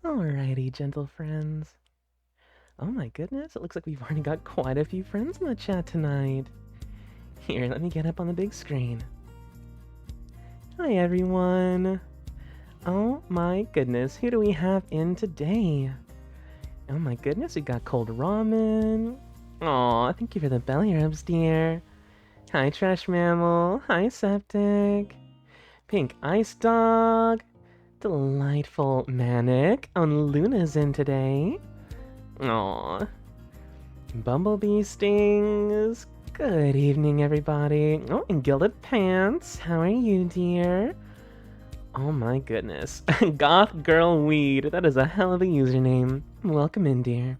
Alrighty, gentle friends. Oh my goodness, it looks like we've already got quite a few friends in the chat tonight. Here, let me get up on the big screen. Hi everyone. Oh my goodness, who do we have in today? Oh my goodness, we got cold ramen. Aw, thank you for the belly rubs, dear. Hi Trash Mammal. Hi Septic. Pink Ice Dog. Delightful Manic. And Luna's in today. Aww. Bumblebee Stings. Good evening, everybody. Oh, and Gilded Pants. How are you, dear? Oh my goodness. Goth Girl Weed. That is a hell of a username. Welcome in, dear.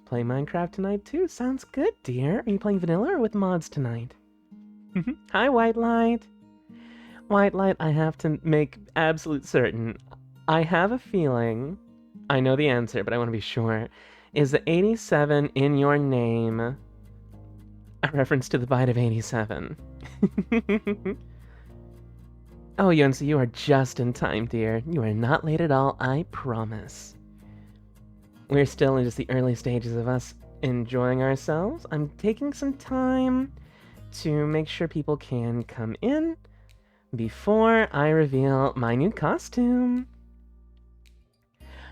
Play Minecraft tonight, too. Sounds good, dear. Are you playing vanilla or with mods tonight? Hi, White Light. White Light, I have to make absolute certain. I have a feeling, I know the answer, but I want to be sure. Is the 87 in your name a reference to the bite of 87? Oh, Yunsi, you are just in time, dear. You are not late at all, I promise. We're still in just the early stages of us enjoying ourselves. I'm taking some time to make sure people can come in before I reveal my new costume.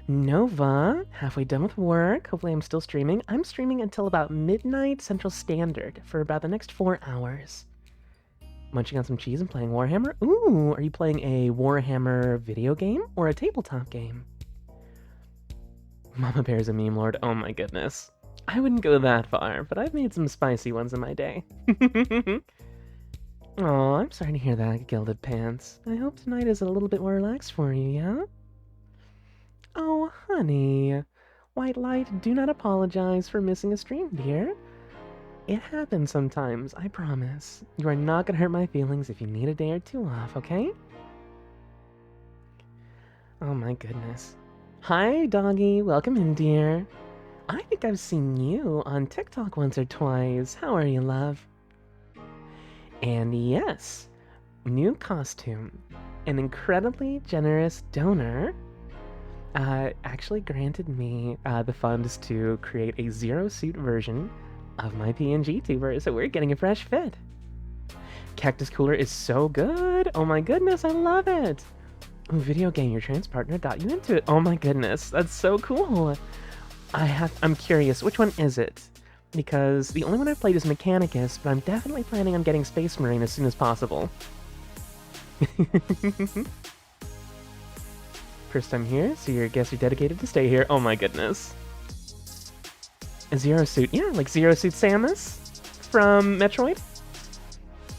Nova, halfway done with work. Hopefully I'm still streaming. I'm streaming until about midnight Central Standard for about the next 4 hours. Munching on some cheese and playing Warhammer. Ooh, are you playing a Warhammer video game or a tabletop game? Momma Bear's a meme lord. Oh my goodness. I wouldn't go that far, but I've made some spicy ones in my day. Oh, I'm sorry to hear that, Gilded Pants. I hope tonight is a little bit more relaxed for you, yeah? Oh, honey. White Light, do not apologize for missing a stream, dear. It happens sometimes, I promise. You are not gonna hurt my feelings if you need a day or 2 off, okay? Oh my goodness. Hi, doggy. Welcome in, dear. I think I've seen you on TikTok once or twice. How are you, love? And yes, new costume. An incredibly generous donor actually granted me the funds to create a zero-suit version of my PNG tuber, so we're getting a fresh fit. Cactus Cooler is so good. Oh my goodness, I love it. Ooh, video game, your trans partner got you into it. Oh my goodness, that's so cool. I'm curious, which one is it? Because the only one I've played is Mechanicus, but I'm definitely planning on getting Space Marine as soon as possible. First time here, so your guests are dedicated to stay here. Oh my goodness. A Zero Suit, yeah, like Zero Suit Samus from Metroid.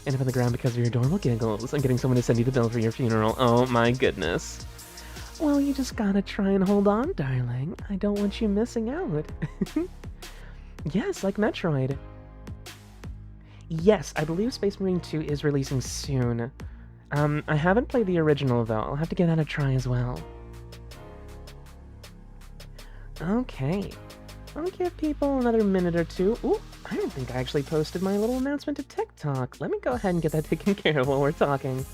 End up on the ground because of your adorable giggles. I'm getting someone to send you the bill for your funeral. Oh my goodness. Well, you just gotta try and hold on, darling. I don't want you missing out. Yes, like Metroid. Yes, I believe Space Marine 2 is releasing soon. I haven't played the original, though. I'll have to give that a try as well. Okay. I'll give people another minute or two. Ooh, I don't think I actually posted my little announcement to TikTok. Let me go ahead and get that taken care of while we're talking.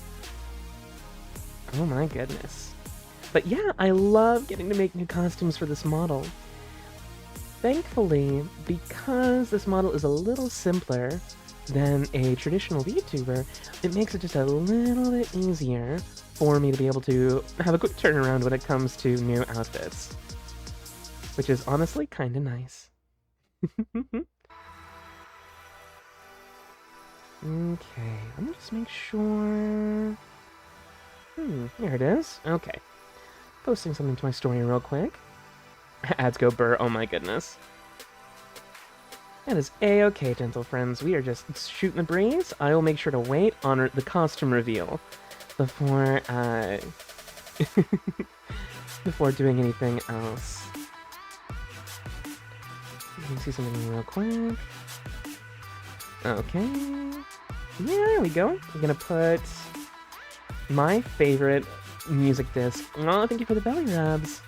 Oh my goodness. But yeah, I love getting to make new costumes for this model. Thankfully, because this model is a little simpler than a traditional VTuber, it makes it just a little bit easier for me to be able to have a quick turnaround when it comes to new outfits. Which is honestly kinda nice. Okay, let me just make sure... here it is. Okay. Posting something to my story real quick. Ads go Burr, oh my goodness. That is a-okay, gentle friends. We are just shooting the breeze. I will make sure to wait on the costume reveal before, before doing anything else. Let me see something real quick. Okay. Yeah, there we go. I'm gonna put my favorite music disc. Oh, thank you for the belly rubs.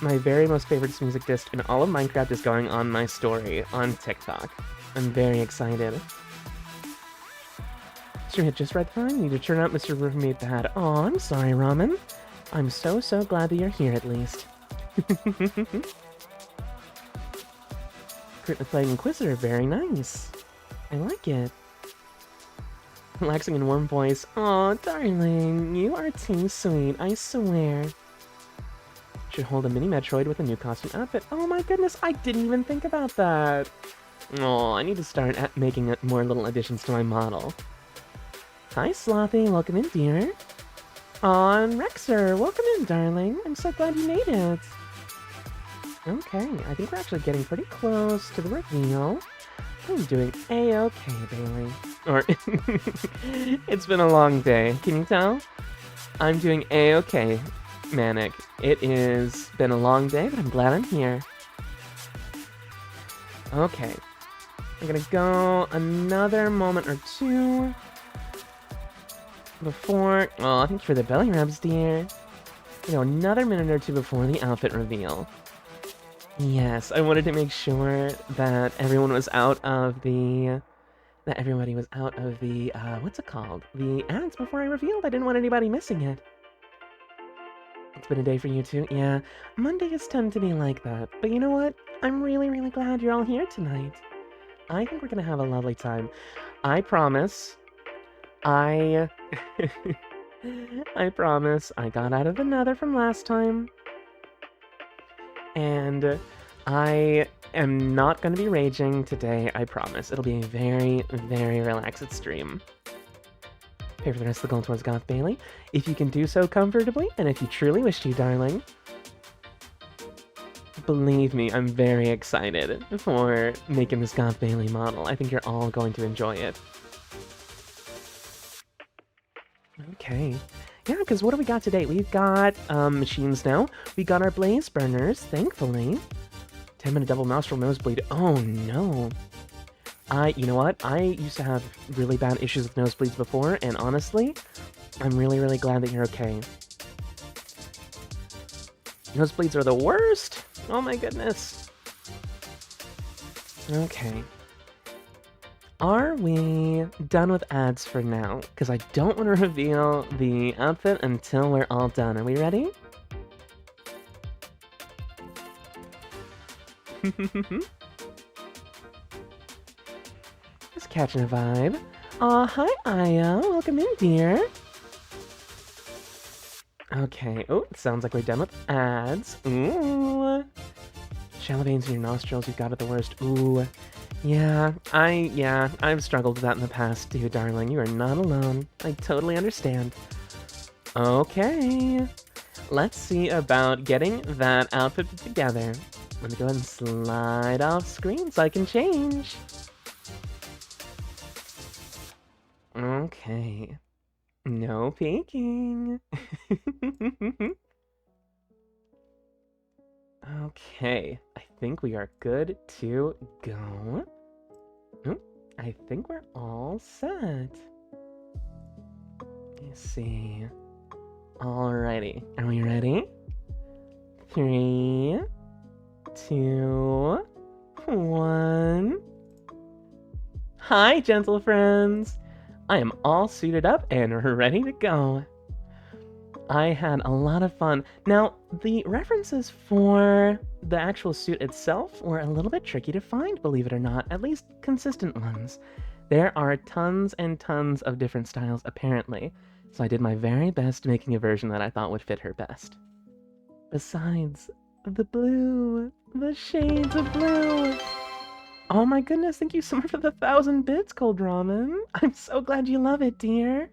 My very most favorite music disc in all of Minecraft is going on my story on TikTok. I'm very excited. Stream hit just right time. Need to turn out Mr. Roommate Bad. Aw, I'm sorry, Ramen. I'm so glad that you're here at least. Currently playing Inquisitor, very nice. I like it. Relaxing and warm voice. Aw, darling, you are too sweet, I swear. Should hold a mini Metroid with a new costume outfit. Oh my goodness, I didn't even think about that. Oh, I need to start making more little additions to my model. Hi, Slothy, welcome in, dear. Aw, and Rexer, welcome in, darling. I'm so glad you made it. Okay, I think we're actually getting pretty close to the reveal. I'm doing A-okay, Bailey. Or, it's been a long day, can you tell? I'm doing A-okay, Manic. It has been a long day, but I'm glad I'm here. Okay. I'm gonna go another moment or two before... Oh, thank you for the belly rubs, dear. You know, another minute or two before the outfit reveal. Yes, I wanted to make sure that everyone was out of the... That everybody was out of the, what's it called? The ads before I revealed. I didn't want anybody missing it. It's been a day for you too? Yeah, Mondays tend to be like that. But you know what? I'm really, really glad you're all here tonight. I think we're gonna have a lovely time. I promise. I promise I got out of the nether from last time. And I am not going to be raging today, I promise. It'll be a very, very relaxed stream. Pay for the rest of the gold towards Goth Bailey, if you can do so comfortably, and if you truly wish to, darling. Believe me, I'm very excited for making this Goth Bailey model. I think you're all going to enjoy it. Okay. Yeah, because what do we got today? We've got machines now. We got our blaze burners, thankfully. 10-minute double nostril nosebleed. Oh no. You know what? I used to have really bad issues with nosebleeds before, and honestly, I'm really, really glad that you're okay. Nosebleeds are the worst! Oh my goodness. Okay. Are we done with ads for now? Because I don't want to reveal the outfit until we're all done. Are we ready? Just catching a vibe. Aw, hi Aya. Welcome in, dear. Okay. Oh, it sounds like we're done with ads. Ooh. Shallow veins in your nostrils. You've got it the worst. Ooh. Yeah, I've struggled with that in the past too, darling. You are not alone. I totally understand. Okay. Let's see about getting that outfit put together. Let me go ahead and slide off screen so I can change. Okay. No peeking. Okay, I think we are good to go. Oh, I think we're all set. Let's see. Alrighty, are we ready? 3, 2, 1. Hi, gentle friends! I am all suited up and ready to go. I had a lot of fun. Now, the references for the actual suit itself were a little bit tricky to find, believe it or not, at least consistent ones. There are tons and tons of different styles, apparently, so I did my very best making a version that I thought would fit her best. Besides, the blue, the shades of blue. Oh my goodness, thank you so much for the 1,000 bits, Cold Ramen. I'm so glad you love it, dear.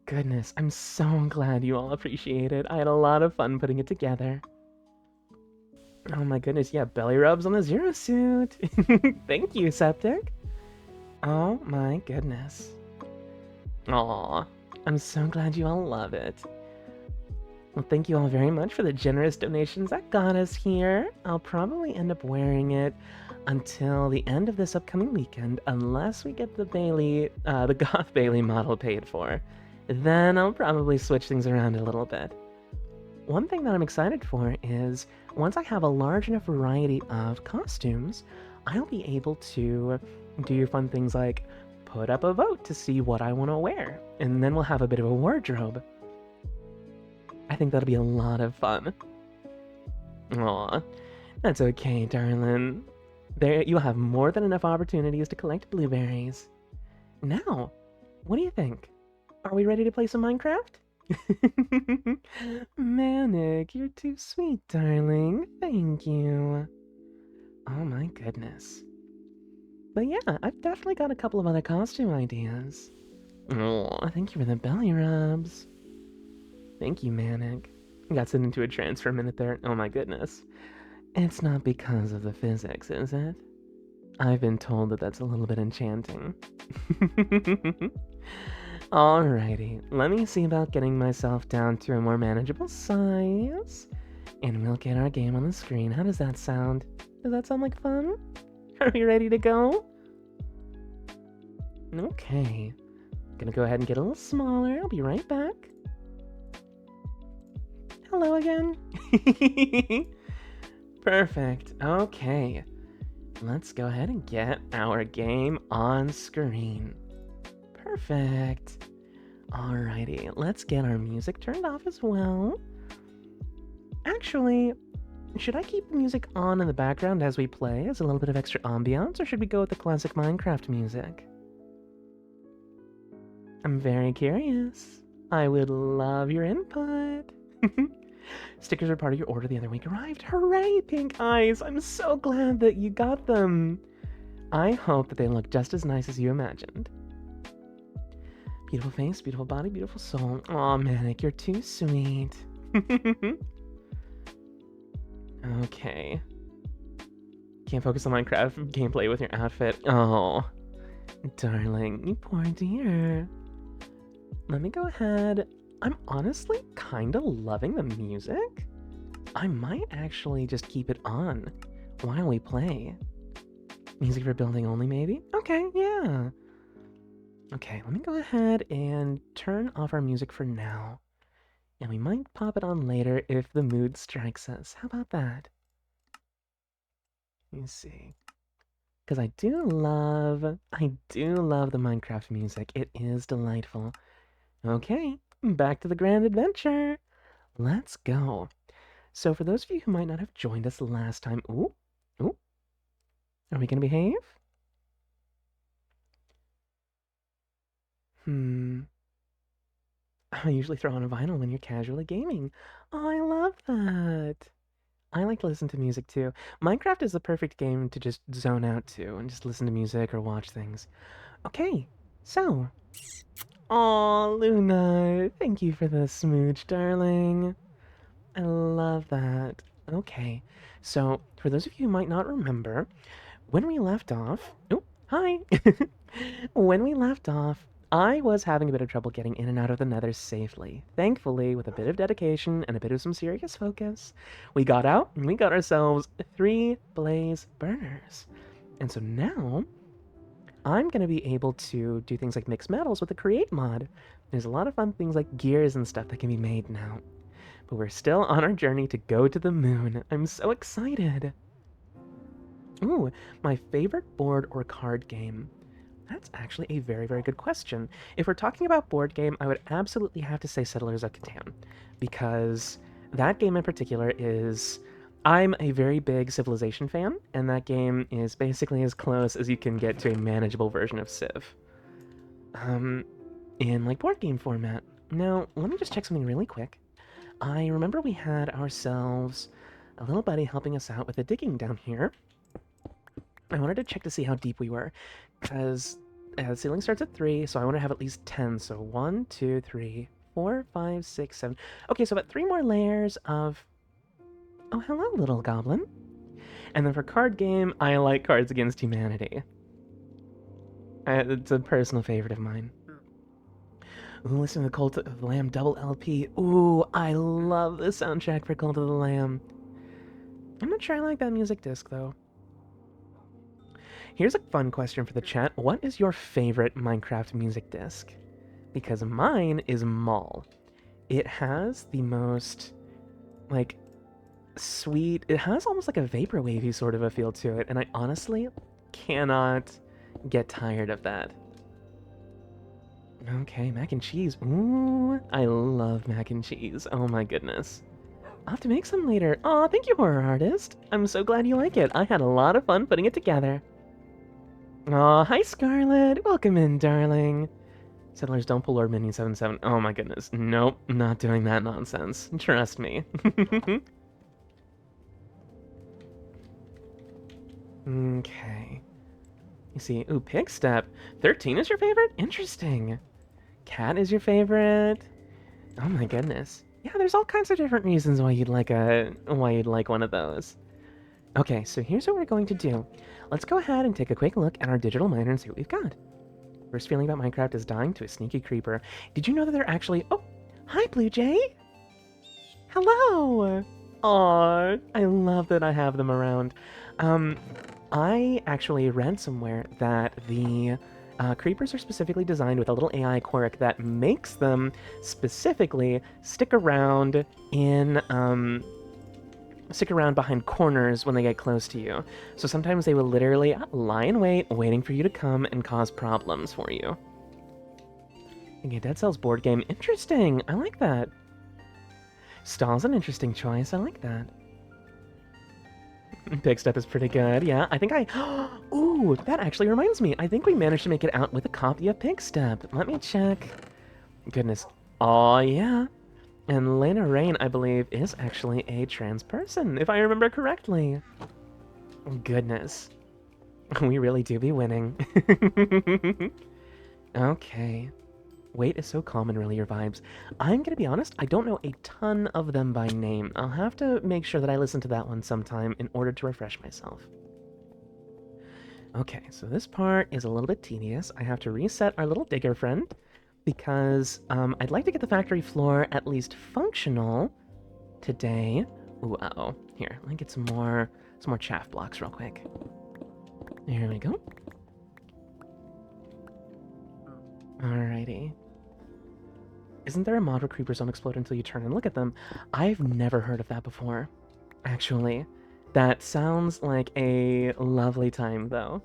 Goodness, I'm so glad you all appreciate it. I had a lot of fun putting it together. Oh my goodness, yeah, belly rubs on the Zero suit. Thank you, Septic. Oh my goodness. Aw, I'm so glad you all love it. Well, thank you all very much for the generous donations that got us here. I'll probably end up wearing it until the end of this upcoming weekend, unless we get the the Goth Bailey model paid for. Then I'll probably switch things around a little bit. One thing that I'm excited for is, once I have a large enough variety of costumes, I'll be able to do fun things like put up a vote to see what I want to wear, and then we'll have a bit of a wardrobe. I think that'll be a lot of fun. Aw, that's okay, darling. There, you'll have more than enough opportunities to collect blueberries. Now, what do you think? Are we ready to play some Minecraft? Manic, you're too sweet, darling. Thank you. Oh my goodness. But yeah, I've definitely got a couple of other costume ideas. Oh, thank you for the belly rubs. Thank you, Manic. Got sent into a trance for a minute there. Oh my goodness. It's not because of the physics, is it? I've been told that that's a little bit enchanting. Alrighty, let me see about getting myself down to a more manageable size. And we'll get our game on the screen. How does that sound? Does that sound like fun? Are we ready to go? Okay. Gonna go ahead and get a little smaller. I'll be right back. Hello again. Perfect. Okay. Let's go ahead and get our game on screen. Perfect. Alrighty, let's get our music turned off as well. Actually, should I keep the music on in the background as we play as a little bit of extra ambiance, or should we go with the classic Minecraft music? I'm very curious. I would love your input. Stickers are part of your order the other week arrived. Hooray, Pink Eyes! I'm so glad that you got them. I hope that they look just as nice as you imagined. Beautiful face, beautiful body, beautiful soul. Aw, Manic, you're too sweet. Okay. Can't focus on Minecraft gameplay with your outfit. Oh, darling, you poor dear. Let me go ahead. I'm honestly kind of loving the music. I might actually just keep it on while we play. Music for building only, maybe? Okay, yeah. Okay, let me go ahead and turn off our music for now. And we might pop it on later if the mood strikes us. How about that? Let me see. Because I do love the Minecraft music. It is delightful. Okay, back to the grand adventure. Let's go. So for those of you who might not have joined us last time, ooh, are we gonna behave? I usually throw on a vinyl when you're casually gaming. Oh, I love that. I like to listen to music too. Minecraft is the perfect game to just zone out to and just listen to music or watch things. Okay, so. Aw, Luna, thank you for the smooch, darling. I love that. Okay, so for those of you who might not remember, when we left off. Oh, hi! When we left off, I was having a bit of trouble getting in and out of the Nether safely. Thankfully, with a bit of dedication and a bit of some serious focus, we got out and we got ourselves 3 blaze burners. And so now, I'm going to be able to do things like mix metals with the create mod. There's a lot of fun things like gears and stuff that can be made now. But we're still on our journey to go to the moon. I'm so excited. Ooh, my favorite board or card game. That's actually a very, very good question. If we're talking about board game, I would absolutely have to say Settlers of Catan, because that game in particular is... I'm a very big Civilization fan, and that game is basically as close as you can get to a manageable version of Civ. In, like, board game format. Now, let me just check something really quick. I remember we had ourselves a little buddy helping us out with the digging down here. I wanted to check to see how deep we were, because the ceiling starts at 3, so I want to have at least 10. So 1, 2, 3, 4, 5, 6, 7. Okay, so about 3 more layers of... Oh, hello, little goblin. And then for card game, I like Cards Against Humanity. It's a personal favorite of mine. Ooh, listen to the Cult of the Lamb double LP. Ooh, I love the soundtrack for Cult of the Lamb. I'm not sure I like that music disc, though. Here's a fun question for the chat. What is your favorite Minecraft music disc? Because mine is Mall. It has the most, like, sweet... It has almost like a vaporwavy sort of a feel to it, and I honestly cannot get tired of that. Okay, mac and cheese. Ooh, I love mac and cheese. Oh my goodness. I'll have to make some later. Aw, thank you, horror artist. I'm so glad you like it. I had a lot of fun putting it together. Aw, hi, Scarlet. Welcome in, darling. Settlers don't pull Lord Mini 77. Oh my goodness. Nope, not doing that nonsense. Trust me. Okay. You see, ooh, Pig Step. 13 is your favorite? Interesting. Cat is your favorite? Oh my goodness. Yeah, there's all kinds of different reasons why you'd like one of those. Okay, so here's what we're going to do. Let's go ahead and take a quick look at our digital miner and see what we've got. First feeling about Minecraft is dying to a sneaky creeper. Did you know that they're actually... Oh, hi, Blue Jay. Hello. Aw, I love that I have them around. I actually read somewhere that the creepers are specifically designed with a little AI quirk that makes them specifically stick around behind corners when they get close to you. So sometimes they will literally lie in wait, waiting for you to come and cause problems for you. Okay, Dead Cells board game. Interesting. I like that. Stall's an interesting choice. I like that. Pig Step is pretty good, yeah. I think Ooh, that actually reminds me. I think we managed to make it out with a copy of Pig Step. Let me check. Goodness. Oh yeah. And Lena Rain, I believe, is actually a trans person, if I remember correctly. Goodness. We really do be winning. Okay. Wait is so calm and really your vibes. I'm gonna be honest, I don't know a ton of them by name. I'll have to make sure that I listen to that one sometime in order to refresh myself. Okay, so this part is a little bit tedious. I have to reset our little digger friend because I'd like to get the factory floor at least functional today. Ooh, uh-oh. Here, let me get some more chaff blocks real quick. There we go. Alrighty. Isn't there a mod where creepers don't explode until you turn and look at them? I've never heard of that before, actually. That sounds like a lovely time, though.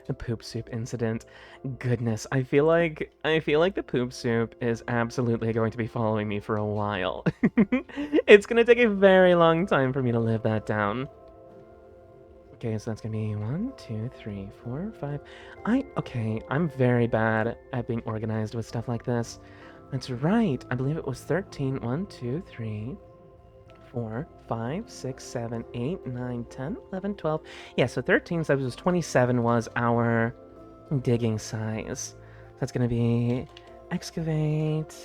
The poop soup incident. Goodness, I feel like the poop soup is absolutely going to be following me for a while. It's gonna take a very long time for me to live that down. Okay, so that's gonna be 1, 2, 3, 4, 5. Okay, I'm very bad at being organized with stuff like this. That's right. I believe it was 13. 1, 2, 3, 4, 5, 6, 7, 8, 9, 10, 11, 12. Yeah, so 13, so it was 27 was our digging size. That's gonna be excavate.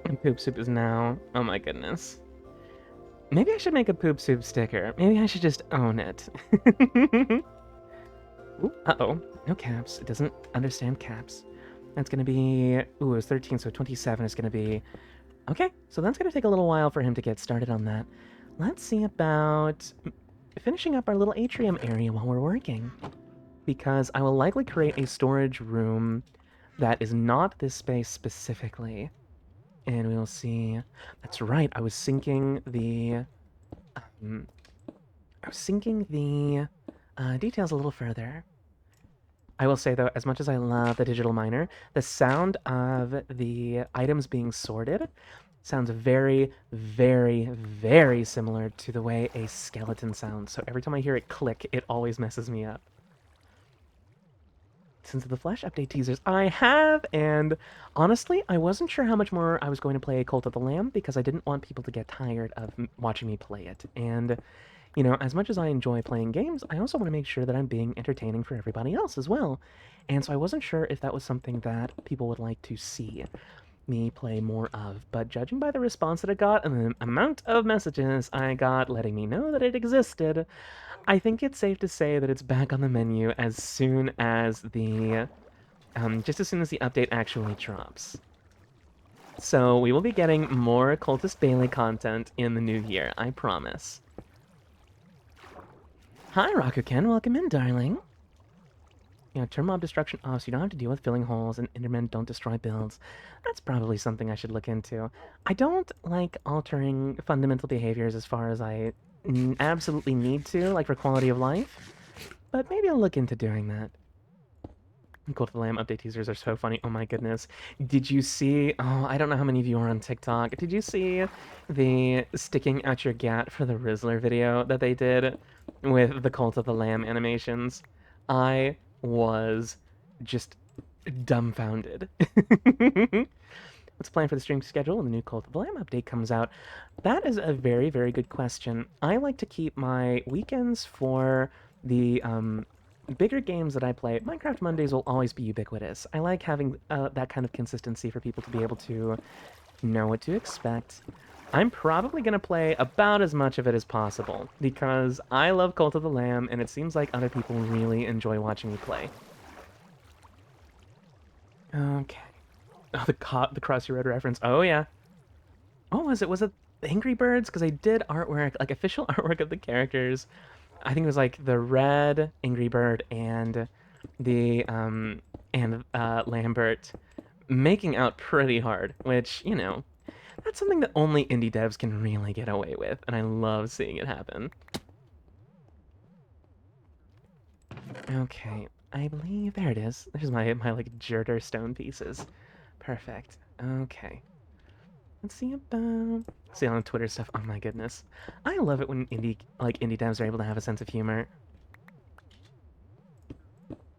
And poop soup is now. Oh my goodness. Maybe I should make a poop soup sticker. Maybe I should just own it. Ooh, uh-oh. No caps. It doesn't understand caps. That's gonna be... Ooh, it was 13, so 27 is gonna be... Okay, so that's gonna take a little while for him to get started on that. Let's see about finishing up our little atrium area while we're working. Because I will likely create a storage room that is not this space specifically. And we will see... That's right, I was syncing the... details a little further. I will say, though, as much as I love the digital miner, the sound of the items being sorted sounds very, very, very similar to the way a skeleton sounds. So every time I hear it click, it always messes me up. Since the Flash update teasers, I have, and honestly, I wasn't sure how much more I was going to play Cult of the Lamb because I didn't want people to get tired of watching me play it. And you know, as much as I enjoy playing games, I also want to make sure that I'm being entertaining for everybody else as well. And so I wasn't sure if that was something that people would like to see me play more of. But judging by the response that it got and the amount of messages I got letting me know that it existed, I think it's safe to say that it's back on the menu as soon as the just as soon as the update actually drops. So we will be getting more Cultist Bailey content in the new year, I promise. Hi, Rakuken. Welcome in, darling. Yeah, turn mob destruction off so you don't have to deal with filling holes and Endermen don't destroy builds. That's probably something I should look into. I don't like altering fundamental behaviors as far as I absolutely need to, like for quality of life, but maybe I'll look into doing that. Cult of the Lamb update teasers are so funny. Oh my goodness. Did you see? Oh, I don't know how many of you are on TikTok. Did you see the sticking out your gat for the Rizzler video that they did with the Cult of the Lamb animations? I was just dumbfounded. What's planned for the stream schedule when the new Cult of the Lamb update comes out? That is a very, very good question. I like to keep my weekends for the bigger games that I play. Minecraft Mondays will always be ubiquitous. I like having that kind of consistency for people to be able to know what to expect. I'm probably going to play about as much of it as possible because I love Cult of the Lamb and it seems like other people really enjoy watching me play. Okay. Oh, the Crossy Road reference. Oh, yeah. Oh, was it Angry Birds? Because I did artwork, like official artwork of the characters. I think it was like the red Angry Bird and the Lambert making out pretty hard, which, that's something that only indie devs can really get away with, and I love seeing it happen. Okay, I believe there it is. There's my like Jerder stone pieces. Perfect. Okay. Let's see about see on Twitter stuff. Oh my goodness. I love it when indie devs are able to have a sense of humor.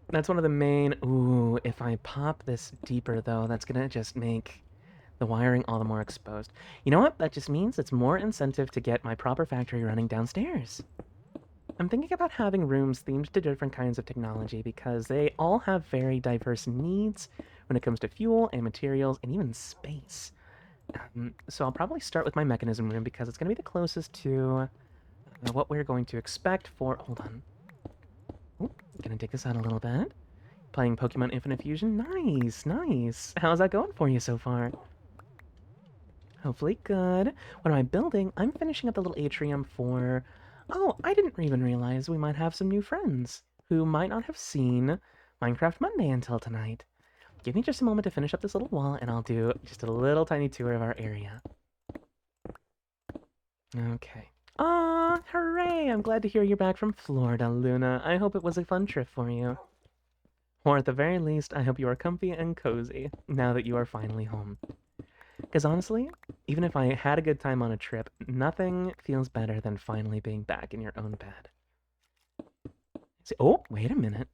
That's one of the main... Ooh, if I pop this deeper, though, that's gonna just make the wiring all the more exposed. You know what? That just means it's more incentive to get my proper factory running downstairs. I'm thinking about having rooms themed to different kinds of technology because they all have very diverse needs when it comes to fuel and materials and even space. So I'll probably start with my mechanism room because it's going to be the closest to what we're going to expect for... Hold on. Oh, gonna dig this out a little bit. Playing Pokemon Infinite Fusion? Nice, nice. How's that going for you so far? Hopefully good. What am I building? I'm finishing up the little atrium for... Oh, I didn't even realize we might have some new friends who might not have seen Minecraft Monday until tonight. Give me just a moment to finish up this little wall, and I'll do just a little tiny tour of our area. Okay. Aw, hooray! I'm glad to hear you're back from Florida, Luna. I hope it was a fun trip for you. Or at the very least, I hope you are comfy and cozy now that you are finally home. Because honestly, even if I had a good time on a trip, nothing feels better than finally being back in your own bed. Oh, wait a minute.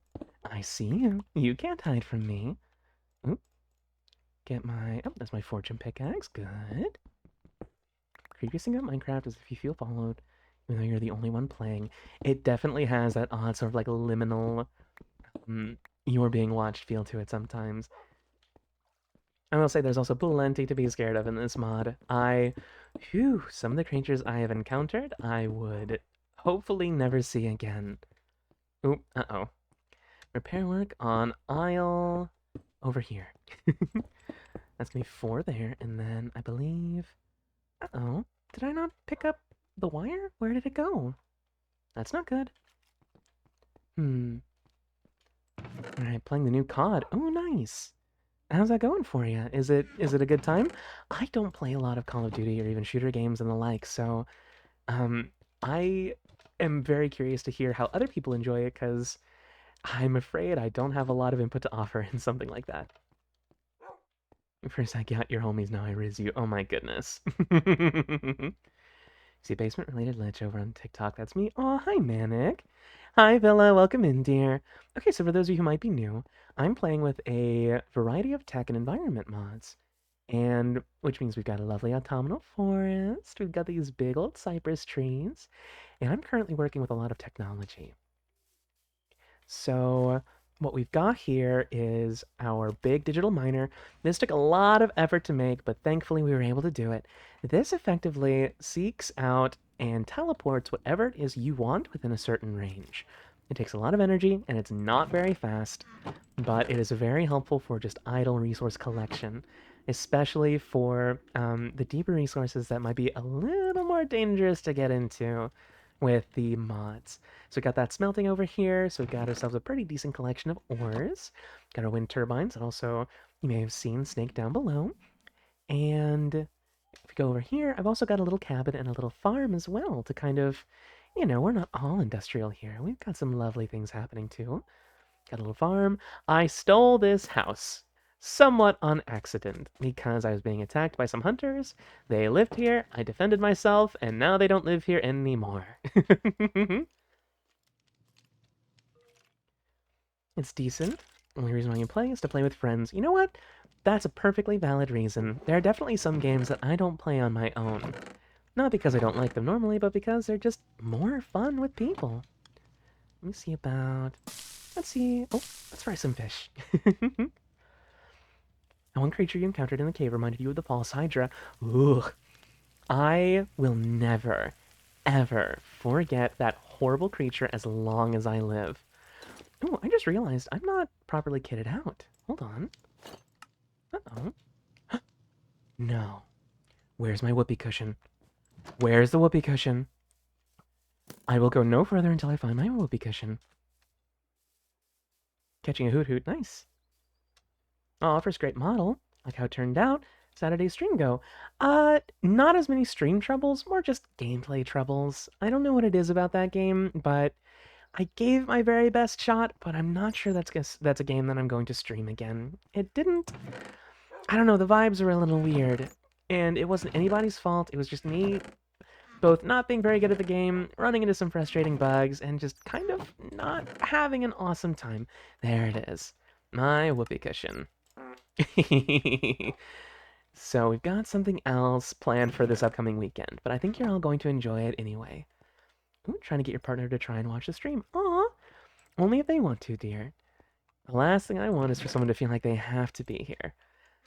I see you. You can't hide from me. Oop. Get my... Oh, that's my fortune pickaxe. Good. Creepiest thing about Minecraft is if you feel followed, even though you're the only one playing, it definitely has that odd sort of like liminal, you're being watched feel to it sometimes. I will say there's also plenty to be scared of in this mod. Some of the creatures I have encountered, I would hopefully never see again. Oop, uh-oh. Repair work on aisle over here. That's gonna be 4 there, and then I believe... Uh-oh. Did I not pick up the wire? Where did it go? That's not good. Alright, playing the new COD. Oh, nice. How's that going for you? Is it a good time? I don't play a lot of Call of Duty or even shooter games and the like, so I am very curious to hear how other people enjoy it, because I'm afraid I don't have a lot of input to offer in something like that. First I got your homies, now I riz you. Oh my goodness. See, basement-related lich over on TikTok. That's me. Oh, hi, Manic. Hi, Villa. Welcome in, dear. Okay, so for those of you who might be new, I'm playing with a variety of tech and environment mods. And which means we've got a lovely autumnal forest. We've got these big old cypress trees. And I'm currently working with a lot of technology. So what we've got here is our big digital miner. This took a lot of effort to make, but thankfully we were able to do it. This effectively seeks out and teleports whatever it is you want within a certain range. It takes a lot of energy, and it's not very fast, but it is very helpful for just idle resource collection, especially for the deeper resources that might be a little more dangerous to get into with the mods. So we got that smelting over here, so we got ourselves a pretty decent collection of ores. Got our wind turbines, and also you may have seen Snake down below. And if we go over here, I've also got a little cabin and a little farm as well to kind of, we're not all industrial here. We've got some lovely things happening too. Got a little farm. I stole this house. Somewhat on accident, because I was being attacked by some hunters. They lived here, I defended myself, and now they don't live here anymore. It's decent. The only reason why you play is to play with friends. You know what? That's a perfectly valid reason. There are definitely some games that I don't play on my own. Not because I don't like them normally, but because they're just more fun with people. Let me see about... Let's see... Oh, let's fry some fish. And one creature you encountered in the cave reminded you of the false Hydra. Ugh. I will never, ever forget that horrible creature as long as I live. Oh, I just realized I'm not properly kitted out. Hold on. Uh-oh. No. Where's my whoopee cushion? Where's the whoopee cushion? I will go no further until I find my whoopee cushion. Catching a hoot hoot, nice. Oh, first great model. Like how it turned out. Saturday's stream go. Not as many stream troubles, more just gameplay troubles. I don't know what it is about that game, but I gave my very best shot, but I'm not sure that's a game that I'm going to stream again. It didn't... I don't know, the vibes were a little weird. And it wasn't anybody's fault, it was just me both not being very good at the game, running into some frustrating bugs, and just kind of not having an awesome time. There it is. My whoopee cushion. So we've got something else planned for this upcoming weekend, but I think you're all going to enjoy it anyway. Ooh, trying to get your partner to try and watch the stream. Aw, only if they want to, dear. The last thing I want is for someone to feel like they have to be here.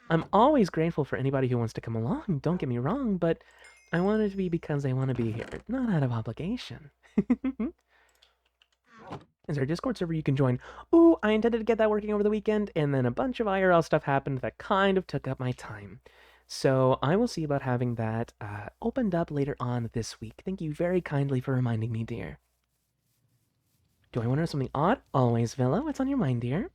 I'm always grateful for anybody who wants to come along, don't get me wrong, but I want it to be because they want to be here, not out of obligation. Is there a Discord server you can join? Ooh, I intended to get that working over the weekend, and then a bunch of IRL stuff happened that kind of took up my time. So I will see about having that opened up later on this week. Thank you very kindly for reminding me, dear. Do I want to know something odd? Always, Villa. What's on your mind, dear?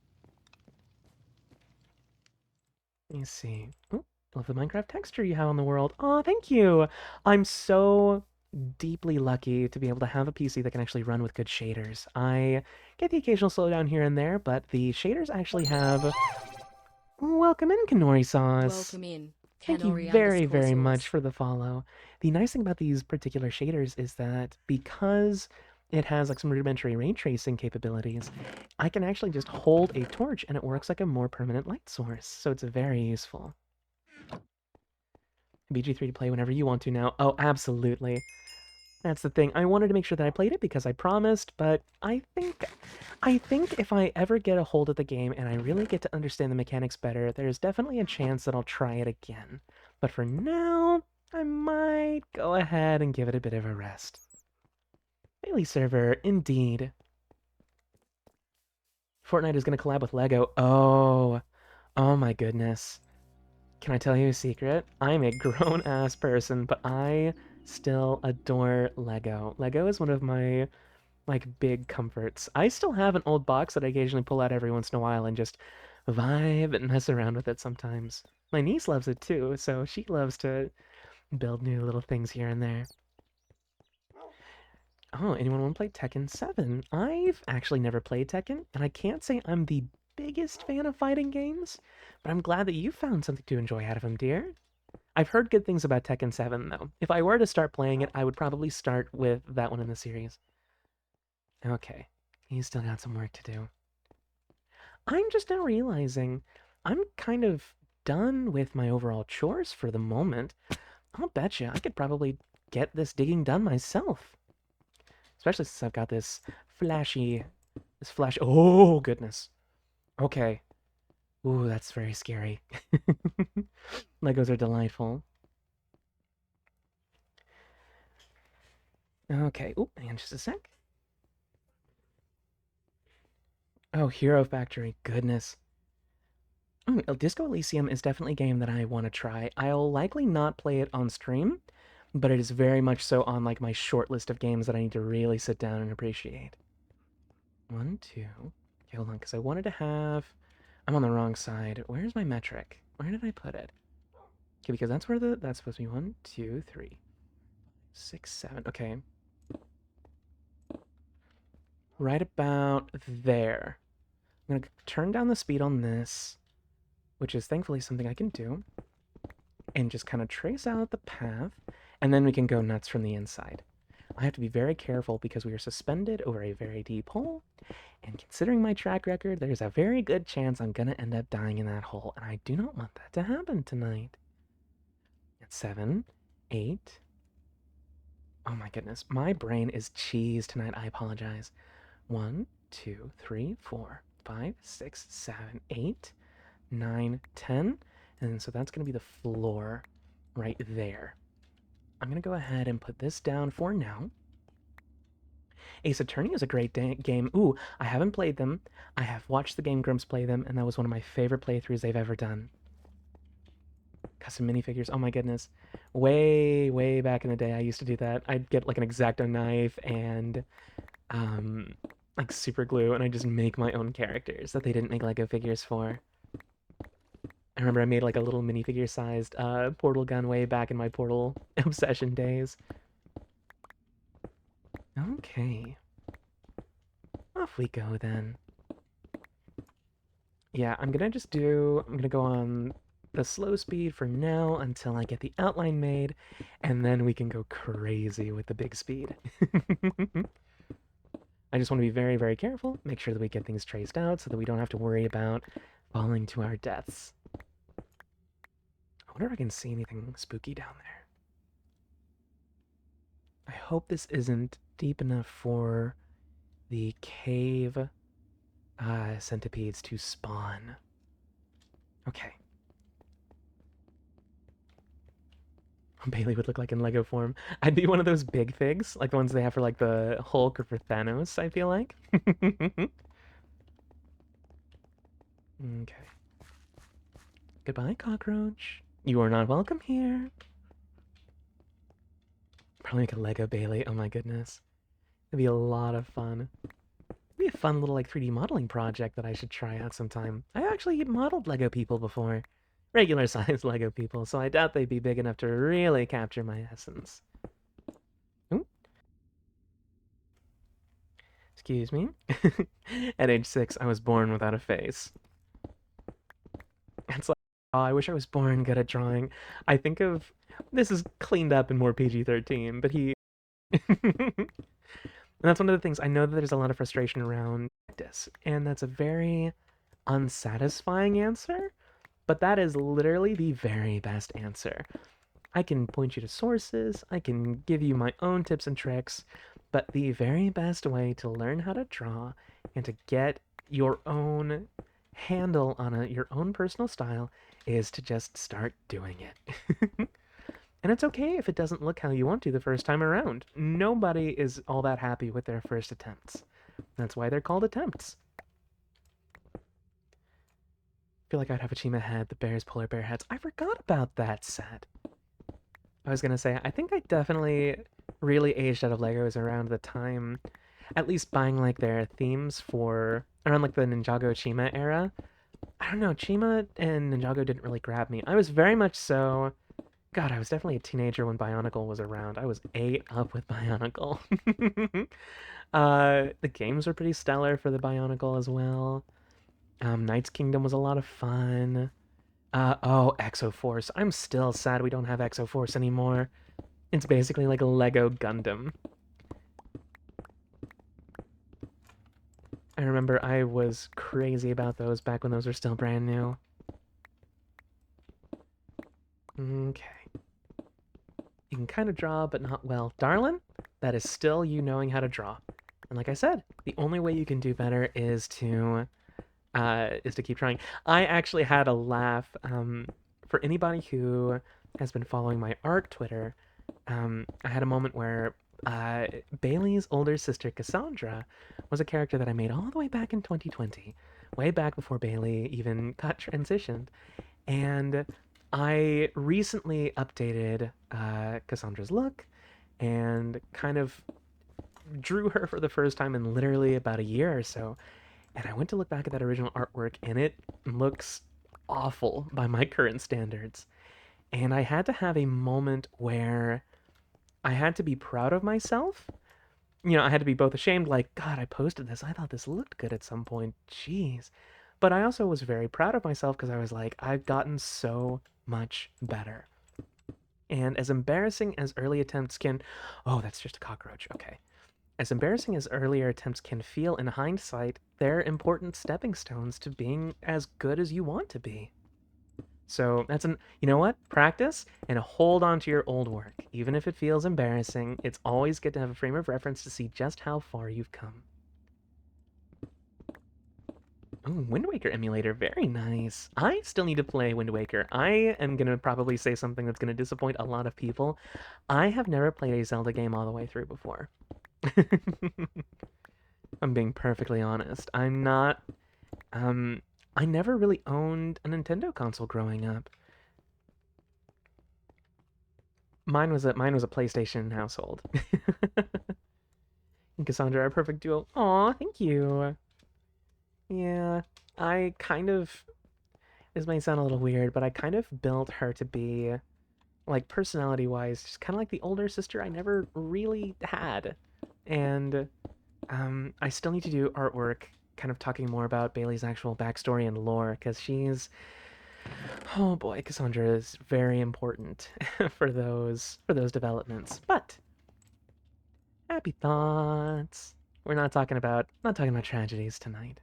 Let me see. Oh, love the Minecraft texture you have on the world. Aw, thank you. I'm so deeply lucky to be able to have a PC that can actually run with good shaders. I get the occasional slowdown here and there, but the shaders actually have... Welcome in, Kanori Sauce. Welcome in. Thank you very, very much for the follow. The nice thing about these particular shaders is that because it has like some rudimentary ray tracing capabilities, I can actually just hold a torch and it works like a more permanent light source, so it's very useful. BG3 to play whenever you want to now. Oh, absolutely. That's the thing. I wanted to make sure that I played it because I promised, but I think if I ever get a hold of the game and I really get to understand the mechanics better, there's definitely a chance that I'll try it again. But for now, I might go ahead and give it a bit of a rest. Bailey server, indeed. Fortnite is going to collab with Lego. Oh my goodness. Can I tell you a secret? I'm a grown-ass person, but I still adore Lego. Lego is one of my, like, big comforts. I still have an old box that I occasionally pull out every once in a while and just vibe and mess around with it sometimes. My niece loves it too, so she loves to build new little things here and there. Oh, anyone want to play Tekken 7? I've actually never played Tekken, and I can't say I'm the biggest fan of fighting games, but I'm glad that you found something to enjoy out of them, dear. I've heard good things about Tekken 7, though. If I were to start playing it, I would probably start with that one in the series. Okay, you still got some work to do. I'm just now realizing I'm kind of done with my overall chores for the moment. I'll betcha I could probably get this digging done myself. Especially since I've got this flash... Oh, goodness. Okay. Ooh, that's very scary. Legos are delightful. Okay. Oop, hang on just a sec. Oh, Hero Factory. Goodness. Disco Elysium is definitely a game that I want to try. I'll likely not play it on stream, but it is very much so on like my short list of games that I need to really sit down and appreciate. 1, 2. Okay, hold on, because I wanted to have... I'm on the wrong side. Where's my metric? Where did I put it? Okay, because that's where that's supposed to be 1, 2, 3, 6, 7. Okay. Right about there. I'm gonna turn down the speed on this, which is thankfully something I can do, and just kind of trace out the path, and then we can go nuts from the inside. I have to be very careful because we are suspended over a very deep hole, and considering my track record, there's a very good chance I'm gonna end up dying in that hole, and I do not want that to happen tonight. At 7, 8. Oh my goodness, my brain is cheese tonight. I apologize. 1, 2, 3, 4, 5, 6, 7, 8, 9, 10. And so that's going to be the floor right there. I'm going to go ahead and put this down for now. Ace Attorney is a great game. Ooh, I haven't played them. I have watched the Game Grumps play them, and that was one of my favorite playthroughs they've ever done. Custom minifigures. Oh my goodness. Way, way back in the day, I used to do that. I'd get like an X-Acto knife and like super glue, and I just make my own characters that they didn't make Lego figures for. I remember I made like a little minifigure sized portal gun way back in my portal obsession days. Okay. Off we go then. Yeah, I'm gonna go on the slow speed for now until I get the outline made, and then we can go crazy with the big speed. I just want to be very, very careful, make sure that we get things traced out so that we don't have to worry about falling to our deaths. I wonder if I can see anything spooky down there. I hope this isn't deep enough for the cave centipedes to spawn. Okay. Bailey would look like in Lego form. I'd be one of those big figs, like the ones they have for like the Hulk or for Thanos, I feel like. Okay. Goodbye, cockroach. You are not welcome here. Probably make a Lego Bailey. Oh my goodness. It'd be a lot of fun. It'd be a fun little like 3D modeling project that I should try out sometime. I actually modeled Lego people before. Regular sized Lego people, so I doubt they'd be big enough to really capture my essence. Ooh. Excuse me. At age 6, I was born without a face. It's like, oh, I wish I was born good at drawing. I think of this is cleaned up and more PG-13, but he. And that's one of the things. I know that there's a lot of frustration around this, and that's a very unsatisfying answer, but that is literally the very best answer. I can point you to sources, I can give you my own tips and tricks, but the very best way to learn how to draw and to get your own handle on your own personal style is to just start doing it. And it's okay if it doesn't look how you want to the first time around. Nobody is all that happy with their first attempts. That's why they're called attempts. I feel like I'd have a Chima head, the bear's polar bear heads. I forgot about that set. I was gonna say, I think I definitely really aged out of Legos around the time, at least buying like their themes for around like the Ninjago Chima era. I don't know, Chima and Ninjago didn't really grab me. I was very much so. God, I was definitely a teenager when Bionicle was around. I was ate up with Bionicle. The games were pretty stellar for the Bionicle as well. Knight's Kingdom was a lot of fun. Oh, Exoforce. I'm still sad we don't have Exoforce anymore. It's basically like a Lego Gundam. I remember I was crazy about those back when those were still brand new. Okay. You can kind of draw, but not well. Darlin', that is still you knowing how to draw. And like I said, the only way you can do better is to keep trying. I actually had a laugh. For anybody who has been following my art Twitter, I had a moment where Bailey's older sister Cassandra was a character that I made all the way back in 2020, way back before Bailey even got transitioned, and I recently updated Cassandra's look and kind of drew her for the first time in literally about a year or so. And I went to look back at that original artwork, and it looks awful by my current standards. And I had to have a moment where I had to be proud of myself, I had to be both ashamed, like, God, I posted this. I thought this looked good at some point. Jeez. But I also was very proud of myself because I was like, I've gotten so much better. And as embarrassing as early attempts can. Oh, that's just a cockroach. Okay. As embarrassing as earlier attempts can feel in hindsight, they're important stepping stones to being as good as you want to be. So you know what? Practice and hold on to your old work. Even if it feels embarrassing, it's always good to have a frame of reference to see just how far you've come. Oh, Wind Waker emulator, very nice. I still need to play Wind Waker. I am going to probably say something that's going to disappoint a lot of people. I have never played a Zelda game all the way through before. I'm being perfectly honest. I'm not, I never really owned a Nintendo console growing up. Mine was a PlayStation household. And Cassandra are a perfect duo. Aw, thank you. Yeah, I kind of. This might sound a little weird, but I kind of built her to be, like, personality-wise, just kind of like the older sister I never really had. And I still need to do artwork, kind of talking more about Bailey's actual backstory and lore, because oh boy, Cassandra is very important for those developments. But happy thoughts. We're not talking about tragedies tonight.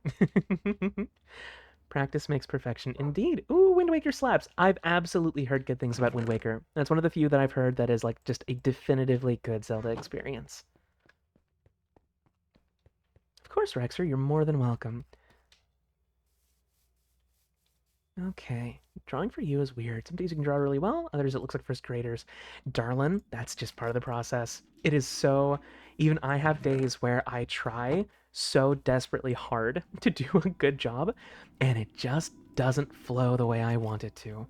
Practice makes perfection indeed. Ooh, Wind Waker slaps. I've absolutely heard good things about Wind Waker. That's one of the few that I've heard that is like just a definitively good Zelda experience. Of course, Rexer, you're more than welcome. Okay. Drawing for you is weird. Some days you can draw really well, others it looks like first graders. Darlin, that's just part of the process. It is so. Even I have days where I try so desperately hard to do a good job, and it just doesn't flow the way I want it to.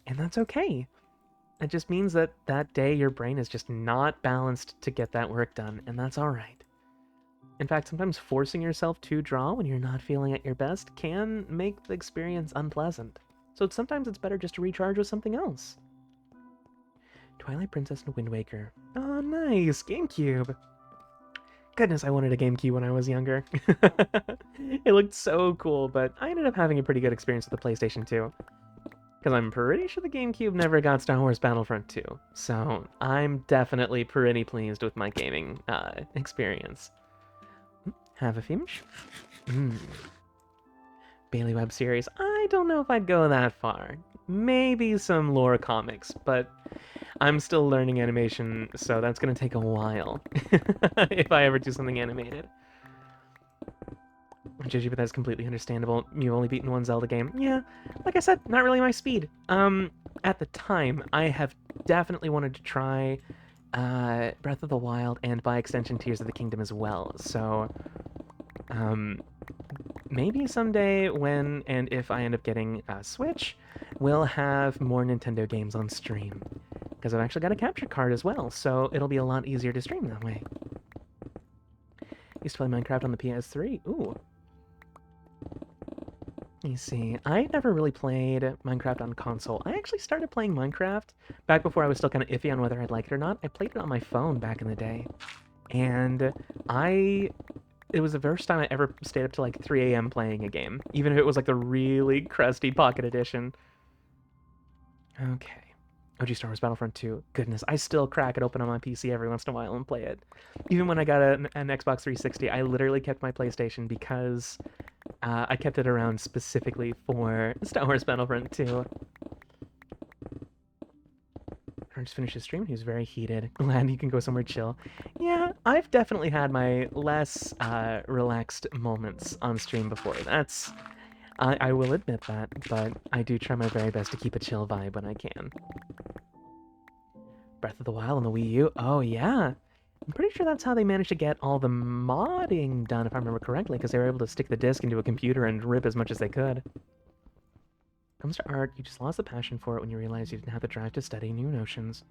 And that's okay. It just means that that day your brain is just not balanced to get that work done, and that's alright. In fact, sometimes forcing yourself to draw when you're not feeling at your best can make the experience unpleasant. So sometimes it's better just to recharge with something else. Twilight Princess and Wind Waker. Oh, nice! GameCube! Goodness, I wanted a GameCube when I was younger. It looked so cool, but I ended up having a pretty good experience with the PlayStation 2. Because I'm pretty sure the GameCube never got Star Wars Battlefront 2. So I'm definitely pretty pleased with my gaming experience. Have a Finch? Bailey web series. I don't know if I'd go that far. Maybe some lore comics, but I'm still learning animation, so that's gonna take a while if I ever do something animated. Gigi, but that's completely understandable. You've only beaten one Zelda game. Yeah, like I said, not really my speed. At the time, I have definitely wanted to try Breath of the Wild and by extension Tears of the Kingdom as well. So, maybe someday when and if I end up getting a Switch, we'll have more Nintendo games on stream. Because I've actually got a capture card as well, so it'll be a lot easier to stream that way. Used to play Minecraft on the PS3. Ooh. Let me see. I never really played Minecraft on console. I actually started playing Minecraft back before I was still kind of iffy on whether I'd like it or not. I played it on my phone back in the day. And it was the first time I ever stayed up to like 3 a.m. playing a game, even if it was like the really crusty Pocket Edition. Okay. OG Star Wars Battlefront 2. Goodness, I still crack it open on my PC every once in a while and play it. Even when I got an Xbox 360, I literally kept my PlayStation because I kept it around specifically for Star Wars Battlefront 2. I just finished his stream. He was very heated. Glad you can go somewhere chill. Yeah, I've definitely had my less relaxed moments on stream before. I will admit that, but I do try my very best to keep a chill vibe when I can. Breath of the Wild on the Wii U? Oh, yeah. I'm pretty sure that's how they managed to get all the modding done, if I remember correctly, because they were able to stick the disc into a computer and rip as much as they could. Comes to art, you just lost the passion for it when you realized you didn't have the drive to study new notions.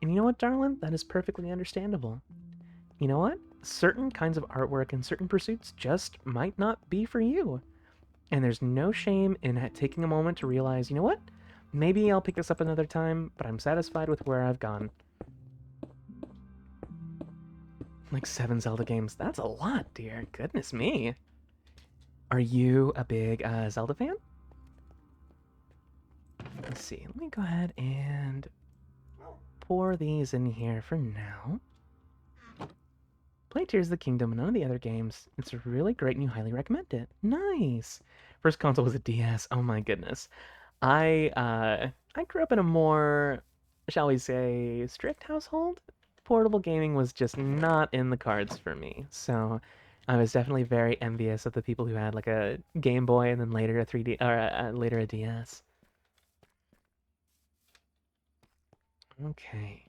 And you know what, darling? That is perfectly understandable. You know what? Certain kinds of artwork and certain pursuits just might not be for you. And there's no shame in taking a moment to realize, you know what? Maybe I'll pick this up another time, but I'm satisfied with where I've gone. Like 7 Zelda games. That's a lot, dear. Goodness me. Are you a big Zelda fan? Let's see. Let me go ahead and pour these in here for now. Play Tears of the Kingdom and none of the other games. It's really great and you highly recommend it. Nice. First console was a DS. Oh my goodness. I grew up in a more, shall we say, strict household. Portable gaming was just not in the cards for me. So I was definitely very envious of the people who had like a Game Boy and then later a 3D or later a DS. Okay.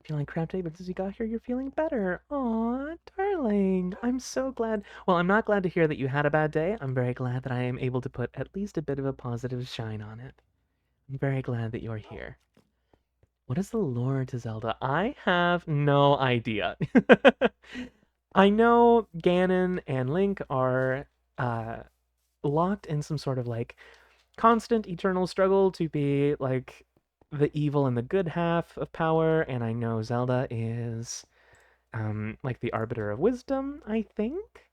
Feeling crap today, but since you got here, you're feeling better. Aw, darling. I'm so glad. Well, I'm not glad to hear that you had a bad day. I'm very glad that I am able to put at least a bit of a positive shine on it. I'm very glad that you're here. What is the lore to Zelda? I have no idea. I know Ganon and Link are locked in some sort of like constant eternal struggle to be like the evil and the good half of power, and I know Zelda is like the arbiter of wisdom, I think.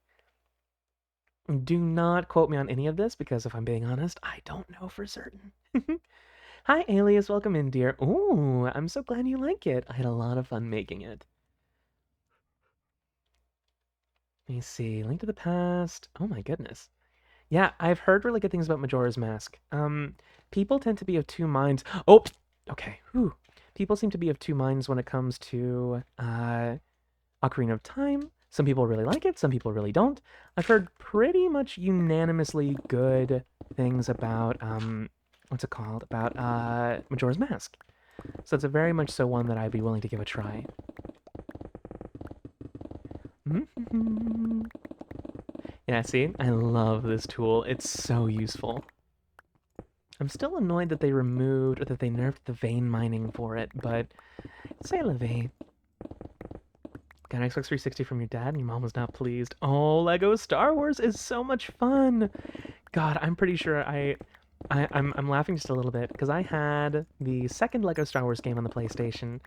Do not quote me on any of this because if I'm being honest, I don't know for certain. Hi, Alias. Welcome in, dear. Ooh, I'm so glad you like it. I had a lot of fun making it. Let me see. Link to the Past. Oh my goodness. Yeah, I've heard really good things about Majora's Mask. People tend to be of two minds. Oh, okay. Whew. People seem to be of two minds when it comes to Ocarina of Time. Some people really like it, some people really don't. I've heard pretty much unanimously good things about what's it called? About Majora's Mask. So it's a very much so one that I'd be willing to give a try. Yeah, see? I love this tool. It's so useful. I'm still annoyed that they removed or that they nerfed the vein mining for it, but c'est la vie. Got an Xbox 360 from your dad and your mom was not pleased. Oh, Lego Star Wars is so much fun. God, I'm pretty sure I'm laughing just a little bit because I had the second Lego Star Wars game on the PlayStation.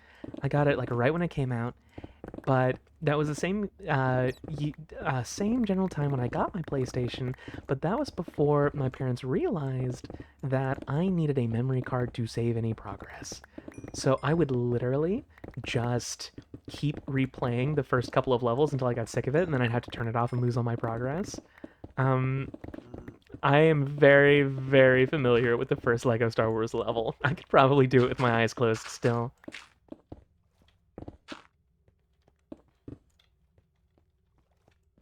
I got it like right when it came out, but that was the same general time when I got my PlayStation. But that was before my parents realized that I needed a memory card to save any progress. So I would literally just keep replaying the first couple of levels until I got sick of it, and then I'd have to turn it off and lose all my progress. Um, I am very, very familiar with the first Lego Star Wars level. I could probably do it with my eyes closed still.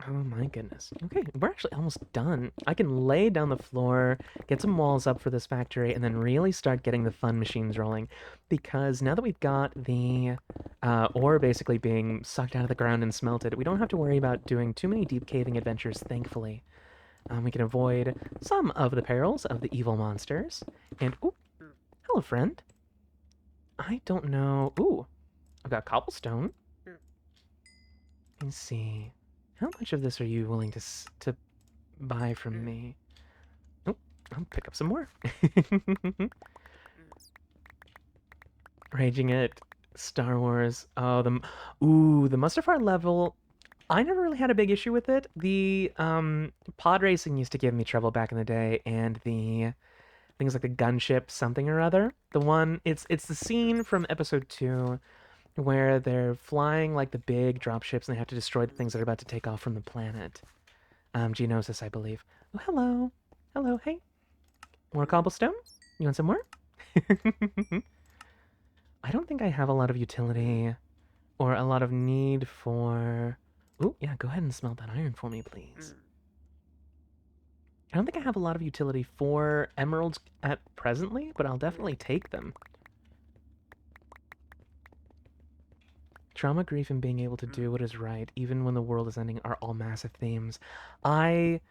Oh my goodness. Okay, we're actually almost done. I can lay down the floor, get some walls up for this factory, and then really start getting the fun machines rolling. Because now that we've got the ore basically being sucked out of the ground and smelted, we don't have to worry about doing too many deep caving adventures, thankfully. We can avoid some of the perils of the evil monsters. And, ooh, hello, friend. I don't know. Ooh, I've got cobblestone. Let's see. How much of this are you willing to buy from me? Oh, I'll pick up some more. Raging at Star Wars. Oh, the Mustafar level. I never really had a big issue with it. The pod racing used to give me trouble back in the day, and the things like the gunship something or other. The one it's the scene from episode 2 where they're flying like the big dropships and they have to destroy the things that are about to take off from the planet. Geonosis, I believe. Oh, hello. Hello, hey. More cobblestone? You want some more? I don't think I have a lot of utility or a lot of need for... Ooh, yeah, go ahead and smelt that iron for me, please. I don't think I have a lot of utility for emeralds at presently, but I'll definitely take them. Trauma, grief, and being able to do what is right, even when the world is ending, are all massive themes. God,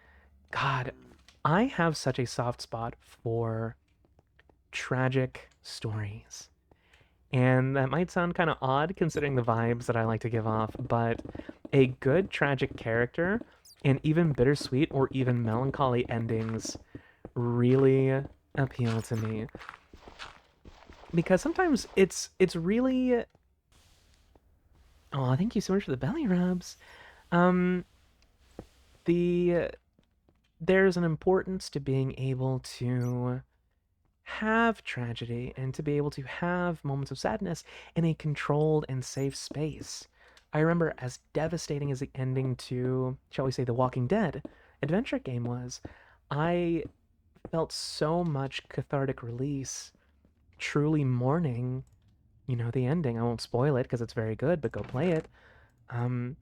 I have such a soft spot for tragic stories. And that might sound kind of odd considering the vibes that I like to give off, but a good tragic character and even bittersweet or even melancholy endings really appeal to me. Because sometimes it's really Oh, thank you so much for the belly rubs. Um, the there's an importance to being able to have tragedy and to be able to have moments of sadness in a controlled and safe space. I remember as devastating as the ending to, shall we say, The Walking Dead adventure game was, I felt so much cathartic release, truly mourning, the ending. I won't spoil it because it's very good, but go play it. Um,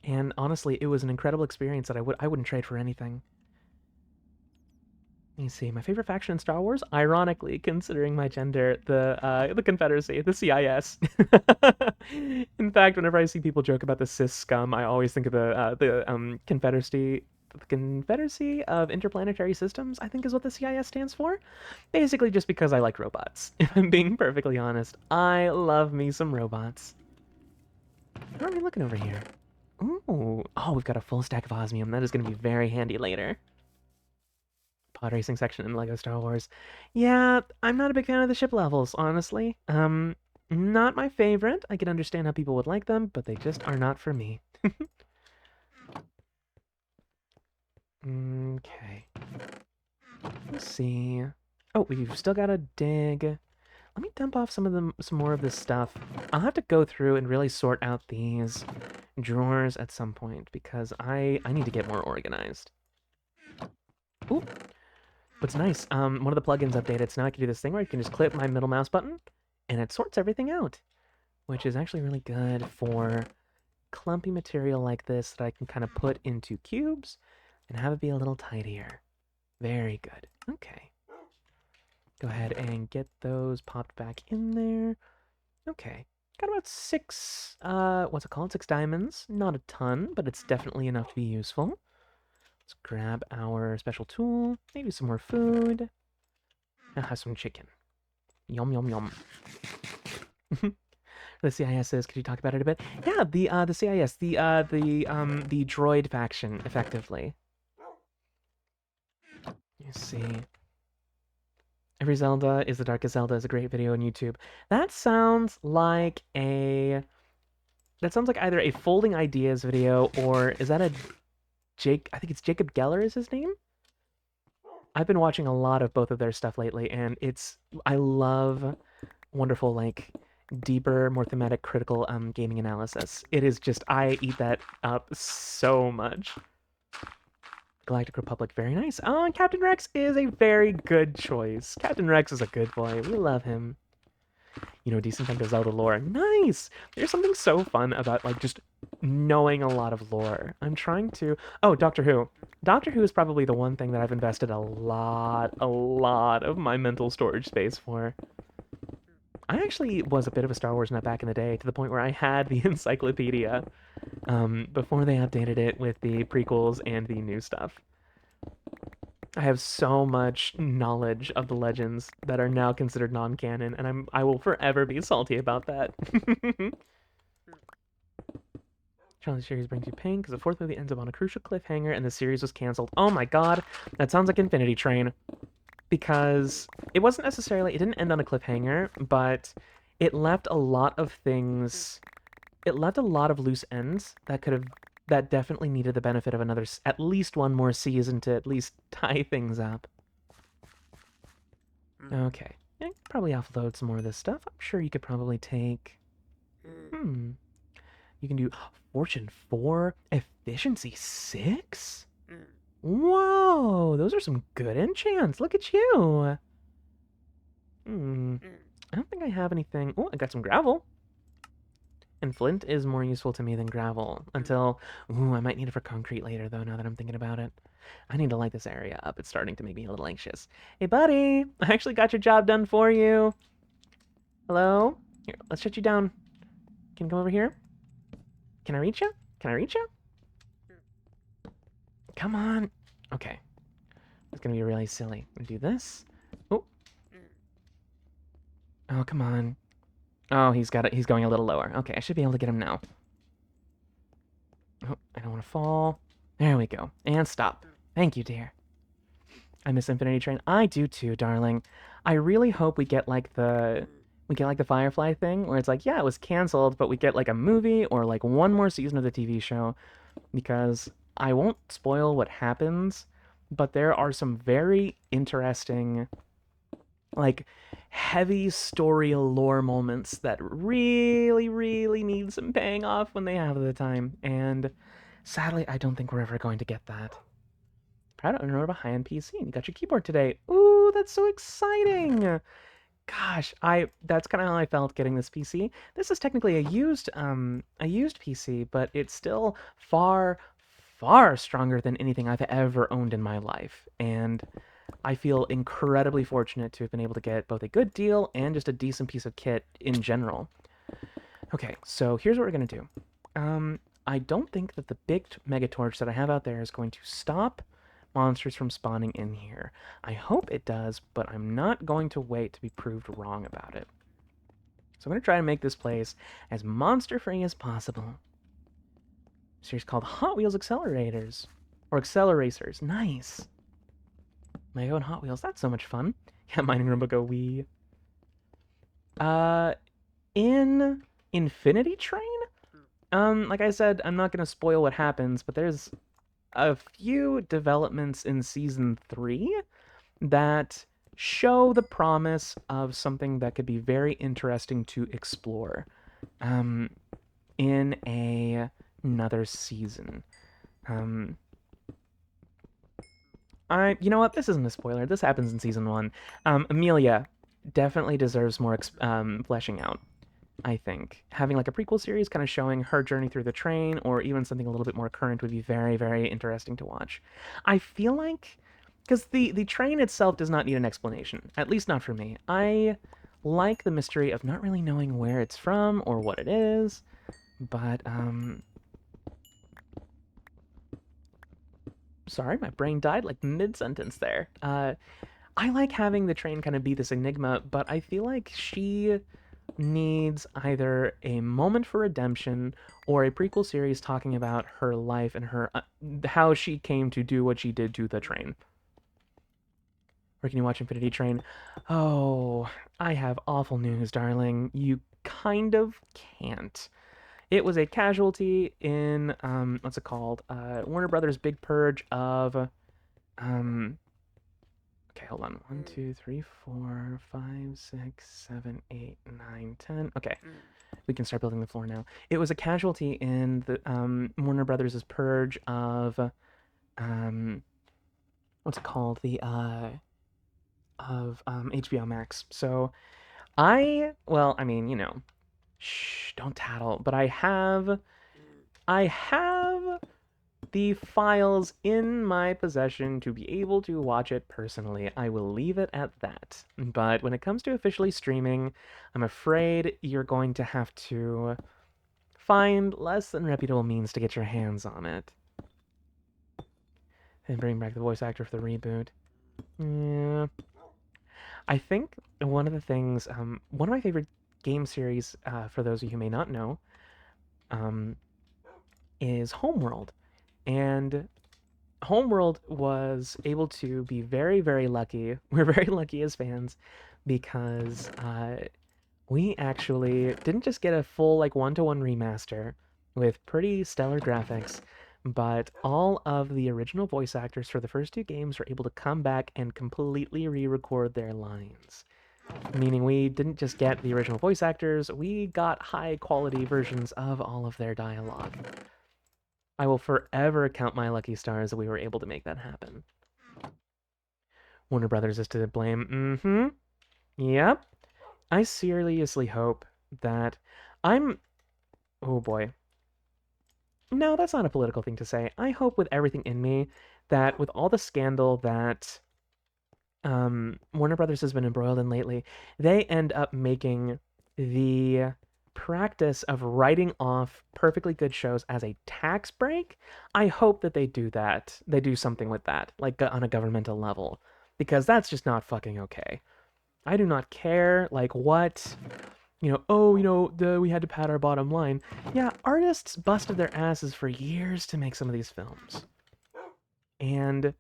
and honestly, it was an incredible experience that I wouldn't trade for anything. Let me see. My favorite faction in Star Wars, ironically, considering my gender, the Confederacy, the CIS. In fact, whenever I see people joke about the cis scum, I always think of the Confederacy. The Confederacy of Interplanetary Systems, I think is what the CIS stands for. Basically, just because I like robots. If I'm being perfectly honest, I love me some robots. How are we looking over here? Ooh, oh, we've got a full stack of osmium. That is going to be very handy later. Pod racing section in Lego Star Wars. Yeah, I'm not a big fan of the ship levels, honestly. Not my favorite. I can understand how people would like them, but they just are not for me. Okay. Let's see. Oh, we've still got to dig. Let me dump off some more of this stuff. I'll have to go through and really sort out these drawers at some point because I need to get more organized. Ooh. What's nice, one of the plugins updated, so now I can do this thing where I can just click my middle mouse button, and it sorts everything out, which is actually really good for clumpy material like this that I can kind of put into cubes and have it be a little tidier. Very good. Okay. Go ahead and get those popped back in there. Okay. Got about 6, what's it called? 6 diamonds. Not a ton, but it's definitely enough to be useful. Let's grab our special tool, maybe some more food. I'll have some chicken. Yum, yum, yum. The CIS says, could you talk about it a bit? Yeah, the CIS, the droid faction, effectively. You see. Every Zelda is the Darkest Zelda is a great video on YouTube. That sounds like either a folding ideas video or is that a I think it's Jacob Geller is his name? I've been watching a lot of both of their stuff lately, and I love wonderful, like, deeper, more thematic, critical gaming analysis. It is just, I eat that up so much. Galactic Republic, very nice. Oh, and Captain Rex is a very good choice. Captain Rex is a good boy. We love him. Decent time to Zelda lore. Nice! There's something so fun about, like, just knowing a lot of lore. I'm trying to... Oh, Doctor Who. Doctor Who is probably the one thing that I've invested a lot of my mental storage space for. I actually was a bit of a Star Wars nut back in the day, to the point where I had the encyclopedia before they updated it with the prequels and the new stuff. I have so much knowledge of the legends that are now considered non-canon, and I will forever be salty about that. Charlie's series brings you pain because the fourth movie ends up on a crucial cliffhanger and the series was canceled. Oh my god, that sounds like Infinity Train. Because it didn't end on a cliffhanger, but it left a lot of things, it left a lot of loose ends that definitely needed the benefit of at least one more season to at least tie things up. Okay, yeah, probably offload some more of this stuff. I'm sure you could probably take, you can do Fortune 4, Efficiency 6? Whoa, those are some good enchants. Look at you. I don't think I have anything. Oh, I got some gravel. And flint is more useful to me than gravel until... Ooh, I might need it for concrete later, though, now that I'm thinking about it. I need to light this area up. It's starting to make me a little anxious. Hey, buddy. I actually got your job done for you. Hello? Here, let's shut you down. Can you come over here? Can I reach you? Can I reach you? Come on. Okay. It's gonna be really silly. I'm gonna do this. Oh. Oh, come on. Oh, he's got it. He's going a little lower. Okay, I should be able to get him now. Oh, I don't want to fall. There we go. And stop. Thank you, dear. I miss Infinity Train. I do too, darling. I really hope we get like we get like the Firefly thing where it's like, yeah, it was canceled, but we get like a movie or like one more season of the TV show, because I won't spoil what happens, but there are some very interesting, like, heavy story lore moments that really, really need some paying off when they have the time. And sadly, I don't think we're ever going to get that. Proud of owner of a high-end PC, and you got your keyboard today. Ooh, that's so exciting! Gosh, that's kind of how I felt getting this PC. This is technically a used PC, but it's still far, far stronger than anything I've ever owned in my life. And I feel incredibly fortunate to have been able to get both a good deal and just a decent piece of kit in general. Okay, so here's what we're gonna do. I don't think that the big Megatorch that I have out there is going to stop monsters from spawning in here. I hope it does, but I'm not going to wait to be proved wrong about it. So I'm going to try to make this place as monster-free as possible. A series called Hot Wheels Accelerators. Or Acceleracers. Nice. Lego and Hot Wheels. That's so much fun. Yeah, Mining Room go wee. In Infinity Train? Like I said, I'm not going to spoil what happens, but there's a few developments in Season 3 that show the promise of something that could be very interesting to explore in another season. You know what? This isn't a spoiler. This happens in Season 1. Amelia definitely deserves more fleshing out. I think having like a prequel series kind of showing her journey through the train, or even something a little bit more current, would be very, very interesting to watch. I feel like, because the train itself does not need an explanation, at least not for me. I like the mystery of not really knowing where it's from or what it is, but sorry, my brain died like mid-sentence there. I like having the train kind of be this enigma, but I feel like she needs either a moment for redemption or a prequel series talking about her life and her how she came to do what she did to the train. Where can you watch Infinity Train? Oh, I have awful news, darling. You kind of can't. It was a casualty in what's it called? Warner Brothers' big purge of okay, hold on. 1, 2, 3, 4, 5, 6, 7, 8, 9, 10. Okay, we can start building the floor now. It was a casualty in the Warner Brothers' purge of what's it called? The of HBO Max. So well, I mean, you know, shh, don't tattle. But I have the files in my possession to be able to watch it personally. I will leave it at that. But when it comes to officially streaming, I'm afraid you're going to have to find less than reputable means to get your hands on it. And bring back the voice actor for the reboot. Yeah. I think one of the things, one of my favorite game series, for those of you who may not know, is Homeworld. And Homeworld was able to be very, very lucky. We're very lucky as fans because we actually didn't just get a full like one-to-one remaster with pretty stellar graphics, but all of the original voice actors for the first two games were able to come back and completely re-record their lines. Meaning we didn't just get the original voice actors, we got high-quality versions of all of their dialogue. I will forever count my lucky stars that we were able to make that happen. Warner Brothers is to blame. Yep. I seriously hope that oh boy. No, that's not a political thing to say. I hope with everything in me that with all the scandal that Warner Brothers has been embroiled in lately, they end up making the practice of writing off perfectly good shows as a tax break. I hope that they do that. They do something with that, like on a governmental level, because that's just not fucking okay. I do not care, like, what, we had to pad our bottom line. Yeah, artists busted their asses for years to make some of these films. And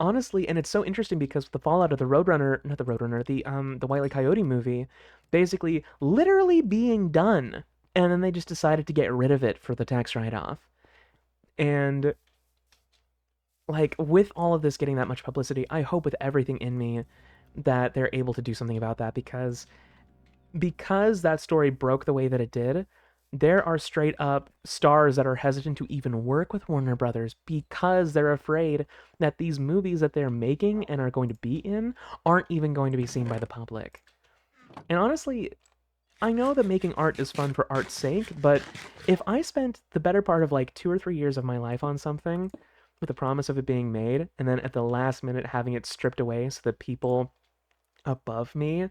honestly, and it's so interesting because the fallout of the Roadrunner, not the Roadrunner, the Wile E. Coyote movie, basically literally being done, and then they just decided to get rid of it for the tax write-off. And like with all of this getting that much publicity, I hope with everything in me that they're able to do something about that because that story broke the way that it did. There are straight up stars that are hesitant to even work with Warner Brothers because they're afraid that these movies that they're making and are going to be in aren't even going to be seen by the public. And honestly, I know that making art is fun for art's sake, but if I spent the better part of like 2 or 3 years of my life on something with the promise of it being made, and then at the last minute having it stripped away so that people above me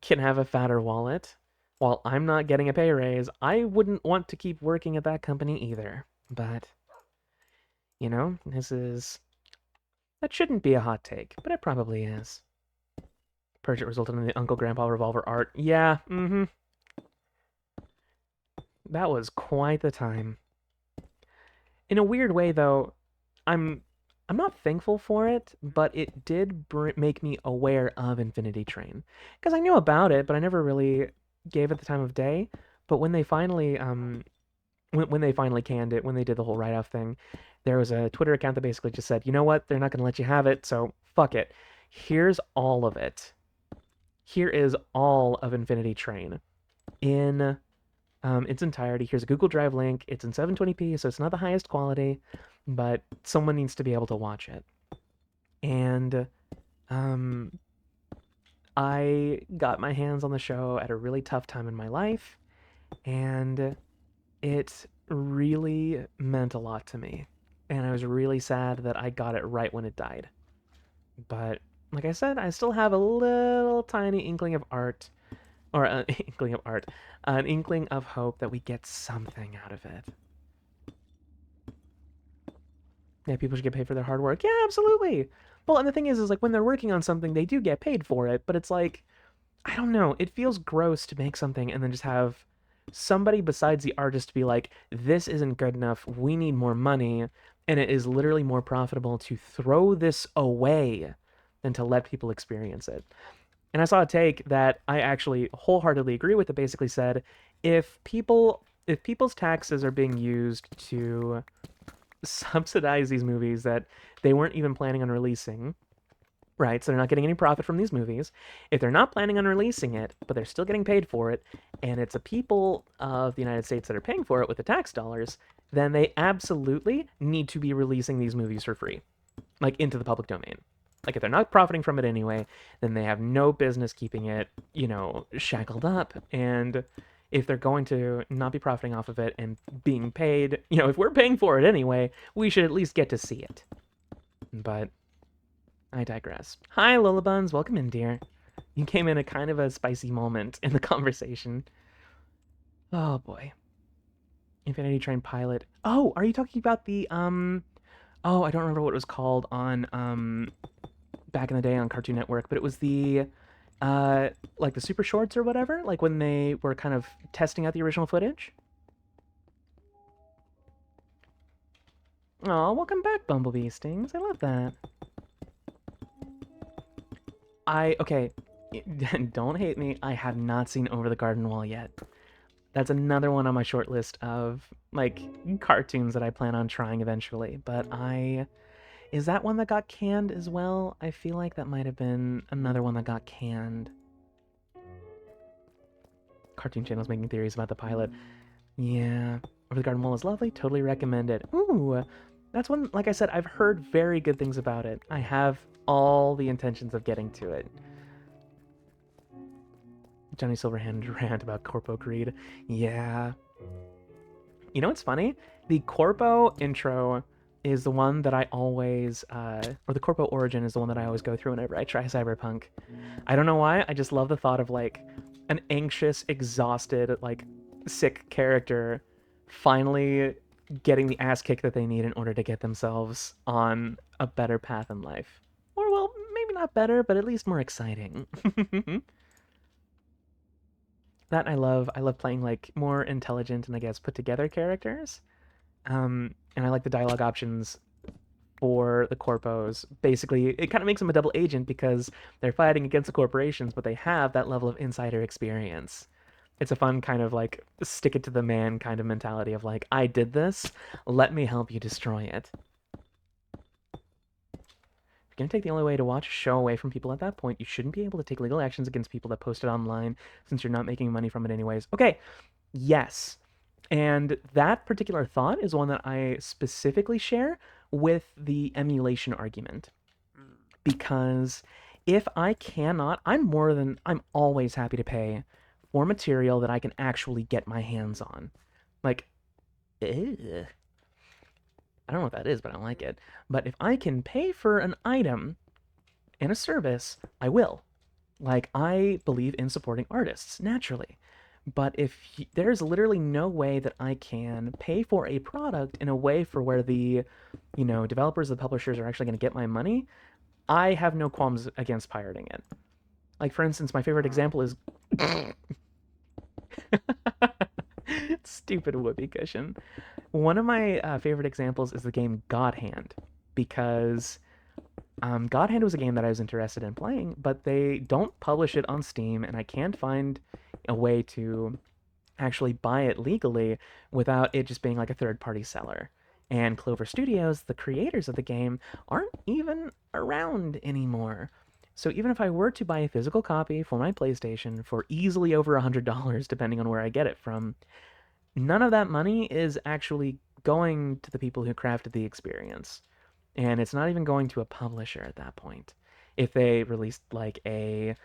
can have a fatter wallet while I'm not getting a pay raise, I wouldn't want to keep working at that company either. But, that shouldn't be a hot take, but it probably is. Purge it resulted in the Uncle Grandpa revolver art. Yeah, that was quite the time. In a weird way, though, I'm I'm not thankful for it, but it did make me aware of Infinity Train because I knew about it, but I never really gave it the time of day. But when they finally when they finally canned it, when they did the whole write-off thing, there was a Twitter account that basically just said, "You know what? They're not going to let you have it, so fuck it. Here's all of it. Here is all of Infinity Train in its entirety. Here's a Google Drive link. It's in 720p, so it's not the highest quality, but someone needs to be able to watch it." And um, I got my hands on the show at a really tough time in my life, and it really meant a lot to me. And I was really sad that I got it right when it died. But like I said, I still have a little tiny inkling of art, or an inkling of art, an inkling of hope that we get something out of it. Yeah, people should get paid for their hard work. Yeah, absolutely. Well, and the thing is like when they're working on something, they do get paid for it, but it's like, I don't know, it feels gross to make something and then just have somebody besides the artist be like, this isn't good enough, we need more money, and it is literally more profitable to throw this away than to let people experience it. And I saw a take that I actually wholeheartedly agree with that basically said, if people's taxes are being used to subsidize these movies that they weren't even planning on releasing, right? So they're not getting any profit from these movies. If they're not planning on releasing it, but they're still getting paid for it, and it's a people of the United States that are paying for it with the tax dollars, then they absolutely need to be releasing these movies for free, like into the public domain. Like if they're not profiting from it anyway, then they have no business keeping it, shackled up. And if they're going to not be profiting off of it and being paid, if we're paying for it anyway, we should at least get to see it. But I digress. Hi, Lullabuns. Welcome in, dear. You came in at kind of a spicy moment in the conversation. Oh, boy. Infinity Train pilot. Oh, are you talking about the, Oh, I don't remember what it was called on, back in the day on Cartoon Network, but it was like the Super Shorts or whatever, like when they were kind of testing out the original footage. Oh, welcome back, Bumblebee Stings. I love that. Okay, don't hate me. I have not seen Over the Garden Wall yet. That's another one on my short list of, like, cartoons that I plan on trying eventually. But is that one that got canned as well? I feel like that might have been another one that got canned. Cartoon Channel's making theories about the pilot. Yeah. Over the Garden Wall is lovely. Totally recommend it. Ooh, that's one, like I said, I've heard very good things about it. I have all the intentions of getting to it. Johnny Silverhand rant about Corpo Creed. Yeah. You know what's funny? The Corpo intro is the one that I always, or the Corpo origin is the one that I always go through whenever I try Cyberpunk. I don't know why, I just love the thought of, like, an anxious, exhausted, like, sick character finally getting the ass kick that they need in order to get themselves on a better path in life. Or, well, maybe not better, but at least more exciting. That I love. I love playing, like, more intelligent and, I guess, put together characters. And I like the dialogue options for the corpos. Basically, it kind of makes them a double agent because they're fighting against the corporations, but they have that level of insider experience. It's a fun kind of like stick it to the man kind of mentality of like, I did this, let me help you destroy it. If you're going to take the only way to watch a show away from people at that point, you shouldn't be able to take legal actions against people that post it online since you're not making money from it anyways. Okay, yes. And that particular thought is one that I specifically share with the emulation argument. Because if I cannot, I'm always happy to pay for material that I can actually get my hands on. Like, ew. I don't know what that is, but I like it. But if I can pay for an item and a service, I will. Like, I believe in supporting artists, naturally. But if there's literally no way that I can pay for a product in a way for where the, developers, the publishers are actually going to get my money, I have no qualms against pirating it. Like, for instance, my favorite example is... Stupid whoopee cushion. One of my favorite examples is the game God Hand, because God Hand was a game that I was interested in playing, but they don't publish it on Steam, and I can't find a way to actually buy it legally without it just being like a third-party seller. And Clover Studios, the creators of the game, aren't even around anymore. So even if I were to buy a physical copy for my PlayStation for easily over $100, depending on where I get it from, none of that money is actually going to the people who crafted the experience. And it's not even going to a publisher at that point. If they released like a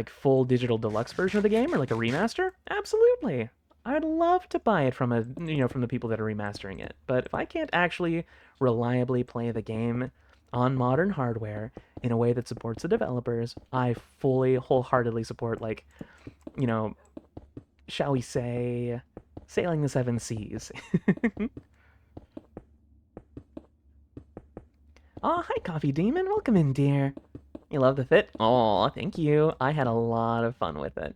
full digital deluxe version of the game or like a remaster, absolutely. I'd love to buy it from from the people that are remastering it. But if I can't actually reliably play the game on modern hardware in a way that supports the developers, I fully, wholeheartedly support shall we say, sailing the seven seas. Oh, hi, Coffee Demon. Welcome in, dear. You love the fit? Oh, thank you. I had a lot of fun with it.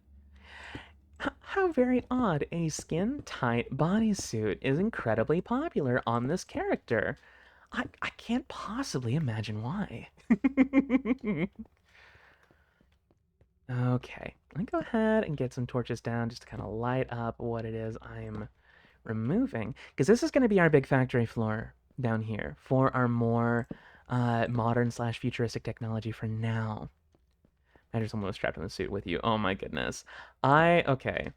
How very odd. A skin-tight bodysuit is incredibly popular on this character. I can't possibly imagine why. Okay, let me go ahead and get some torches down just to kind of light up what it is I'm removing. Because this is going to be our big factory floor down here for our more modern/futuristic technology for now. I just almost trapped in the suit with you. Oh my goodness. Okay.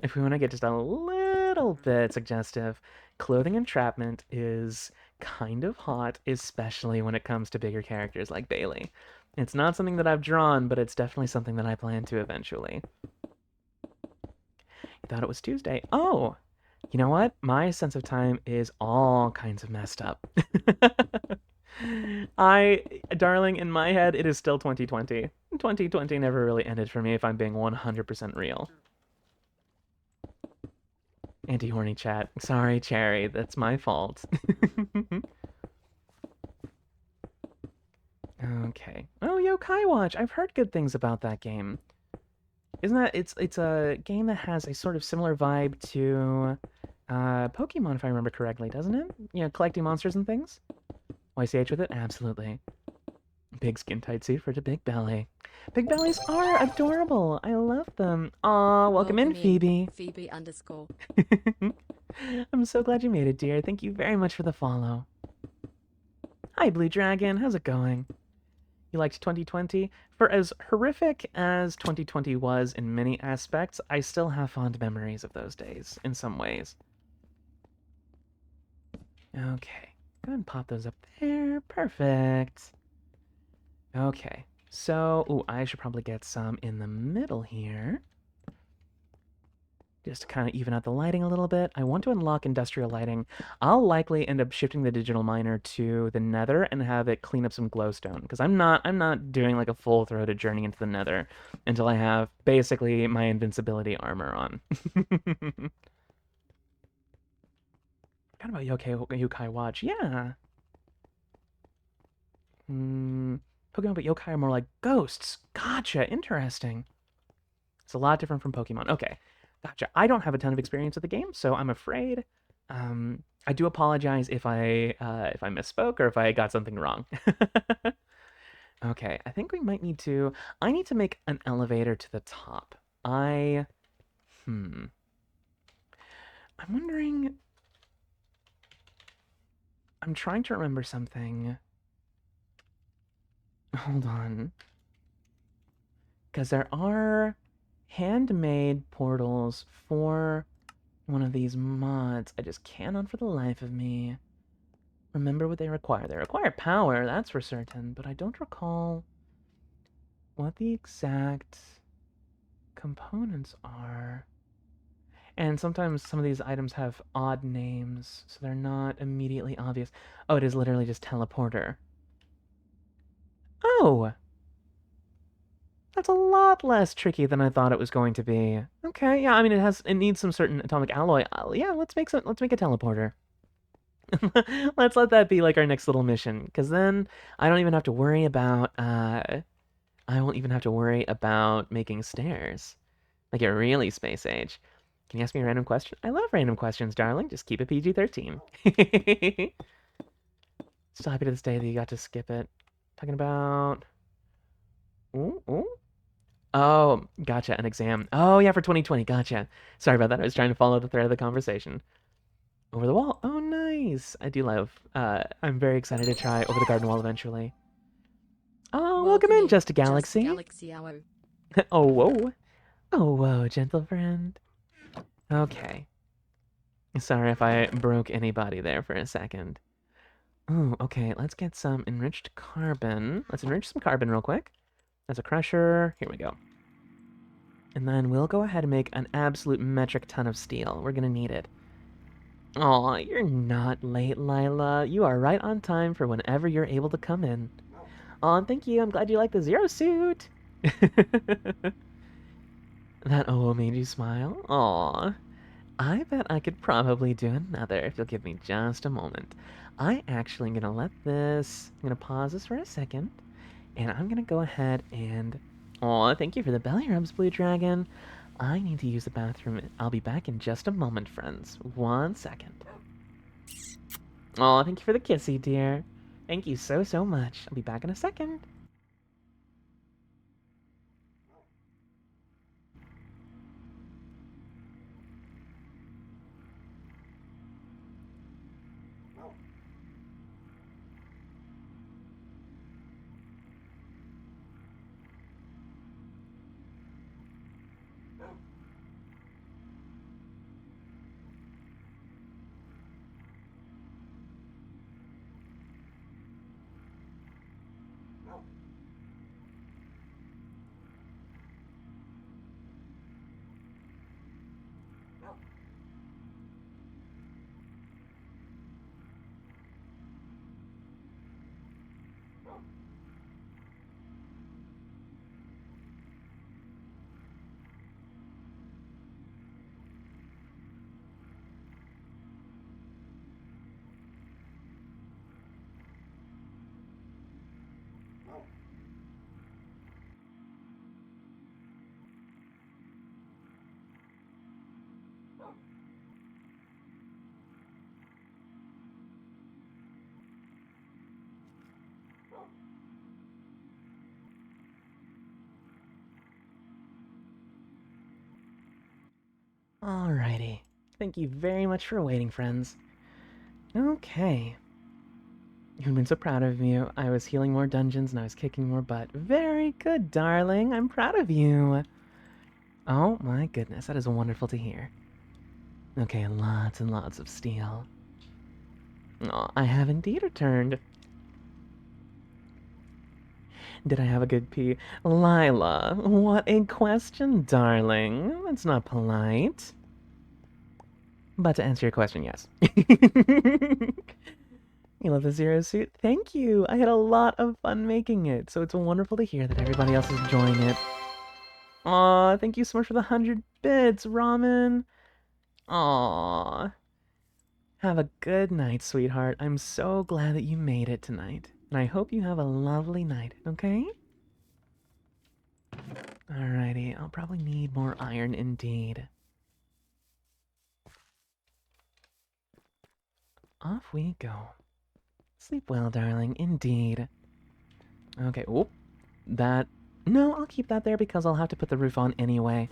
If we want to get just a little bit suggestive, clothing entrapment is kind of hot, especially when it comes to bigger characters like Bailey. It's not something that I've drawn, but it's definitely something that I plan to eventually. You thought it was Tuesday. Oh, you know what? My sense of time is all kinds of messed up. Darling, in my head, it is still 2020. 2020 never really ended for me, if I'm being 100% real. Anti-horny chat. Sorry, Cherry, that's my fault. Okay. Oh, Yokai Watch. I've heard good things about that game. Isn't that it's a game that has a sort of similar vibe to Pokemon, if I remember correctly, doesn't it? Collecting monsters and things. YCH with it? Absolutely. Big skin tight suit for the big belly. Big bellies are adorable. I love them. Aw, welcome in, Phoebe. Phoebe _ I'm so glad you made it, dear. Thank you very much for the follow. Hi, Blue Dragon. How's it going? You liked 2020? For as horrific as 2020 was in many aspects, I still have fond memories of those days, in some ways. Okay. Go ahead and pop those up there. Perfect. Okay. So, ooh, I should probably get some in the middle here. Just to kind of even out the lighting a little bit. I want to unlock industrial lighting. I'll likely end up shifting the digital miner to the nether and have it clean up some glowstone. Because I'm not doing like a full-throated journey into the nether until I have basically my invincibility armor on. Forgot about Yokai Watch. Yeah. Pokemon but yokai are more like ghosts. Gotcha. Interesting. It's a lot different from Pokemon. Okay. Gotcha. I don't have a ton of experience with the game, so I'm afraid I do apologize if I misspoke or if I got something wrong. Okay, I think we might need to. I need to make an elevator to the top. Hmm. I'm wondering. I'm trying to remember something. Hold on. Because there are handmade portals for one of these mods. I just cannot for the life of me remember what they require. They require power, that's for certain, but I don't recall what the exact components are. And sometimes some of these items have odd names, so they're not immediately obvious. Oh, it is literally just teleporter. Oh! That's a lot less tricky than I thought it was going to be. Okay, yeah, I mean it needs some certain atomic alloy. Yeah, let's make a teleporter. Let's let that be like our next little mission, because then I don't even have to worry about I won't even have to worry about making stairs. Like a really space age. Can you ask me a random question? I love random questions, darling. Just keep it PG-13. Still happy to this day that you got to skip it. Talking about ooh, ooh. Oh, gotcha, an exam. Oh yeah, for 2020, gotcha. Sorry about that. I was trying to follow the thread of the conversation. Over the wall. Oh, nice. I do love. I'm very excited to try Over the Garden Wall eventually. Oh, welcome in, Just a Galaxy. Oh, whoa. Oh, whoa, gentle friend. Okay. Sorry if I broke anybody there for a second. Oh, okay. Let's get some enriched carbon. Let's enrich some carbon real quick. That's a crusher. Here we go. And then we'll go ahead and make an absolute metric ton of steel. We're gonna need it. Aw, you're not late, Lila. You are right on time for whenever you're able to come in. Aw, thank you. I'm glad you like the Zero suit. That OO made you smile? Aw. I bet I could probably do another if you'll give me just a moment. I actually am gonna let this. I'm gonna pause this for a second. And I'm gonna go ahead and. Aw, thank you for the belly rubs, Blue Dragon. I need to use the bathroom. I'll be back in just a moment, friends. 1 second. Aw, thank you for the kissy, dear. Thank you so, so much. I'll be back in a second. Alrighty. Thank you very much for waiting, friends. Okay. You've been so proud of you. I was healing more dungeons and I was kicking more butt. Very good, darling. I'm proud of you. Oh my goodness, that is wonderful to hear. Okay, lots and lots of steel. Oh, I have indeed returned. Did I have a good pee? Lila, what a question, darling. That's not polite. But to answer your question, yes. You love the Zero suit? Thank you. I had a lot of fun making it, so it's wonderful to hear that everybody else is enjoying it. Aw, thank you so much for the 100 bits, Ramen. Aw. Have a good night, sweetheart. I'm so glad that you made it tonight. And I hope you have a lovely night, okay? Alrighty, I'll probably need more iron indeed. off we go. Sleep well, darling, indeed. Okay, oop. That... No, I'll keep that there because I'll have to put the roof on anyway.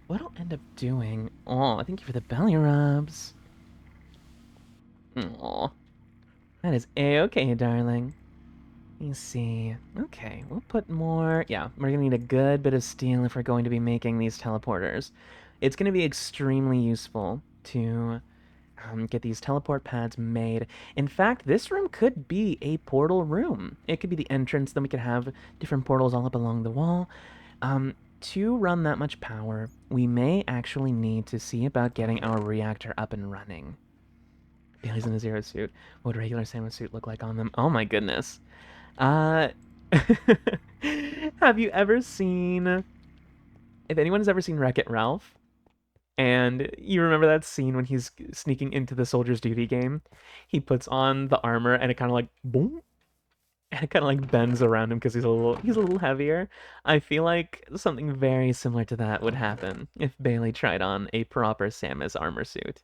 What I'll end up doing... Oh, thank you for the belly rubs. Aw. That is A-okay, darling. Let me see. Okay, we'll put more... Yeah, we're gonna need a good bit of steel if we're going to be making these teleporters. It's gonna be extremely useful to get these teleport pads made. In fact, this room could be a portal room. It could be the entrance, then we could have different portals all up along the wall. To run that much power, we may actually need to see about getting our reactor up and running. Bailey's in a zero suit. What would a regular Samus suit look like on them? Oh my goodness. Have you ever seen... If anyone has ever seen Wreck-It Ralph, and you remember that scene when he's sneaking into the soldier's duty game, he puts on the armor and it kind of like boom, and it kind of like bends around him because he's a little heavier. I feel like something very similar to that would happen if Bailey tried on a proper Samus armor suit.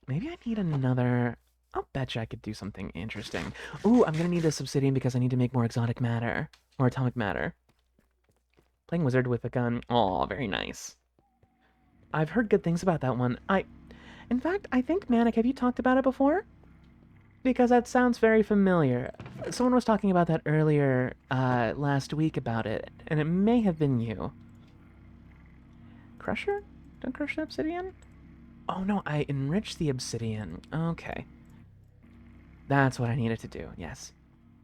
Maybe I need another... I'll bet you I could do something interesting. Ooh, I'm gonna need this obsidian because I need to make more exotic matter. Or atomic matter. Playing wizard with a gun. Aw, very nice. I've heard good things about that one. In fact, I think, Manic, have you talked about it before? Because that sounds very familiar. Someone was talking about that earlier last week about it, and it may have been you. Crusher? Don't crush the obsidian? Oh no, I enriched the obsidian. Okay. That's what I needed to do, yes.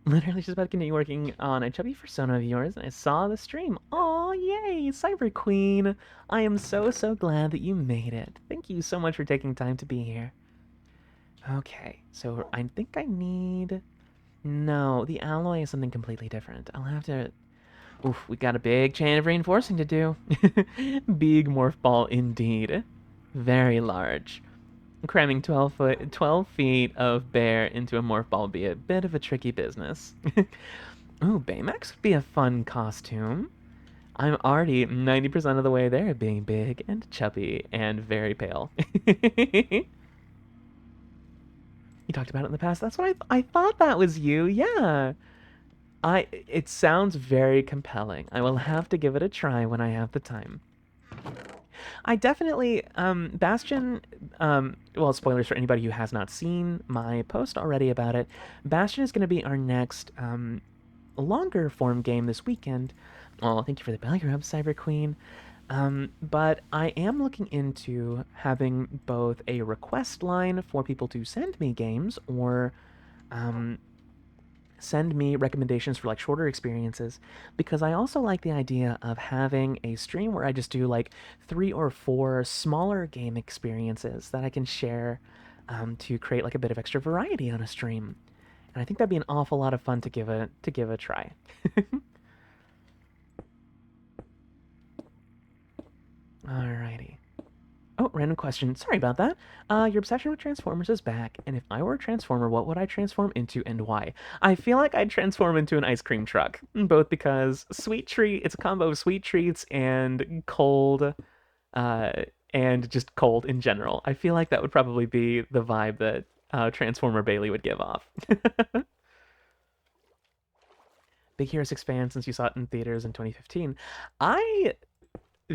Literally just about to continue working on a chubby persona of yours, and I saw the stream. Aw, yay, Cyber Queen! I am so glad that you made it. Thank you so much for taking time to be here. Okay, so I think I need... No, the alloy is something completely different. I'll have to... Oof, we got a big chain of reinforcing to do. Big morph ball indeed. Very large. Cramming 12 feet of bear into a morph ball would be a bit of a tricky business. Ooh, Baymax would be a fun costume. I'm already 90% of the way there, being big and chubby and very pale. You talked about it in the past. That's what I thought that was you. Yeah. It sounds very compelling. I will have to give it a try when I have the time. I definitely, Bastion, well, spoilers for anybody who has not seen my post already about it. Bastion is going to be our next, longer form game this weekend. Oh, thank you for the belly rub, Cyber Queen. But I am looking into having both a request line for people to send me games or, send me recommendations for like shorter experiences, because I also like the idea of having a stream where I just do like 3 or 4 smaller game experiences that I can share to create like a bit of extra variety on a stream. And I think that'd be an awful lot of fun to give a try. Alrighty. Oh, random question. Sorry about that. Your obsession with Transformers is back, and if I were a Transformer, what would I transform into and why? I feel like I'd transform into an ice cream truck, both because sweet treat, it's a combo of sweet treats and cold, and just cold in general. I feel like that would probably be the vibe that Transformer Bailey would give off. Big Hero 6 fan since you saw it in theaters in 2015. I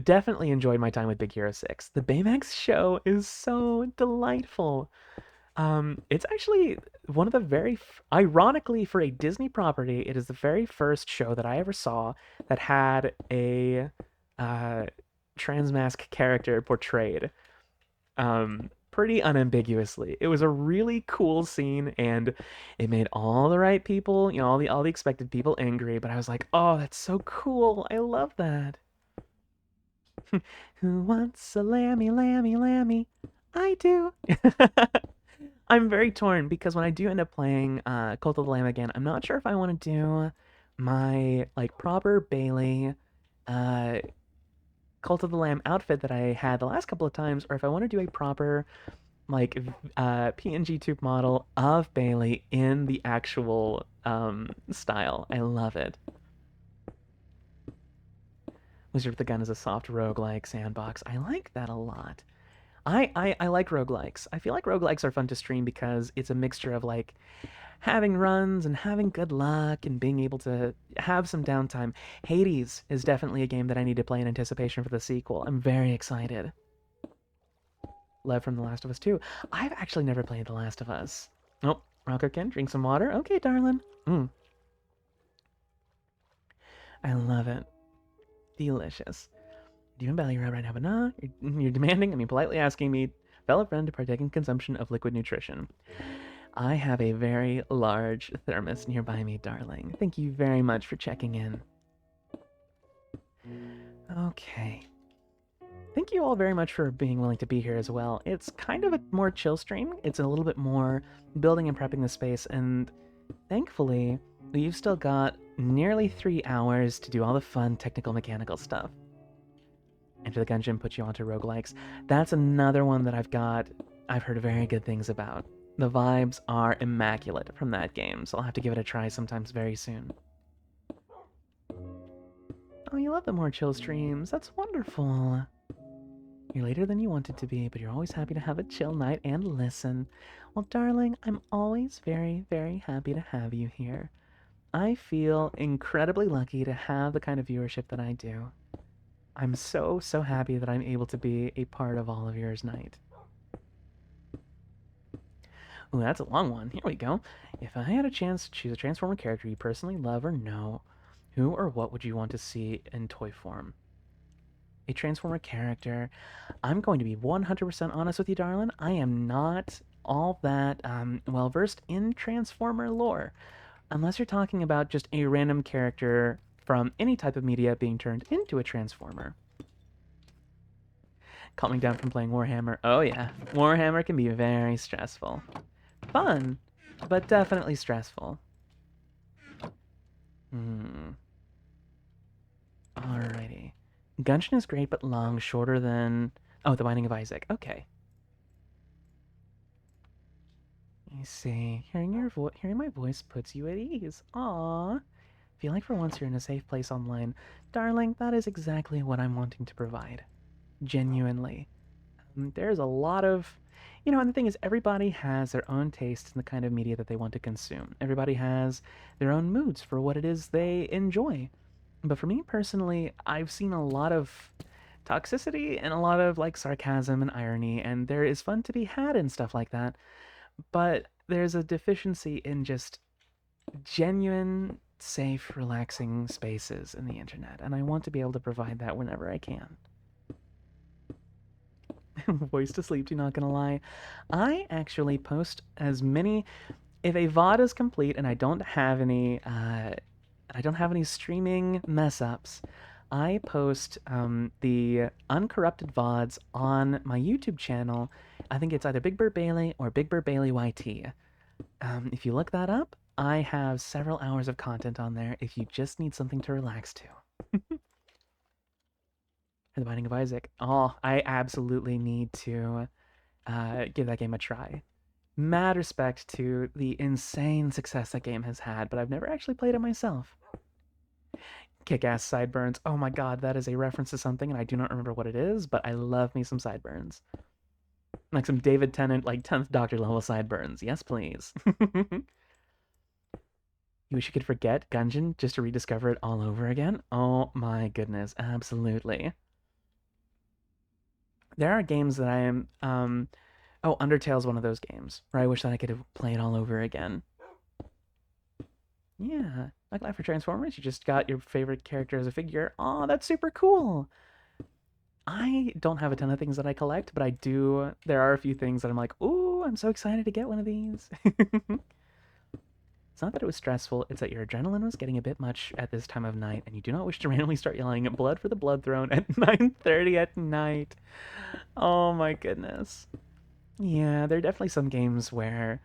definitely enjoyed my time with Big Hero 6. The Baymax show is so delightful. It's actually one of the very... Ironically, for a Disney property, it is the very first show that I ever saw that had a transmask character portrayed pretty unambiguously. It was a really cool scene, and it made all the right people, you know, all the expected people angry, but I was like, oh, that's so cool. I love that. Who wants a lammy, lammy, lammy? I do. I'm very torn because when I do end up playing Cult of the Lamb again, I'm not sure if I want to do my like proper Bailey Cult of the Lamb outfit that I had the last couple of times, or if I want to do a proper like PNG tube model of Bailey in the actual style. I love it. Wizard with the Gun is a soft roguelike sandbox. I like that a lot. I like roguelikes. I feel like roguelikes are fun to stream because it's a mixture of like having runs and having good luck and being able to have some downtime. Hades is definitely a game that I need to play in anticipation for the sequel. I'm very excited. Love from The Last of Us 2. I've actually never played The Last of Us. Oh, Rockerkin, drink some water. Okay, darling. I love it. Delicious. Do you and Belly rub right now? But nah, you're demanding, politely asking me, fellow friend, to partake in consumption of liquid nutrition. I have a very large thermos nearby me, darling. Thank you very much for checking in. Okay. Thank you all very much for being willing to be here as well. It's kind of a more chill stream. It's a little bit more building and prepping the space, and thankfully, we've still got nearly 3 hours to do all the fun technical mechanical stuff. Enter the Gungeon, put you onto roguelikes. That's another one that I've heard very good things about. The vibes are immaculate from that game, so I'll have to give it a try sometimes very soon. Oh, you love the more chill streams. That's wonderful. You're later than you wanted to be, but you're always happy to have a chill night and listen. Well, darling, I'm always very, very happy to have you here. I feel incredibly lucky to have the kind of viewership that I do. I'm so, so happy that I'm able to be a part of all of yours night. Ooh, that's a long one. Here we go. If I had a chance to choose a Transformer character you personally love or know, who or what would you want to see in toy form? A Transformer character. I'm going to be 100% honest with you, darling. I am not all that well versed in Transformer lore. Unless you're talking about just a random character from any type of media being turned into a Transformer. Calming down from playing Warhammer. Oh yeah, Warhammer can be very stressful. Fun, but definitely stressful. Alrighty. Gungeon is great, but long, shorter than... Oh, The Binding of Isaac. Okay. You see, hearing my voice puts you at ease. Aww. Feel like for once you're in a safe place online. Darling, that is exactly what I'm wanting to provide. Genuinely. There's a lot of... and the thing is, everybody has their own taste in the kind of media that they want to consume. Everybody has their own moods for what it is they enjoy. But for me personally, I've seen a lot of toxicity and a lot of like sarcasm and irony, and there is fun to be had in stuff like that. But there's a deficiency in just genuine, safe, relaxing spaces in the internet, and I want to be able to provide that whenever I can. Voice to sleep, not gonna lie. I actually post as many... If a VOD is complete and I don't have any streaming mess ups, I post the uncorrupted VODs on my YouTube channel. I think it's either BigBurrBailey or BigBurrBailey YT. If you look that up, I have several hours of content on there if you just need something to relax to. For The Binding of Isaac. Oh, I absolutely need to give that game a try. Mad respect to the insane success that game has had, but I've never actually played it myself. Kick-ass sideburns. Oh my god, that is a reference to something, and I do not remember what it is, but I love me some sideburns. Like some David Tennant, like 10th Doctor level sideburns. Yes, please. You wish you could forget Gungeon just to rediscover it all over again? Oh my goodness, absolutely. There are games that I am... Oh, Undertale's one of those games where I wish that I could play it all over again. Yeah, like Life for Transformers, you just got your favorite character as a figure. Oh, that's super cool. I don't have a ton of things that I collect, but I do. There are a few things that I'm like, ooh, I'm so excited to get one of these. It's not that it was stressful, it's that your adrenaline was getting a bit much at this time of night, and you do not wish to randomly start yelling at blood for the blood throne at 9:30 at night. Oh my goodness. Yeah, there are definitely some games where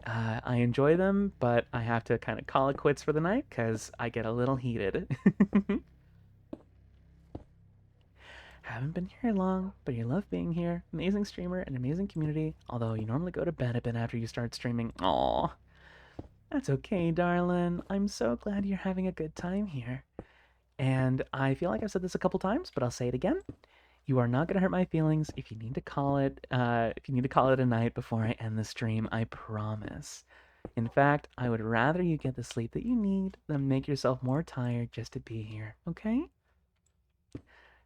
I enjoy them, but I have to kind of call it quits for the night because I get a little heated. Haven't been here long, but you love being here. Amazing streamer and amazing community, although you normally go to bed a bit after you start streaming. Aww. That's okay, darling. I'm so glad you're having a good time here. And I feel like I've said this a couple times, but I'll say it again. You are not gonna hurt my feelings if you need to call it a night before I end the stream, I promise. In fact, I would rather you get the sleep that you need than make yourself more tired just to be here, okay?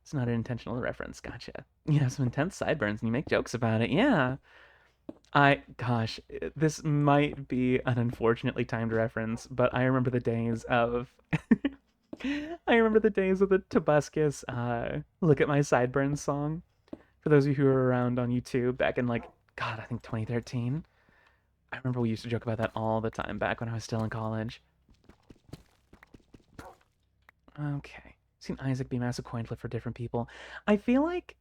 It's not an intentional reference, gotcha. You have some intense sideburns and you make jokes about it, yeah. Gosh, this might be an unfortunately timed reference, but I remember the days of I remember the days of the Tobuscus Look at My Sideburns song. For those of you who were around on YouTube back in God, I think 2013. I remember we used to joke about that all the time back when I was still in college. Okay. Seen Isaac be massive coin flip for different people. I feel like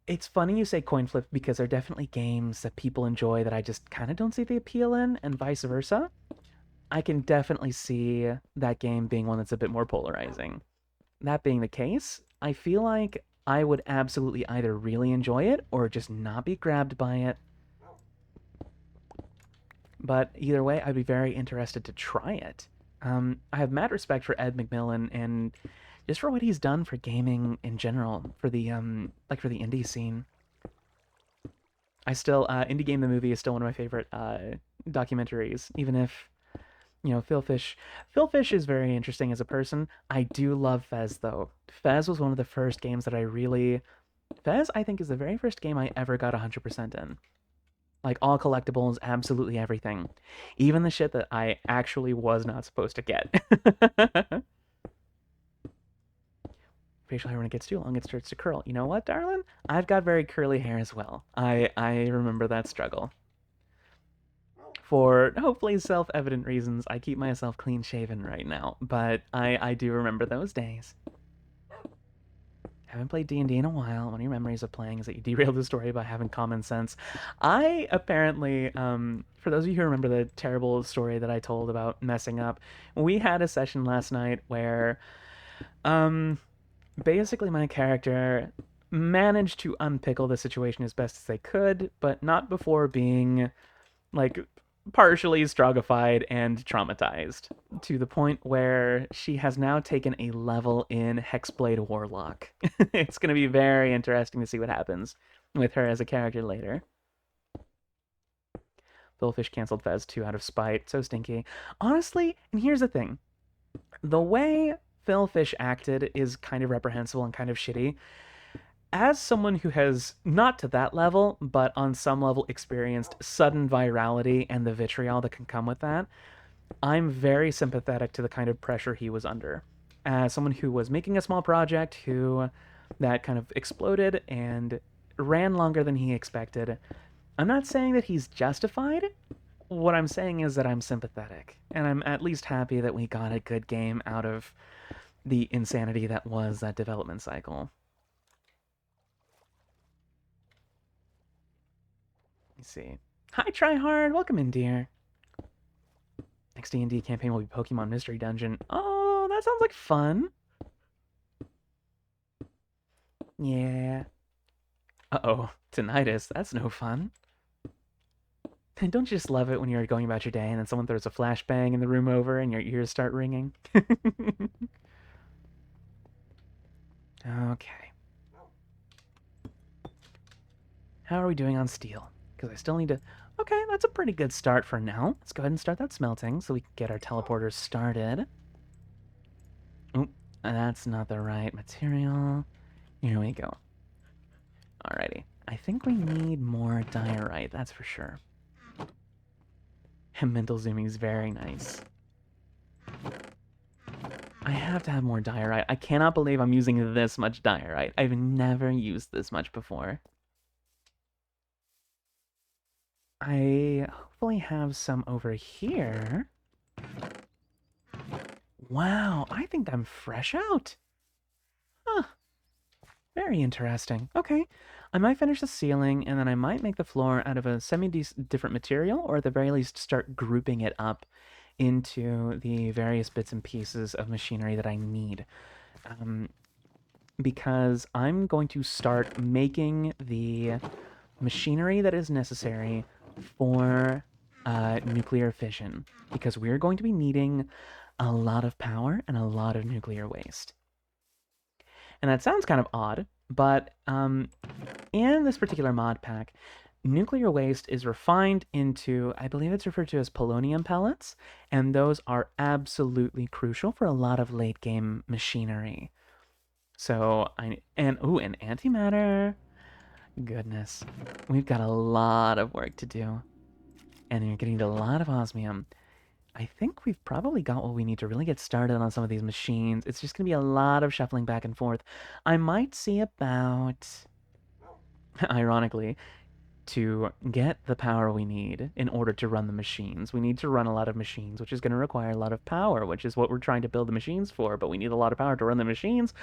it's funny you say coin flip because there are definitely games that people enjoy that I just kind of don't see the appeal in, and vice versa. I can definitely see that game being one that's a bit more polarizing. That being the case, I feel like I would absolutely either really enjoy it or just not be grabbed by it. But either way, I'd be very interested to try it. I have mad respect for Ed McMillan and just for what he's done for gaming in general, for the for the indie scene. I still Indie Game the Movie is still one of my favorite documentaries, even if Phil Fish. Phil Fish is very interesting as a person. I do love Fez though. Fez was one of the first games that I really. Fez, I think, is the very first game I ever got 100% in. Like all collectibles, absolutely everything, even the shit that I actually was not supposed to get. Facial hair when it gets too long, it starts to curl. You know what, darling? I've got very curly hair as well. I remember that struggle. For hopefully self-evident reasons, I keep myself clean-shaven right now, but I do remember those days. Haven't played D&D in a while. One of your memories of playing is that you derailed the story by having common sense. I apparently, for those of you who remember the terrible story that I told about messing up, we had a session last night where, basically my character managed to unpickle the situation as best as they could, but not before being, like, partially strogified and traumatized to the point where she has now taken a level in Hexblade Warlock. It's going to be very interesting to see what happens with her as a character later. Philfish canceled Fez 2 out of spite. So stinky. Honestly, and here's the thing. The way Philfish acted is kind of reprehensible and kind of shitty. As someone who has, not to that level, but on some level experienced sudden virality and the vitriol that can come with that, I'm very sympathetic to the kind of pressure he was under. As someone who was making a small project that kind of exploded and ran longer than he expected, I'm not saying that he's justified. What I'm saying is that I'm sympathetic, and I'm at least happy that we got a good game out of the insanity that was that development cycle. See. Hi, Tryhard. Welcome in, dear. Next D&D campaign will be Pokemon Mystery Dungeon. Oh, that sounds like fun. Yeah. Uh-oh. Tinnitus. That's no fun. And don't you just love it when you're going about your day and then someone throws a flashbang in the room over and your ears start ringing? Okay. How are we doing on steel? Because I still need to... Okay, that's a pretty good start for now. Let's go ahead and start that smelting so we can get our teleporters started. Oop, that's not the right material. Here we go. Alrighty. I think we need more diorite, that's for sure. And mental zooming is very nice. I have to have more diorite. I cannot believe I'm using this much diorite. I've never used this much before. I hopefully have some over here. Wow, I think I'm fresh out. Huh. Very interesting. Okay. I might finish the ceiling, and then I might make the floor out of a semi-different material, or at the very least start grouping it up into the various bits and pieces of machinery that I need. Because I'm going to start making the machinery that is necessary for nuclear fission, because we're going to be needing a lot of power and a lot of nuclear waste. And that sounds kind of odd, but in this particular mod pack, nuclear waste is refined into, I believe it's referred to as polonium pellets, and those are absolutely crucial for a lot of late game machinery. So, and antimatter. Goodness, we've got a lot of work to do, and you're getting a lot of osmium. I think we've probably got what we need to really get started on some of these machines. It's just going to be a lot of shuffling back and forth. I might see about, ironically, to get the power we need in order to run the machines. We need to run a lot of machines, which is going to require a lot of power, which is what we're trying to build the machines for, but we need a lot of power to run the machines.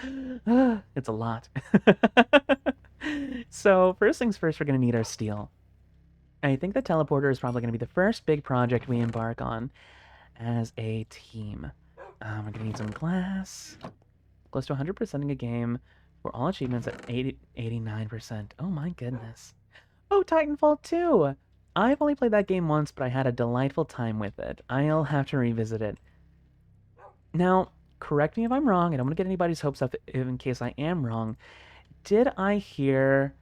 It's a lot. So, first things first, we're going to need our steel. I think the teleporter is probably going to be the first big project we embark on as a team. We're going to need some glass. Close to 100%ing a game for all achievements at 89%. Oh my goodness. Oh, Titanfall 2! I've only played that game once, but I had a delightful time with it. I'll have to revisit it. Now, correct me if I'm wrong. I don't want to get anybody's hopes up in case I am wrong. Did I hear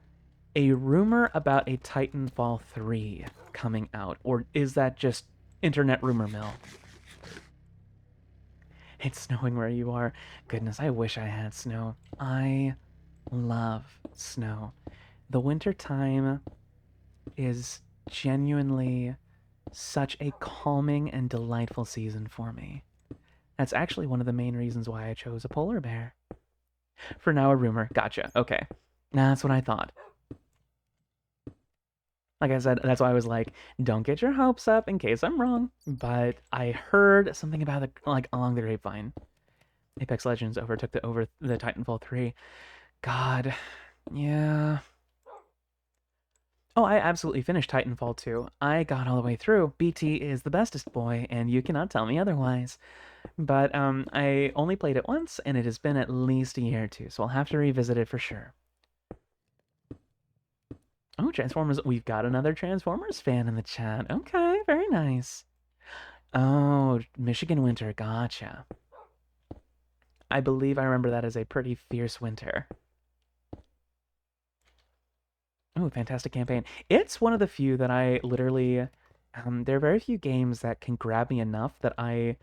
a rumor about a Titanfall 3 coming out? Or is that just internet rumor mill? It's snowing where you are. Goodness, I wish I had snow. I love snow. The winter time is genuinely such a calming and delightful season for me. That's actually one of the main reasons why I chose a polar bear. For now, a rumor. Gotcha. Okay. That's what I thought. Like I said, that's why I was like, don't get your hopes up in case I'm wrong. But I heard something about it, like, along the grapevine. Apex Legends overtook the Titanfall 3. God, yeah. Oh, I absolutely finished Titanfall 2. I got all the way through. BT is the bestest boy, and you cannot tell me otherwise. But I only played it once, and it has been at least a year or two, so I'll have to revisit it for sure. Oh, Transformers. We've got another Transformers fan in the chat. Okay, very nice. Oh, Michigan winter. Gotcha. I believe I remember that as a pretty fierce winter. Oh, fantastic campaign. It's one of the few that I literally... there are very few games that can grab me enough that I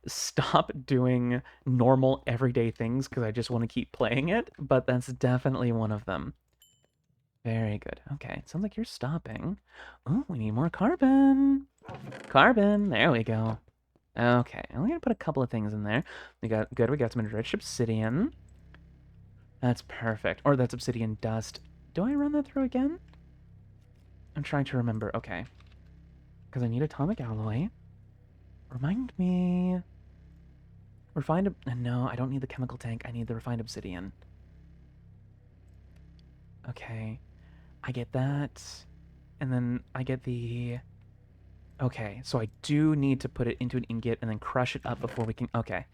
stop doing normal everyday things because I just want to keep playing it, but that's definitely one of them. Very good. Okay, sounds like you're stopping. Oh, we need more carbon. Carbon, there we go. Okay, I'm only gonna put a couple of things in there. We got some enriched obsidian. That's perfect. Or that's obsidian dust. Do I run that through again? I'm trying to remember. Okay. Because I need atomic alloy. Remind me... Refined... No, I don't need the chemical tank. I need the refined obsidian. Okay. I get that. And then I get the... Okay, so I do need to put it into an ingot and then crush it up before we can... Okay.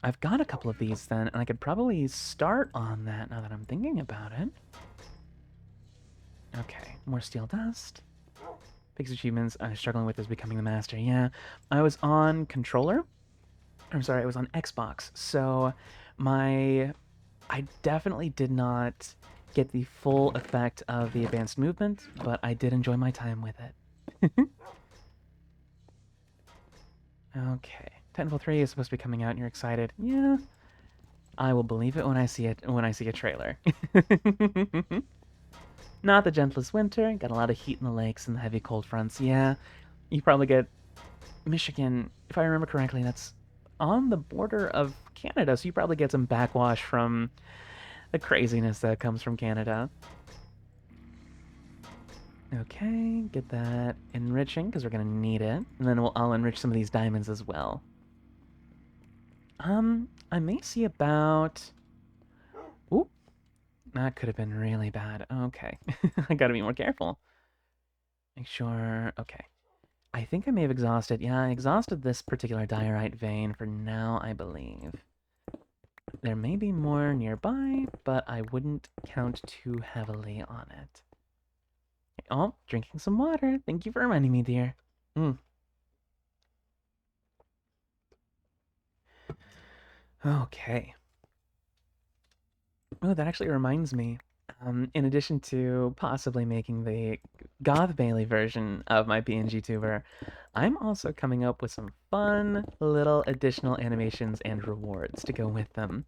I've got a couple of these then, and I could probably start on that now that I'm thinking about it. Okay, more steel dust. Biggest achievements I'm struggling with is becoming the master. Yeah, I was on controller. I'm sorry, I was on Xbox. So I definitely did not get the full effect of the advanced movement, but I did enjoy my time with it. Okay, Titanfall 3 is supposed to be coming out and you're excited. Yeah, I will believe it when I see a trailer. Not the gentlest winter. Got a lot of heat in the lakes and the heavy cold fronts. Yeah, you probably get Michigan, if I remember correctly, that's on the border of Canada, so you probably get some backwash from the craziness that comes from Canada. Okay, get that enriching, because we're going to need it. And then I'll enrich some of these diamonds as well. I may see about... Oop. That could have been really bad. Okay. I gotta be more careful. Make sure... Okay. I think I may have exhausted... Yeah, I exhausted this particular diorite vein for now, I believe. There may be more nearby, but I wouldn't count too heavily on it. Oh, drinking some water. Thank you for reminding me, dear. Okay. Oh, that actually reminds me. In addition to possibly making the Goth Bailey version of my PNG tuber, I'm also coming up with some fun little additional animations and rewards to go with them.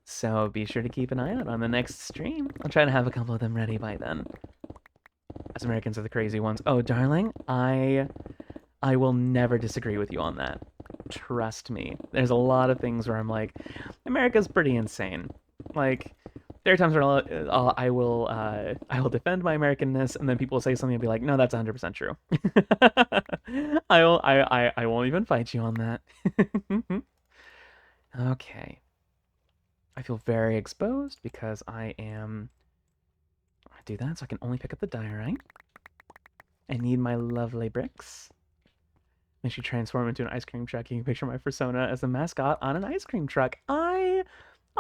So be sure to keep an eye out on the next stream. I'll try to have a couple of them ready by then. Us Americans are the crazy ones. Oh, darling, I will never disagree with you on that. Trust me. There's a lot of things where I'm like, America's pretty insane. Like, there are times where I will defend my Americanness, and then people will say something and be like, no, that's 100% true. I won't even fight you on that. Okay. I feel very exposed because I do that so I can only pick up the diorite. I need my lovely bricks. Make you transform into an ice cream truck. You can picture my persona as the mascot on an ice cream truck.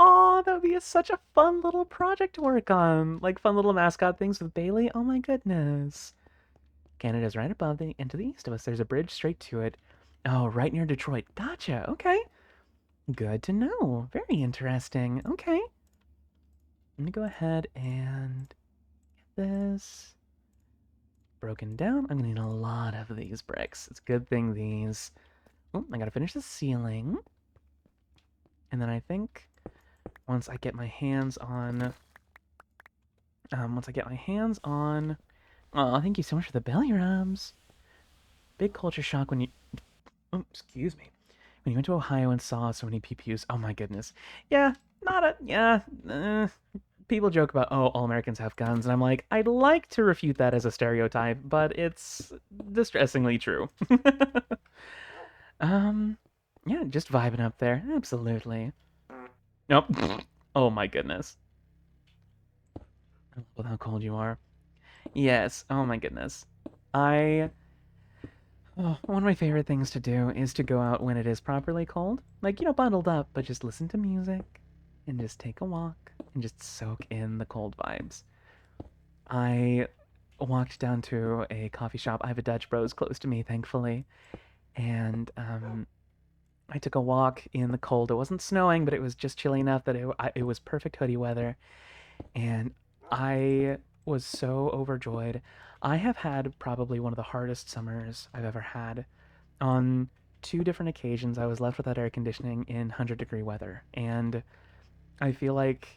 Oh, that would be such a fun little project to work on. Like fun little mascot things with Bailey. Oh my goodness. Canada's right above and to the east of us. There's a bridge straight to it. Oh, right near Detroit. Gotcha. Okay. Good to know. Very interesting. Okay. Let me go ahead and get this broken down. I'm gonna need a lot of these bricks. It's a good thing these... Oh, I gotta finish the ceiling. And then I think once I get my hands on... Oh, thank you so much for the belly rubs. Big culture shock when you... Oh, excuse me. When you went to Ohio and saw so many PPUs. Oh my goodness. Yeah, not a... Yeah, people joke about, oh, all Americans have guns, and I'm like, I'd like to refute that as a stereotype, but it's distressingly true. Yeah, just vibing up there. Absolutely. Nope. Oh my goodness. I love how cold you are. Yes, oh my goodness. One of my favorite things to do is to go out when it is properly cold. Like, bundled up, but just listen to music and just take a walk and just soak in the cold vibes. I walked down to a coffee shop. I have a Dutch Bros close to me, thankfully. And I took a walk in the cold. It wasn't snowing, but it was just chilly enough that it was perfect hoodie weather. And I was so overjoyed. I have had probably one of the hardest summers I've ever had. On two different occasions, I was left without air conditioning in 100-degree weather. And I feel like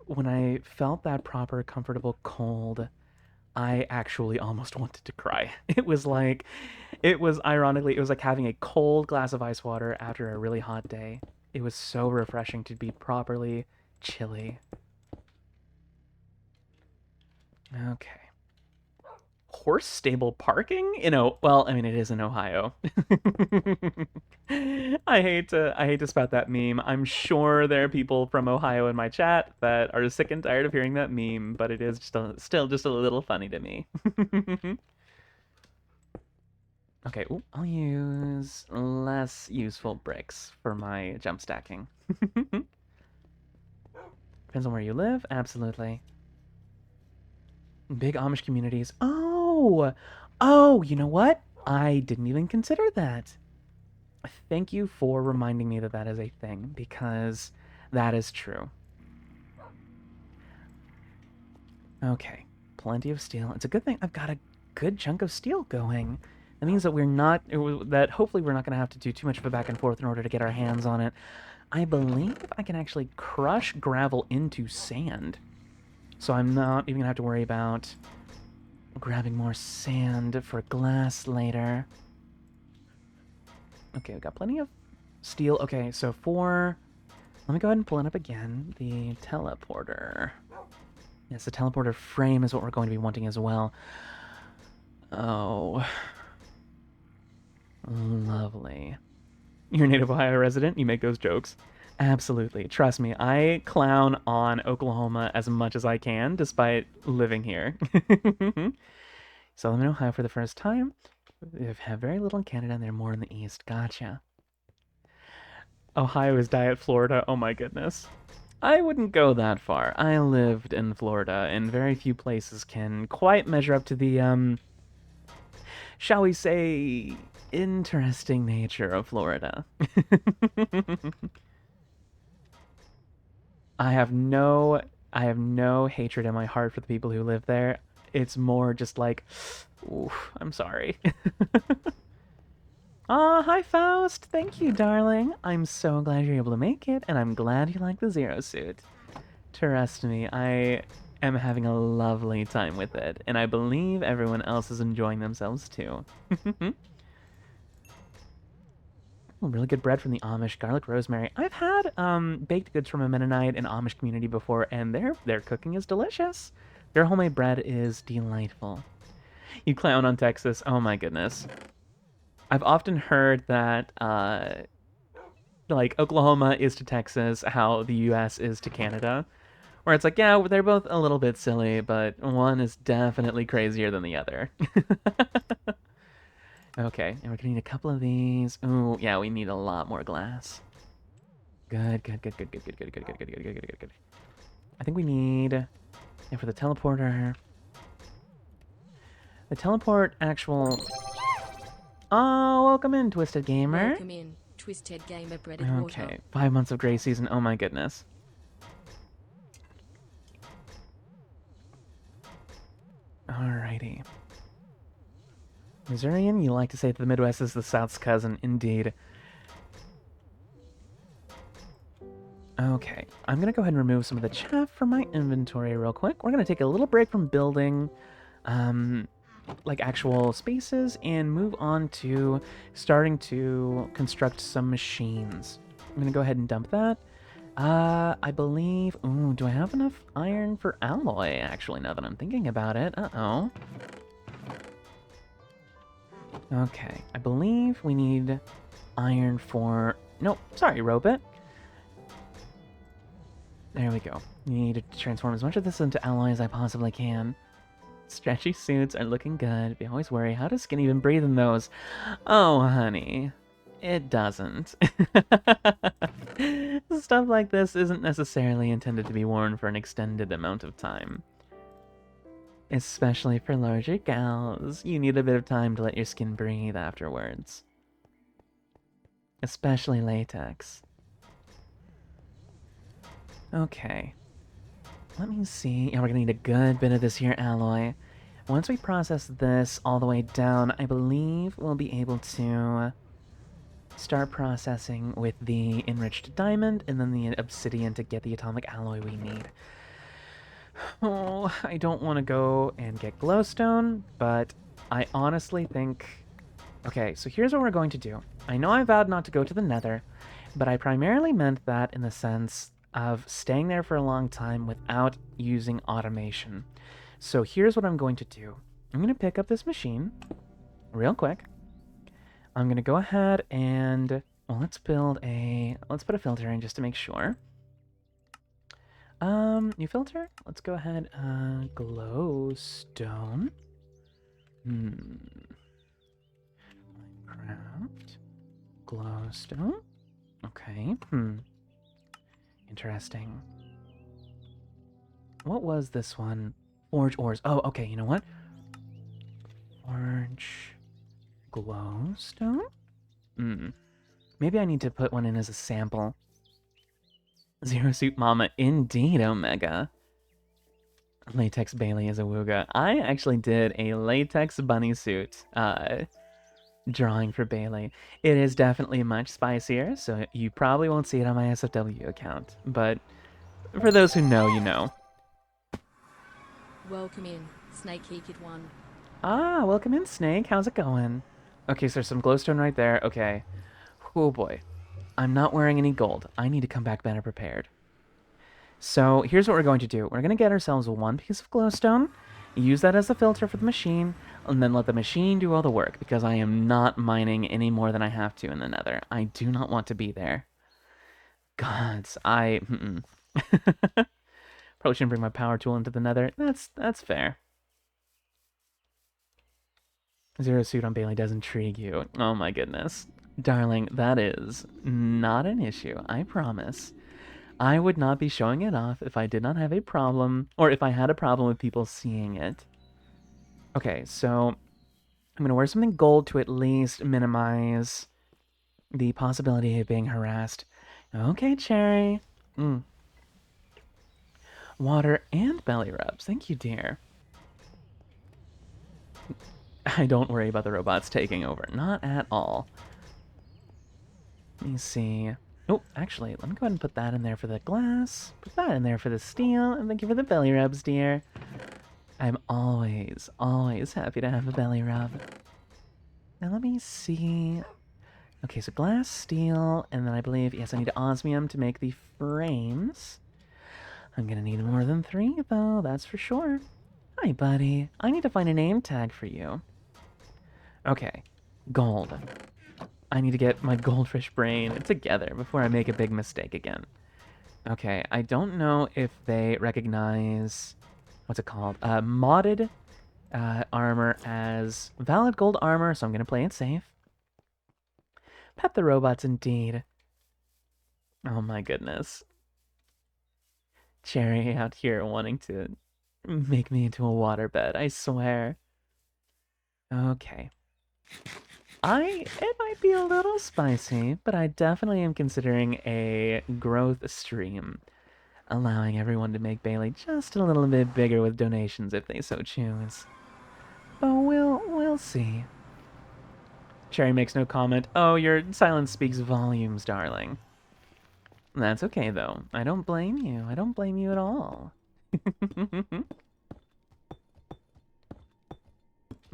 when I felt that proper, comfortable cold, I actually almost wanted to cry. Ironically, it was like having a cold glass of ice water after a really hot day. It was so refreshing to be properly chilly. Okay. Horse stable parking? Well, I mean, it is in Ohio. I hate to spout that meme. I'm sure there are people from Ohio in my chat that are sick and tired of hearing that meme, but it is still just a little funny to me. Okay, I'll use less useful bricks for my jump stacking. Depends on where you live, absolutely. Big Amish communities. Oh, you know what? I didn't even consider that. Thank you for reminding me that that is a thing, because that is true. Okay, plenty of steel. It's a good thing I've got a good chunk of steel going. That means that hopefully we're not going to have to do too much of a back and forth in order to get our hands on it. I believe I can actually crush gravel into sand. So I'm not even going to have to worry about grabbing more sand for glass later. Okay, we've got plenty of steel. Okay, so let me go ahead and pull it up again. The teleporter. Yes, the teleporter frame is what we're going to be wanting as well. Oh. Lovely. You're a native Ohio resident? You make those jokes. Absolutely. Trust me, I clown on Oklahoma as much as I can, despite living here. So I'm in Ohio for the first time. They have very little in Canada, and they're more in the east. Gotcha. Ohio is Diet Florida. Oh my goodness. I wouldn't go that far. I lived in Florida, and very few places can quite measure up to the, shall we say, interesting nature of Florida. I have no hatred in my heart for the people who live there. It's more just like, oof, I'm sorry. Ah, hi Faust. Thank you, darling. I'm so glad you're able to make it, and I'm glad you like the Zero Suit. Trust me, I am having a lovely time with it, and I believe everyone else is enjoying themselves too. Really good bread from the Amish, garlic rosemary. I've had baked goods from a Mennonite and Amish community before, and their cooking is delicious. Their homemade bread is delightful. You clown on Texas. Oh my goodness. I've often heard that like Oklahoma is to Texas how the US is to Canada. Where it's like, yeah, they're both a little bit silly, but one is definitely crazier than the other. Okay, and we're gonna need a couple of these. Ooh, yeah, we need a lot more glass. Good, good, good, good, good, good, good, good, good, good, good, good, good, good. I think we need, yeah, for the teleporter. The teleport actual. Oh, welcome in, Twisted Gamer. Welcome in, Twisted Gamer breaded water. Okay, 5 months of Gray Season. Oh my goodness. Alrighty. Missourian, you like to say that the Midwest is the South's cousin. Indeed. Okay, I'm gonna go ahead and remove some of the chaff from my inventory real quick. We're gonna take a little break from building, like actual spaces, and move on to starting to construct some machines. I'm gonna go ahead and dump that. I believe. Ooh, do I have enough iron for alloy? Actually, now that I'm thinking about it. Uh-oh. Okay, I believe we need iron for. Nope, sorry, robot. There we go. Need to transform as much of this into alloy as I possibly can. Stretchy suits are looking good. We always worry, how does skin even breathe in those? Oh, honey. It doesn't. Stuff like this isn't necessarily intended to be worn for an extended amount of time. Especially for larger gals. You need a bit of time to let your skin breathe afterwards. Especially latex. Okay. Let me see. Yeah, we're gonna need a good bit of this here alloy. Once we process this all the way down, I believe we'll be able to start processing with the enriched diamond and then the obsidian to get the atomic alloy we need. Oh, I don't want to go and get glowstone, but I honestly think... Okay, so here's what we're going to do. I know I vowed not to go to the nether, but I primarily meant that in the sense of staying there for a long time without using automation. So here's what I'm going to do. I'm going to pick up this machine real quick. I'm going to go ahead and, well, let's put a filter in just to make sure. New filter? Let's go ahead, glowstone. Minecraft. Glowstone. Okay, Interesting. What was this one? Forge ores. Oh, okay, you know what? Forge glowstone? Maybe I need to put one in as a sample. Zero Suit Mama, indeed, Omega. Latex Bailey is a wooga. I actually did a latex bunny suit drawing for Bailey. It is definitely much spicier, so you probably won't see it on my SFW account. But for those who know, you know. Welcome in, Snake Kid 1. Ah, welcome in, Snake. How's it going? Okay, so there's some glowstone right there. Okay. Oh boy. I'm not wearing any gold. I need to come back better prepared. So here's what we're going to do. We're going to get ourselves one piece of glowstone, use that as a filter for the machine, and then let the machine do all the work, because I am not mining any more than I have to in the nether. I do not want to be there. Gods, probably shouldn't bring my power tool into the nether. That's fair. Zero Suit on Bailey does intrigue you. Oh my goodness. Darling, that is not an issue, I promise. I would not be showing it off if I did not have a problem, or if I had a problem with people seeing it. Okay, so I'm going to wear something gold to at least minimize the possibility of being harassed. Okay, Cherry. Water and belly rubs. Thank you, dear. I don't worry about the robots taking over. Not at all. Let me see. Oh, actually, let me go ahead and put that in there for the glass. Put that in there for the steel. And thank you for the belly rubs, dear. I'm always, always happy to have a belly rub. Now let me see. Okay, so glass, steel, and then I believe, yes, I need osmium to make the frames. I'm gonna need more than 3, though, that's for sure. Hi, buddy. I need to find a name tag for you. Okay, gold. I need to get my goldfish brain together before I make a big mistake again. Okay, I don't know if they recognize, what's it called? Modded armor as valid gold armor, so I'm gonna play it safe. Pet the robots, indeed. Oh my goodness. Cherry out here wanting to make me into a waterbed, I swear. Okay. It might be a little spicy, but I definitely am considering a growth stream, allowing everyone to make Bailey just a little bit bigger with donations if they so choose. But we'll see. Cherry makes no comment. Oh, your silence speaks volumes, darling. That's okay, though. I don't blame you. I don't blame you at all.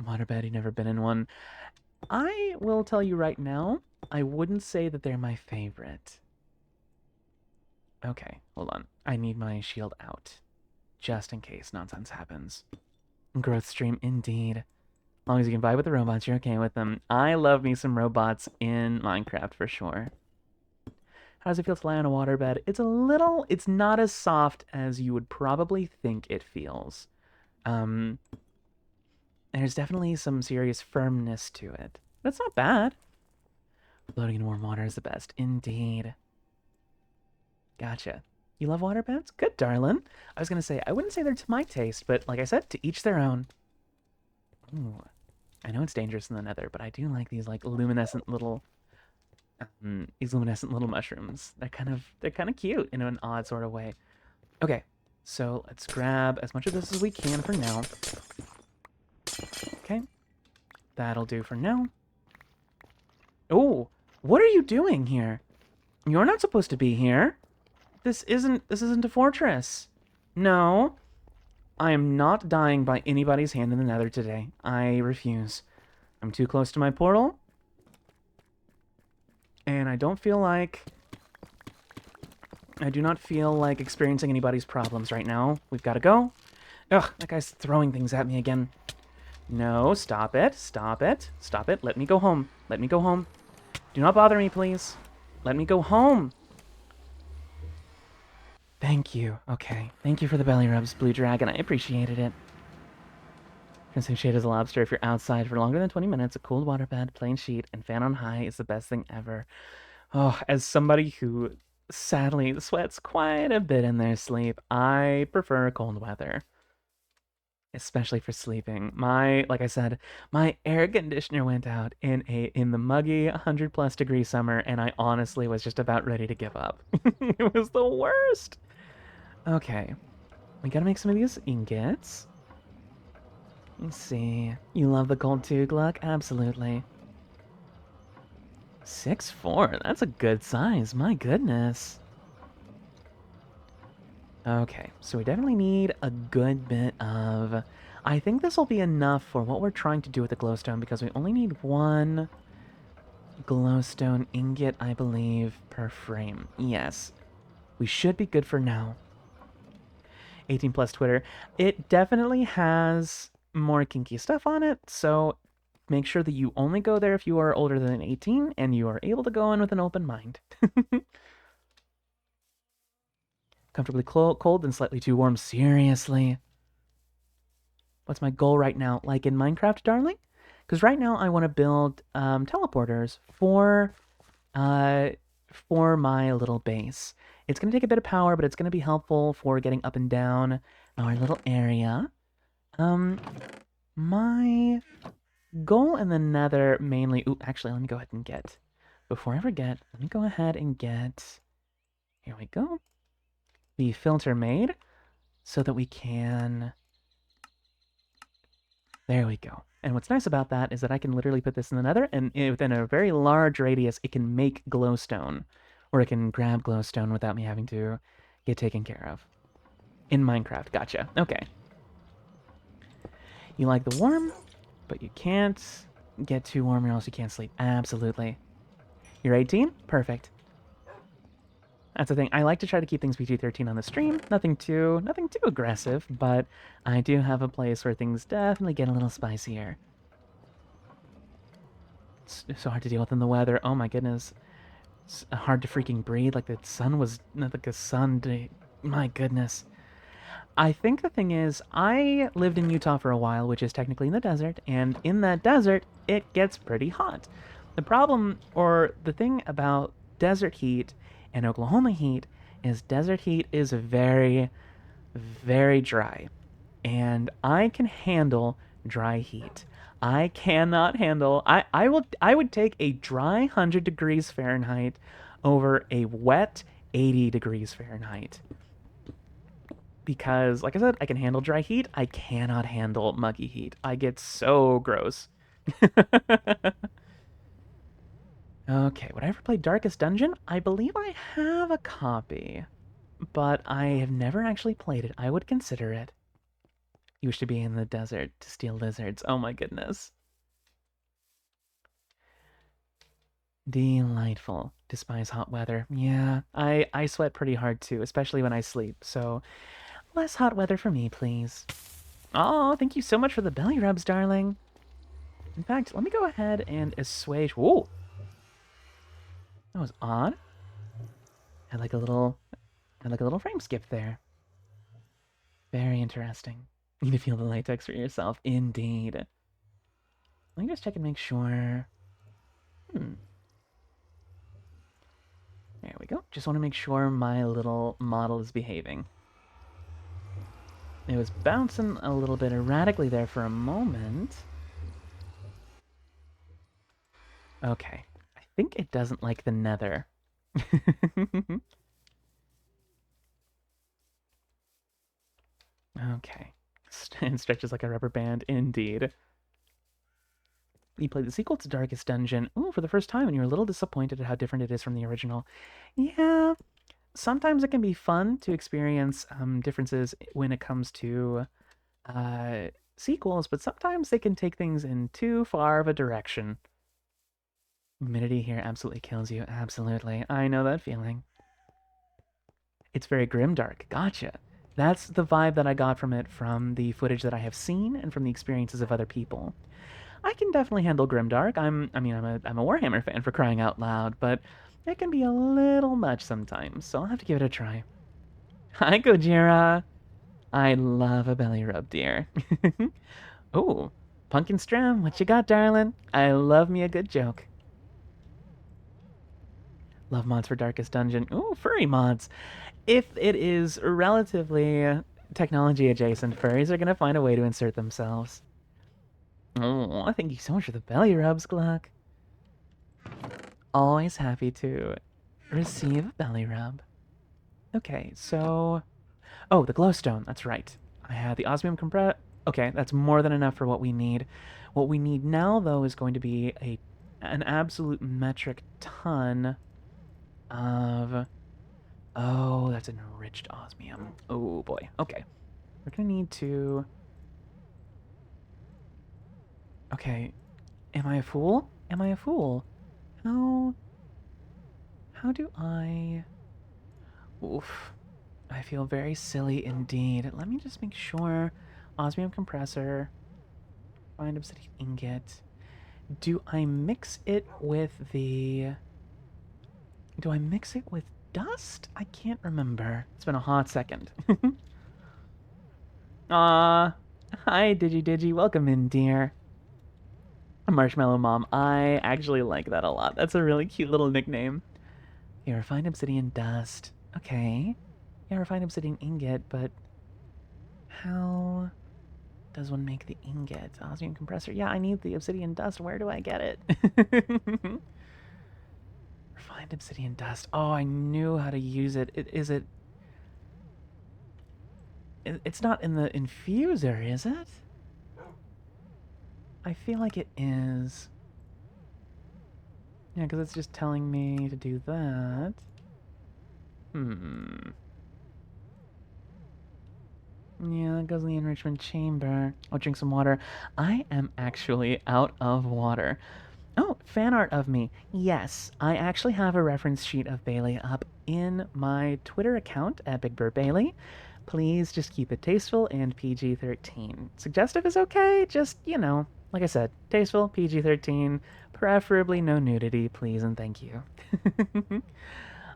Waterbed, you've never been in one. I will tell you right now, I wouldn't say that they're my favorite. Okay, hold on. I need my shield out. Just in case nonsense happens. Growth stream, indeed. As long as you can vibe with the robots, you're okay with them. I love me some robots in Minecraft for sure. How does it feel to lie on a waterbed? It's not as soft as you would probably think it feels. There's definitely some serious firmness to it. But it's not bad. Floating in warm water is the best, indeed. Gotcha. You love waterbeds? Good, darling. I was gonna say, I wouldn't say they're to my taste, but like I said, to each their own. Ooh. I know it's dangerous in the nether, but I do like these like luminescent little mushrooms. They're kind of cute in an odd sort of way. Okay, so let's grab as much of this as we can for now. Okay, that'll do for now. Oh, what are you doing here? You're not supposed to be here. This isn't a fortress. No, I am not dying by anybody's hand in the nether today. I refuse. I'm too close to my portal. And I do not feel like experiencing anybody's problems right now. We've got to go. Ugh, that guy's throwing things at me again. No, stop it. Stop it. Stop it. Let me go home. Let me go home. Do not bother me, please. Let me go home. Thank you. Okay. Thank you for the belly rubs, Blue Dragon. I appreciated it. Consume shade as a lobster if you're outside for longer than 20 minutes. A cold waterbed, plain sheet, and fan on high is the best thing ever. Oh, as somebody who sadly sweats quite a bit in their sleep, I prefer cold weather. Especially for sleeping. Like I said, my air conditioner went out in the muggy 100+ degree summer, and I honestly was just about ready to give up. It was the worst. Okay, we gotta make some of these ingots. Let's see. You love the cold too, Gluck? Absolutely. 6'4", that's a good size, my goodness. Okay, so we definitely need a good bit of... I think this will be enough for what we're trying to do with the glowstone, because we only need 1 glowstone ingot, I believe, per frame. Yes, we should be good for now. 18+ Twitter. It definitely has more kinky stuff on it, so make sure that you only go there if you are older than 18 and you are able to go in with an open mind. Comfortably cold and slightly too warm. Seriously. What's my goal right now? Like in Minecraft, darling? Because right now I want to build teleporters for my little base. It's going to take a bit of power, but it's going to be helpful for getting up and down our little area. My goal in the nether mainly... Ooh, actually, let me go ahead and get... Before I forget, let me go ahead and get... Here we go. The filter made. so that we can... There we go. And what's nice about that is that I can literally put this in the nether, and within a very large radius, it can make glowstone. Or it can grab glowstone without me having to get taken care of. In Minecraft, gotcha. Okay. You like the warm, but you can't get too warm or else you can't sleep. Absolutely. You're 18? Perfect. That's the thing. I like to try to keep things PG-13 on the stream. Nothing too aggressive, but I do have a place where things definitely get a little spicier. It's so hard to deal with in the weather. Oh my goodness. It's hard to freaking breathe. Like the sun was... Like a sun day. My goodness. I think the thing is, I lived in Utah for a while, which is technically in the desert, and in that desert, it gets pretty hot. The problem, or the thing about desert heat and Oklahoma heat, is desert heat is very, very dry. And I can handle dry heat. I cannot handle... I would take a dry 100 degrees Fahrenheit over a wet 80 degrees Fahrenheit. Because, like I said, I can handle dry heat. I cannot handle muggy heat. I get so gross. Okay, would I ever play Darkest Dungeon? I believe I have a copy, but I have never actually played it. I would consider it. You wish to be in the desert to steal lizards. Oh my goodness. Delightful. Despise hot weather. Yeah, I sweat pretty hard too, especially when I sleep, so less hot weather for me, please. Oh, thank you so much for the belly rubs, darling. In fact, let me go ahead and assuage... Whoa! That was odd. Had like a little frame skip there. Very interesting. You need to feel the latex for yourself. Indeed. Let me just check and make sure. There we go. Just want to make sure my little model is behaving. It was bouncing a little bit erratically there for a moment. Okay. I think it doesn't like the nether. Okay. It stretches like a rubber band, indeed. You played the sequel to Darkest Dungeon. Ooh, for the first time, and you're a little disappointed at how different it is from the original. Yeah, sometimes it can be fun to experience differences when it comes to sequels, but sometimes they can take things in too far of a direction. Humidity here absolutely kills you. Absolutely. I know that feeling. It's very grimdark. Gotcha. That's the vibe that I got from it from the footage that I have seen and from the experiences of other people. I can definitely handle grimdark. I'm a Warhammer fan for crying out loud, but it can be a little much sometimes, so I'll have to give it a try. Hi, Gojira. I love a belly rub, dear. Oh, Pumpkin Stram, what you got, darling? I love me a good joke. Love mods for Darkest Dungeon. Ooh, furry mods. If it is relatively technology adjacent, furries are gonna find a way to insert themselves. Oh, thank you so much for the belly rubs, Gluck. Always happy to receive a belly rub. Okay, so... Oh, the glowstone, that's right. I had the osmium compress... Okay, that's more than enough for what we need. What we need now, though, is going to be an absolute metric ton of... Oh, that's enriched osmium. Oh, boy. Okay. We're gonna need to... Okay. Am I a fool? Am I a fool? How do I... Oof. I feel very silly indeed. Let me just make sure. Osmium compressor. Find obsidian ingot. Do I mix it with the... Do I mix it with dust? I can't remember. It's been a hot second. Aw. Hi, Digi. Welcome in, dear. Marshmallow Mom. I actually like that a lot. That's a really cute little nickname. Yeah, refined obsidian dust. Okay. Yeah, refined obsidian ingot, but how does one make the ingot? Osmium compressor. Yeah, I need the obsidian dust. Where do I get it? Refined obsidian dust. Oh, I knew how to use it. Is it... It's not in the infuser, is it? I feel like it is. Yeah, because it's just telling me to do that. Yeah, that goes in the enrichment chamber. I'll drink some water. I am actually out of water. Oh, fan art of me. Yes, I actually have a reference sheet of Bailey up in my Twitter account at BigBurrBailey. Please just keep it tasteful and PG-13. Suggestive is okay, just, like I said, tasteful, PG-13, preferably no nudity, please and thank you.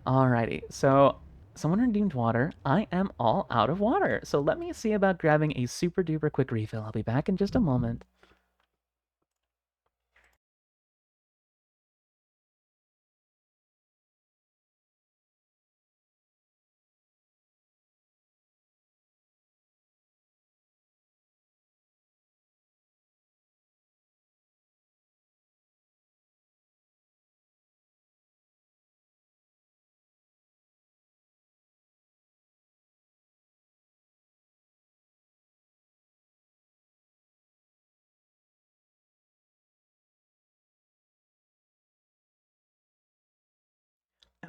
Alrighty, so someone redeemed water. I am all out of water, so let me see about grabbing a super duper quick refill. I'll be back in just a moment.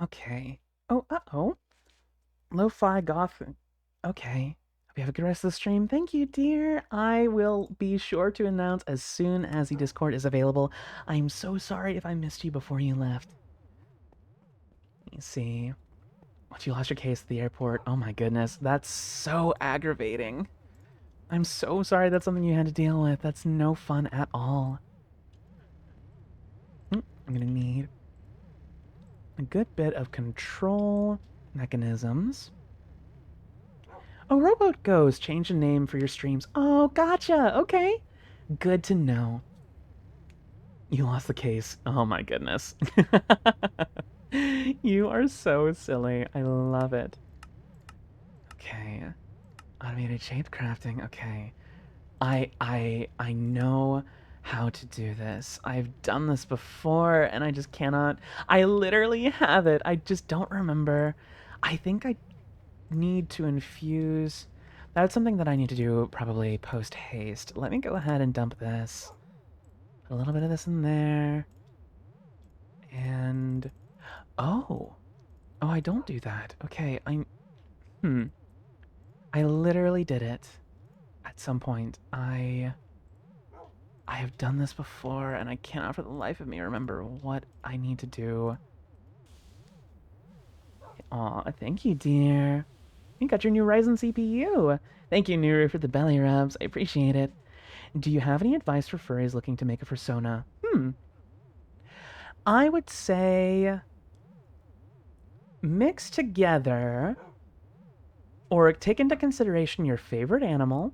Okay. Oh, uh-oh. Lo-fi goth. Okay. Hope you have a good rest of the stream. Thank you, dear. I will be sure to announce as soon as the Discord is available. I'm so sorry if I missed you before you left. Let me see. What, you lost your case at the airport? Oh my goodness. That's so aggravating. I'm so sorry that's something you had to deal with. That's no fun at all. I'm gonna need a good bit of control mechanisms. Oh, Rowboat Goes. Change the name for your streams. Oh, gotcha. Okay. Good to know. You lost the case. Oh my goodness. You are so silly. I love it. Okay. Automated shape crafting. Okay. I know how to do this. I've done this before and I just cannot. I literally have it. I just don't remember. I think I need to infuse. That's something that I need to do probably post haste. Let me go ahead and dump this. Put a little bit of this in there. And oh. Oh, I don't do that. Okay, I literally did it at some point. I have done this before and I cannot for the life of me remember what I need to do. Aw, thank you, dear. You got your new Ryzen CPU. Thank you, Nuru, for the belly rubs. I appreciate it. Do you have any advice for furries looking to make a persona? I would say mix together or take into consideration your favorite animal,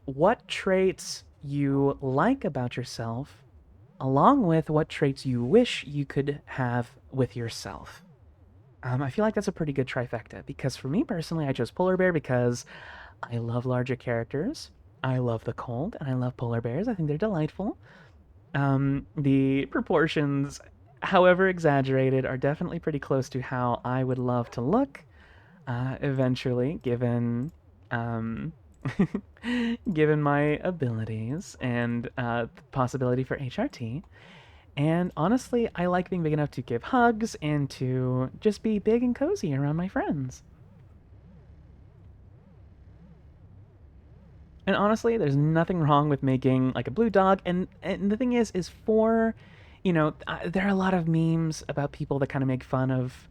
what traits you like about yourself, along with what traits you wish you could have with yourself. I feel like that's a pretty good trifecta because for me personally, I chose Polar Bear because I love larger characters, I love the cold, and I love polar bears. I think they're delightful. The proportions, however exaggerated, are definitely pretty close to how I would love to look eventually, given given my abilities and the possibility for HRT. And honestly, I like being big enough to give hugs and to just be big and cozy around my friends. And honestly, there's nothing wrong with making like a blue dog. And the thing is for, there are a lot of memes about people that kind of make fun of,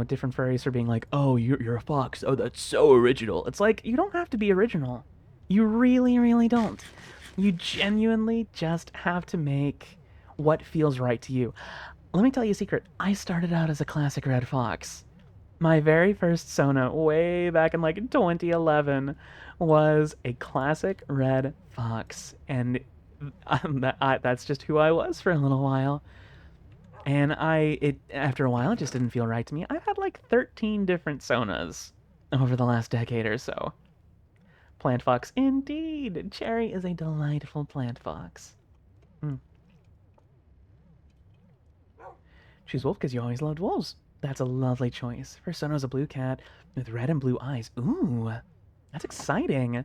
different furries for being like, oh, you're a fox. Oh, that's so original. It's like, you don't have to be original. You really, really don't. You genuinely just have to make what feels right to you. Let me tell you a secret. I started out as a classic red fox. My very first Sona, way back in like 2011, was a classic red fox, and that's just who I was for a little while. And after a while, it just didn't feel right to me. I've had like 13 different Sonas over the last decade or so. Plant fox, indeed. Cherry is a delightful plant fox. Mm. Choose wolf because you always loved wolves. That's a lovely choice. First Sona's a blue cat with red and blue eyes. Ooh. That's exciting.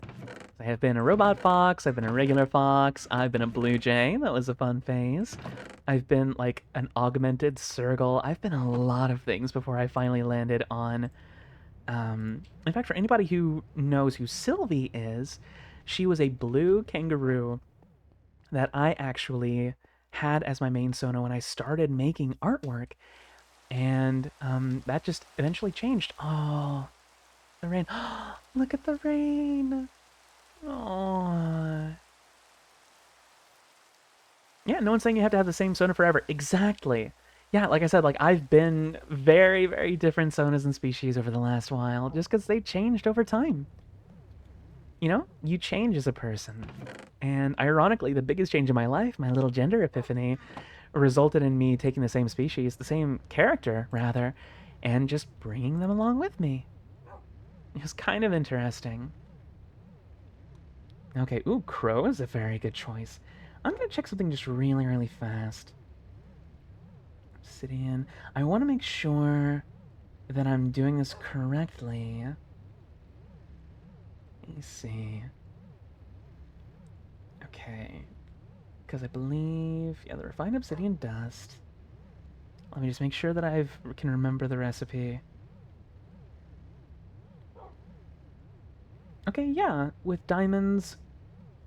I have been a robot fox, I've been a regular fox, I've been a blue jay. That was a fun phase. I've been like an augmented Sergal. I've been a lot of things before I finally landed on. In fact, for anybody who knows who Sylvie is, she was a blue kangaroo that I actually had as my main Sono when I started making artwork. And that just eventually changed. Oh, the rain. Look at the rain. Oh. Yeah, no one's saying you have to have the same Sona forever. Exactly. Yeah, like I said, like I've been very, very different Sonas and species over the last while, just because they changed over time. You know, you change as a person. And ironically, the biggest change in my life, my little gender epiphany, resulted in me taking the same species, the same character, rather, and just bringing them along with me. It was kind of interesting. Okay, ooh, crow is a very good choice. I'm gonna check something just really, really fast. Obsidian. I want to make sure that I'm doing this correctly. Let me see. Okay. Because I believe, yeah, the refined obsidian dust. Let me just make sure that I can remember the recipe. Okay, yeah, with diamonds,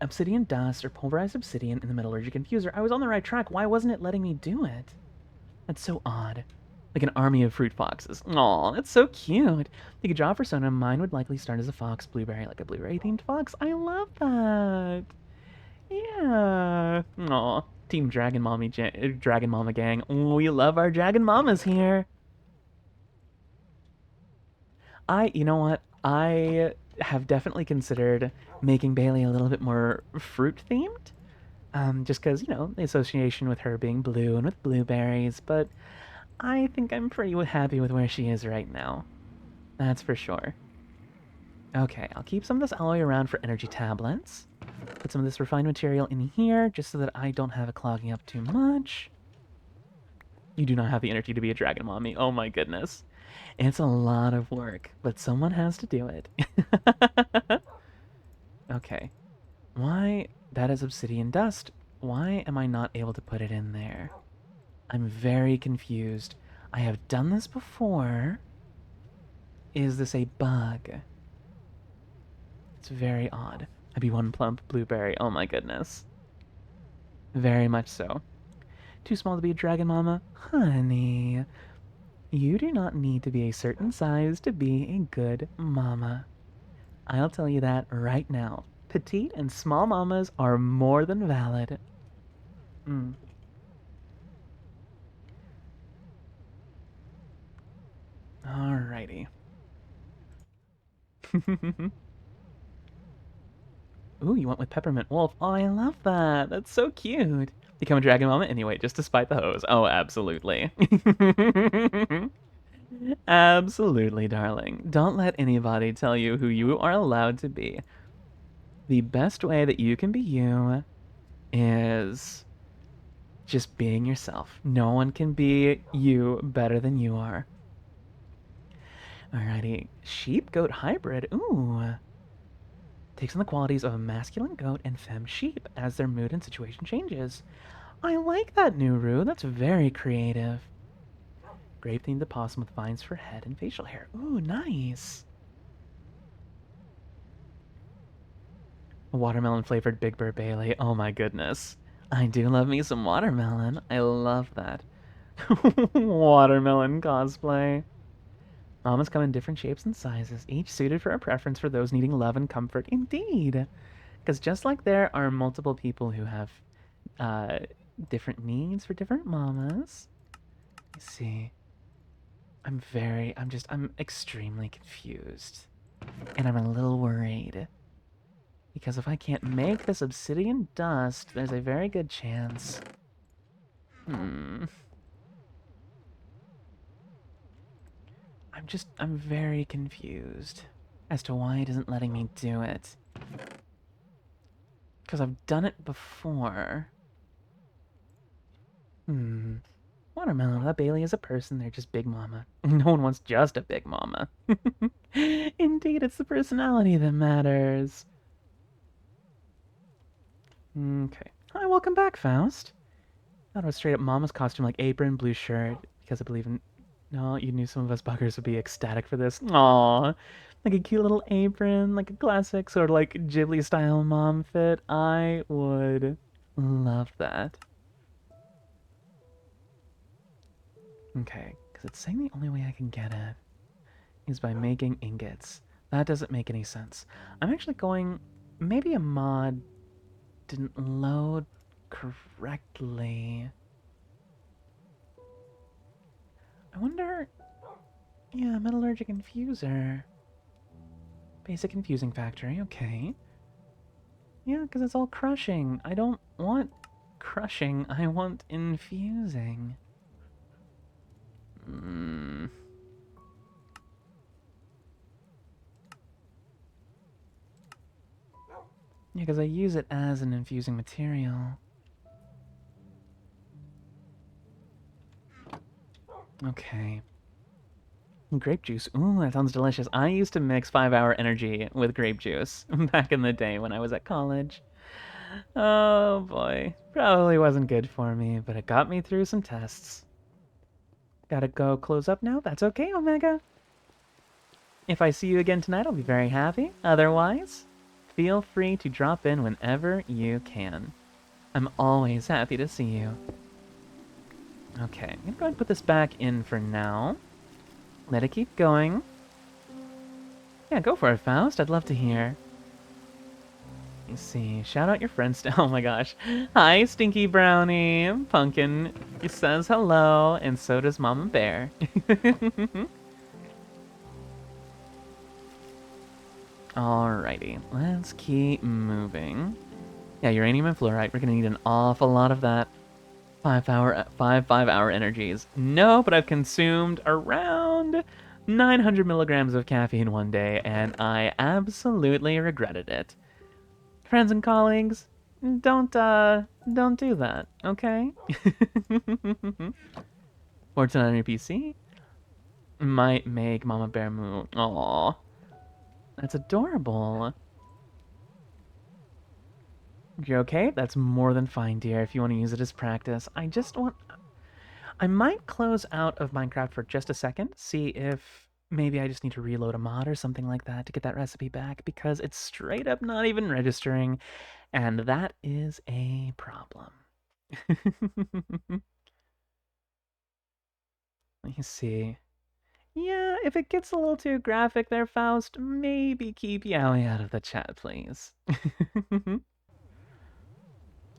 obsidian dust, or pulverized obsidian in the metallurgic infuser. I was on the right track. Why wasn't it letting me do it? That's so odd. Like an army of fruit foxes. Aw, that's so cute. If you could draw a persona, mine would likely start as a fox blueberry, like a blueberry-themed fox. I love that. Yeah. Aw, Team Dragon Dragon Mama gang. We love our Dragon Mamas here. You know what? I have definitely considered making Bailey a little bit more fruit themed. Just because, you know, the association with her being blue and with blueberries, but I think I'm pretty happy with where she is right now. That's for sure. Okay, I'll keep some of this alloy around for energy tablets. Put some of this refined material in here, just so that I don't have it clogging up too much. You do not have the energy to be a dragon mommy. Oh my goodness. It's a lot of work, but someone has to do it. Okay. Why? That is obsidian dust. Why am I not able to put it in there? I'm very confused. I have done this before. Is this a bug? It's very odd. I'd be one plump blueberry. Oh my goodness. Very much so. Too small to be a dragon mama? Honey, you do not need to be a certain size to be a good mama. I'll tell you that right now. Petite and small mamas are more than valid. Mm. Alrighty. Ooh, you went with Peppermint Wolf. Oh, I love that. That's so cute. Become a dragon mama anyway, just to spite the hose. Oh, absolutely. Absolutely, darling. Don't let anybody tell you who you are allowed to be. The best way that you can be you is just being yourself. No one can be you better than you are. Alrighty. Sheep goat hybrid. Ooh. Takes on the qualities of a masculine goat and femme sheep as their mood and situation changes. I like that, Nuru. That's very creative. Grape themed opossum with vines for head and facial hair. Ooh, nice. A watermelon flavored BigBurrBailey. Oh my goodness. I do love me some watermelon. I love that. Watermelon cosplay. Mamas come in different shapes and sizes, each suited for a preference for those needing love and comfort. Indeed. Because just like there are multiple people who have uh, different needs for different mamas. Let's see. I'm extremely confused. And I'm a little worried. Because if I can't make this obsidian dust, there's a very good chance. I'm very confused as to why it isn't letting me do it. Because I've done it before. Well, Watermelon, that Bailey is a person, they're just Big Mama. No one wants just a Big Mama. Indeed, it's the personality that matters. Okay. Hi, welcome back, Faust. Thought it was straight up Mama's costume, like apron, blue shirt, because I believe in... No, you knew some of us buggers would be ecstatic for this. Aww. Like a cute little apron, like a classic sort of like Ghibli-style mom fit. I would love that. Okay, because it's saying the only way I can get it is by making ingots. That doesn't make any sense. I'm actually going... Maybe a mod didn't load correctly. I wonder... Yeah, metallurgic infuser. Basic infusing factory, okay. Yeah, because it's all crushing. I don't want crushing, I want infusing. Yeah, because I use it as an infusing material. Okay. Grape juice. Ooh, that sounds delicious. I used to mix 5-hour energy with grape juice back in the day when I was at college. Oh boy. Probably wasn't good for me, but it got me through some tests. Gotta go close up now? That's okay, Omega. If I see you again tonight, I'll be very happy. Otherwise, feel free to drop in whenever you can. I'm always happy to see you. Okay, I'm gonna go ahead and put this back in for now. Let it keep going. Yeah, go for it, Faust. I'd love to hear. Let me see. Shout out your friends. Oh my gosh. Hi, Stinky Brownie. Pumpkin says hello, and so does Momma Bear. Alrighty, let's keep moving. Yeah, uranium and fluorite. We're gonna need an awful lot of that. 5-hour energies. No, but I've consumed around 900 milligrams of caffeine one day, and I absolutely regretted it. Friends and colleagues, don't do that, okay? Fortune on your PC might make Momma Bear moo. Aww, that's adorable. You're okay? That's more than fine, dear, if you want to use it as practice. I might close out of Minecraft for just a second, see if maybe I just need to reload a mod or something like that to get that recipe back, because it's straight up not even registering, and that is a problem. Let me see. Yeah, if it gets a little too graphic there, Faust, maybe keep Yowie out of the chat, please.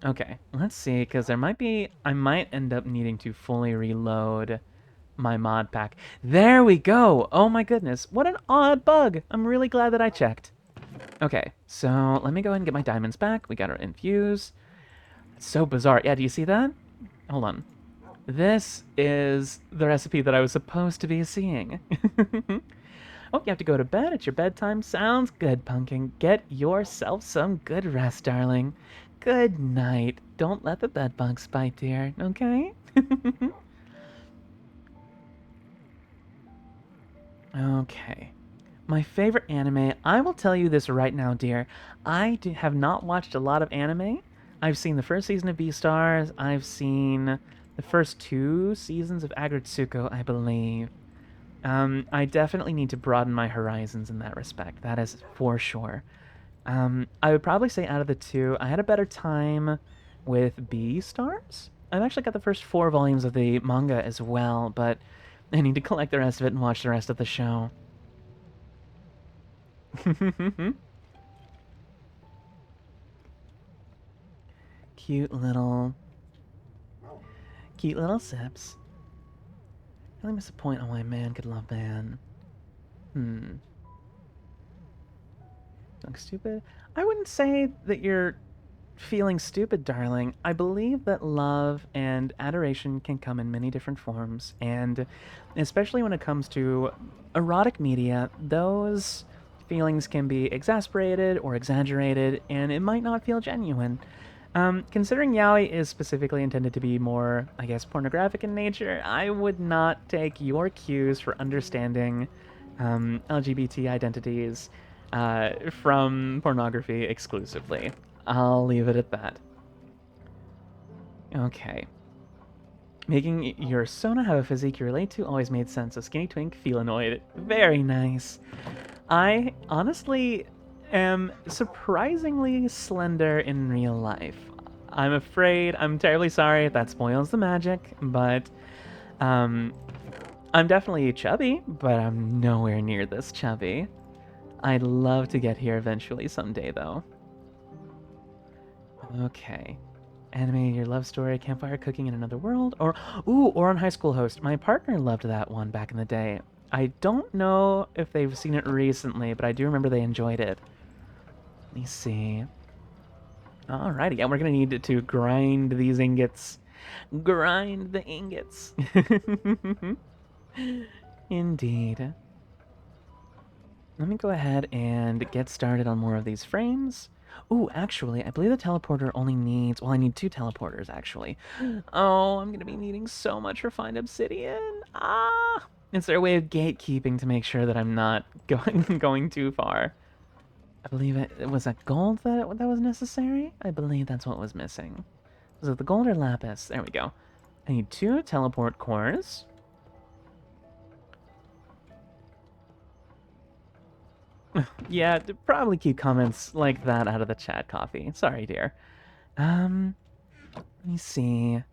Okay, let's see, because I might end up needing to fully reload my mod pack. There we go! Oh my goodness, what an odd bug! I'm really glad that I checked. Okay, so let me go ahead and get my diamonds back. We got our infuse. It's so bizarre. Yeah, do you see that? Hold on. This is the recipe that I was supposed to be seeing. Oh, you have to go to bed. It's your bedtime. Sounds good, Pumpkin. Get yourself some good rest, darling. Good night. Don't let the bed bugs bite, dear, okay? Okay. My favorite anime, I will tell you this right now, dear. I have not watched a lot of anime. I've seen the first season of Beastars. I've seen the first 2 seasons of Agretsuko, I believe. I definitely need to broaden my horizons in that respect. That is for sure. I would probably say out of the 2, I had a better time with Beastars. I've actually got the first 4 volumes of the manga as well, but I need to collect the rest of it and watch the rest of the show. Cute little sips. Really miss a point on why a man could love man. Look stupid? I wouldn't say that you're feeling stupid, darling. I believe that love and adoration can come in many different forms, and especially when it comes to erotic media, those feelings can be exasperated or exaggerated, and it might not feel genuine. Considering yaoi is specifically intended to be more, I guess, pornographic in nature, I would not take your cues for understanding LGBT identities from pornography exclusively. I'll leave it at that. Okay. Making your Sona have a physique you relate to always made sense. A skinny twink felinoid. Very nice. I honestly am surprisingly slender in real life. I'm afraid, I'm terribly sorry if that spoils the magic, but um, I'm definitely chubby, but I'm nowhere near this chubby. I'd love to get here eventually someday, though. Okay. Animated your love story, campfire cooking in another world, or on High School Host. My partner loved that one back in the day. I don't know if they've seen it recently, but I do remember they enjoyed it. Let me see. Alrighty, yeah, we're gonna need to grind these ingots. Grind the ingots. Indeed. Let me go ahead and get started on more of these frames. Ooh, actually, I believe the teleporter only needs... Well, I need 2 teleporters, actually. Oh, I'm gonna be needing so much refined obsidian. Ah! Is there a way of gatekeeping to make sure that I'm not going too far? I believe it was that gold that was necessary? I believe that's what was missing. Was it the gold or lapis? There we go. I need 2 teleport cores. Yeah, probably keep comments like that out of the chat, Coffee. Sorry, dear. Let me see.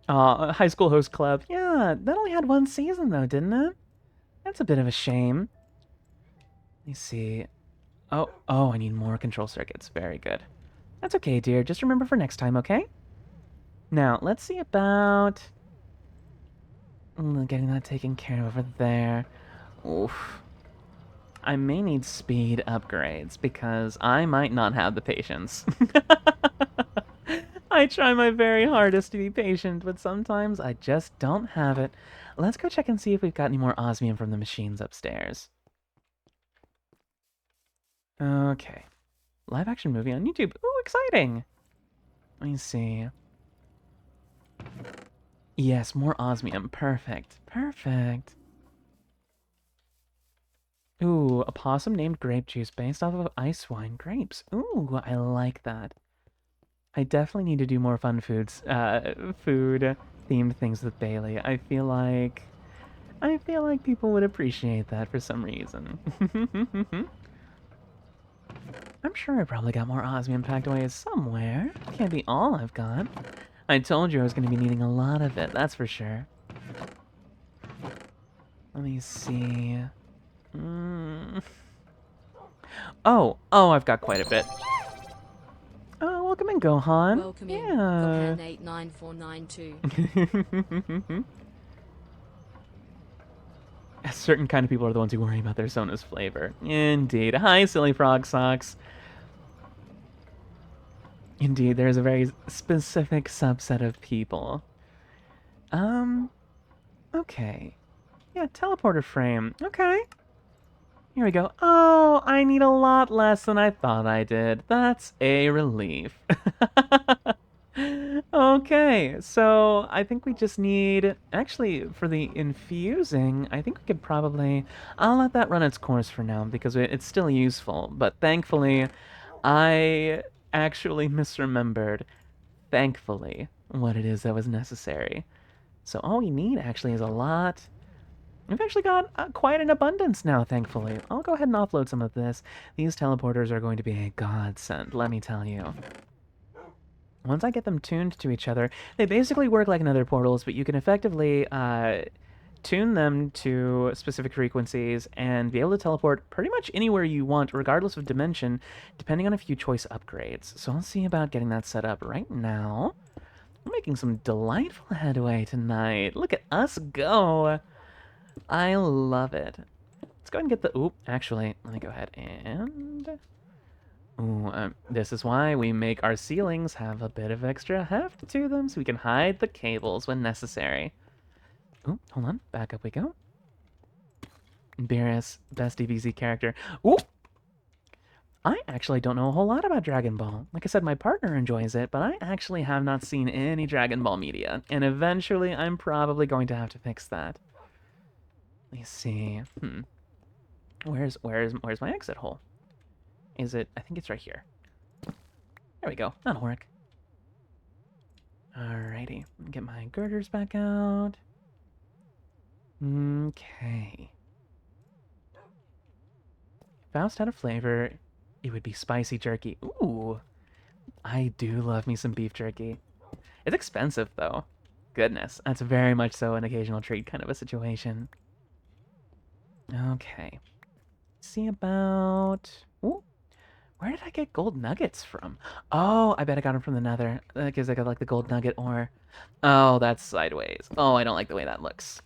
High School Host Club. Yeah, that only had 1 season, though, didn't it? That's a bit of a shame. Let me see. Oh, I need more control circuits. Very good. That's okay, dear. Just remember for next time, okay? Now, let's see about... getting that taken care of over there. Oof. I may need speed upgrades because I might not have the patience. I try my very hardest to be patient, but sometimes I just don't have it. Let's go check and see if we've got any more osmium from the machines upstairs. Okay. Live action movie on YouTube. Ooh, exciting! Let me see. Yes, more osmium. Perfect. Perfect. Ooh, a possum named Grape Juice based off of ice wine grapes. Ooh, I like that. I definitely need to do more fun food themed things with Bailey. I feel like people would appreciate that for some reason. I'm sure I probably got more osmium packed away somewhere. Can't be all I've got. I told you I was going to be needing a lot of it, that's for sure. Let me see. Oh, I've got quite a bit. Oh, welcome in, Gohan. Welcome in, yeah. Gohan89492. A certain kind of people are the ones who worry about their Sona's flavor. Indeed. Hi, silly frog socks. Indeed, there is a very specific subset of people. Okay. Yeah, teleporter frame. Okay. Here we go. Oh, I need a lot less than I thought I did. That's a relief. Okay, so I think we just need... Actually, for the infusing, I think we could probably... I'll let that run its course for now, because it's still useful. But thankfully, I actually misremembered, thankfully, what it is that was necessary. So all we need, actually, is a lot... We've actually got quite an abundance now, thankfully. I'll go ahead and offload some of this. These teleporters are going to be a godsend, let me tell you. Once I get them tuned to each other, they basically work like nether portals, but you can effectively tune them to specific frequencies and be able to teleport pretty much anywhere you want, regardless of dimension, depending on a few choice upgrades. So I'll see about getting that set up right now. We're making some delightful headway tonight. Look at us go! I love it. Let's go ahead and get the... Oop, actually, let me go ahead and... Ooh, this is why we make our ceilings have a bit of extra heft to them, so we can hide the cables when necessary. Ooh, hold on. Back up we go. Beerus, best DBZ character. Ooh! I actually don't know a whole lot about Dragon Ball. Like I said, my partner enjoys it, but I actually have not seen any Dragon Ball media, and eventually I'm probably going to have to fix that. Let me see. Where's my exit hole? Is it? I think it's right here. There we go. That'll work. Alrighty. Get my girders back out. Okay. Faust had a flavor. It would be spicy jerky. Ooh. I do love me some beef jerky. It's expensive, though. Goodness. That's very much so an occasional treat kind of a situation. Okay. See about... Ooh. Where did I get gold nuggets from? Oh, I bet I got them from the nether. Because I got, like, the gold nugget ore. Oh, that's sideways. Oh, I don't like the way that looks.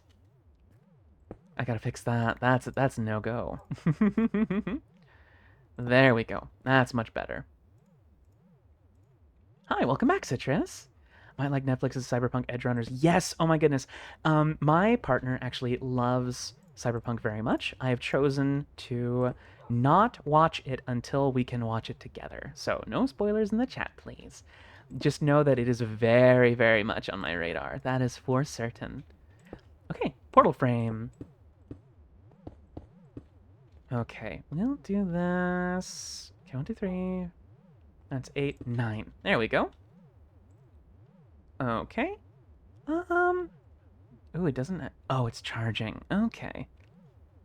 I gotta fix that. That's no-go. There we go. That's much better. Hi, welcome back, Citrus. Might like Netflix's Cyberpunk Edge Runners. Yes! Oh my goodness. My partner actually loves Cyberpunk very much. I have chosen to not watch it until we can watch it together. So no spoilers in the chat, please. Just know that it is very, very much on my radar. That is for certain. Okay, portal frame. Okay, we'll do this. Okay, 1, 2, 3. That's 8, 9. There we go. Okay. Ooh, it doesn't... Oh, it's charging. Okay.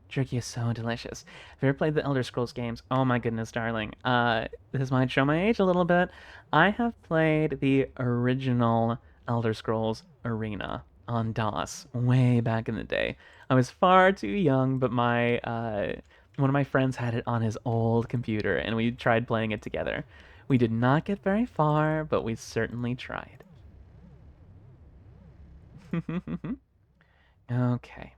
Jerky is so delicious. Have you ever played the Elder Scrolls games? Oh my goodness, darling. This might show my age a little bit. I have played the original Elder Scrolls Arena on DOS way back in the day. I was far too young, but my one of my friends had it on his old computer, and we tried playing it together. We did not get very far, but we certainly tried. Okay.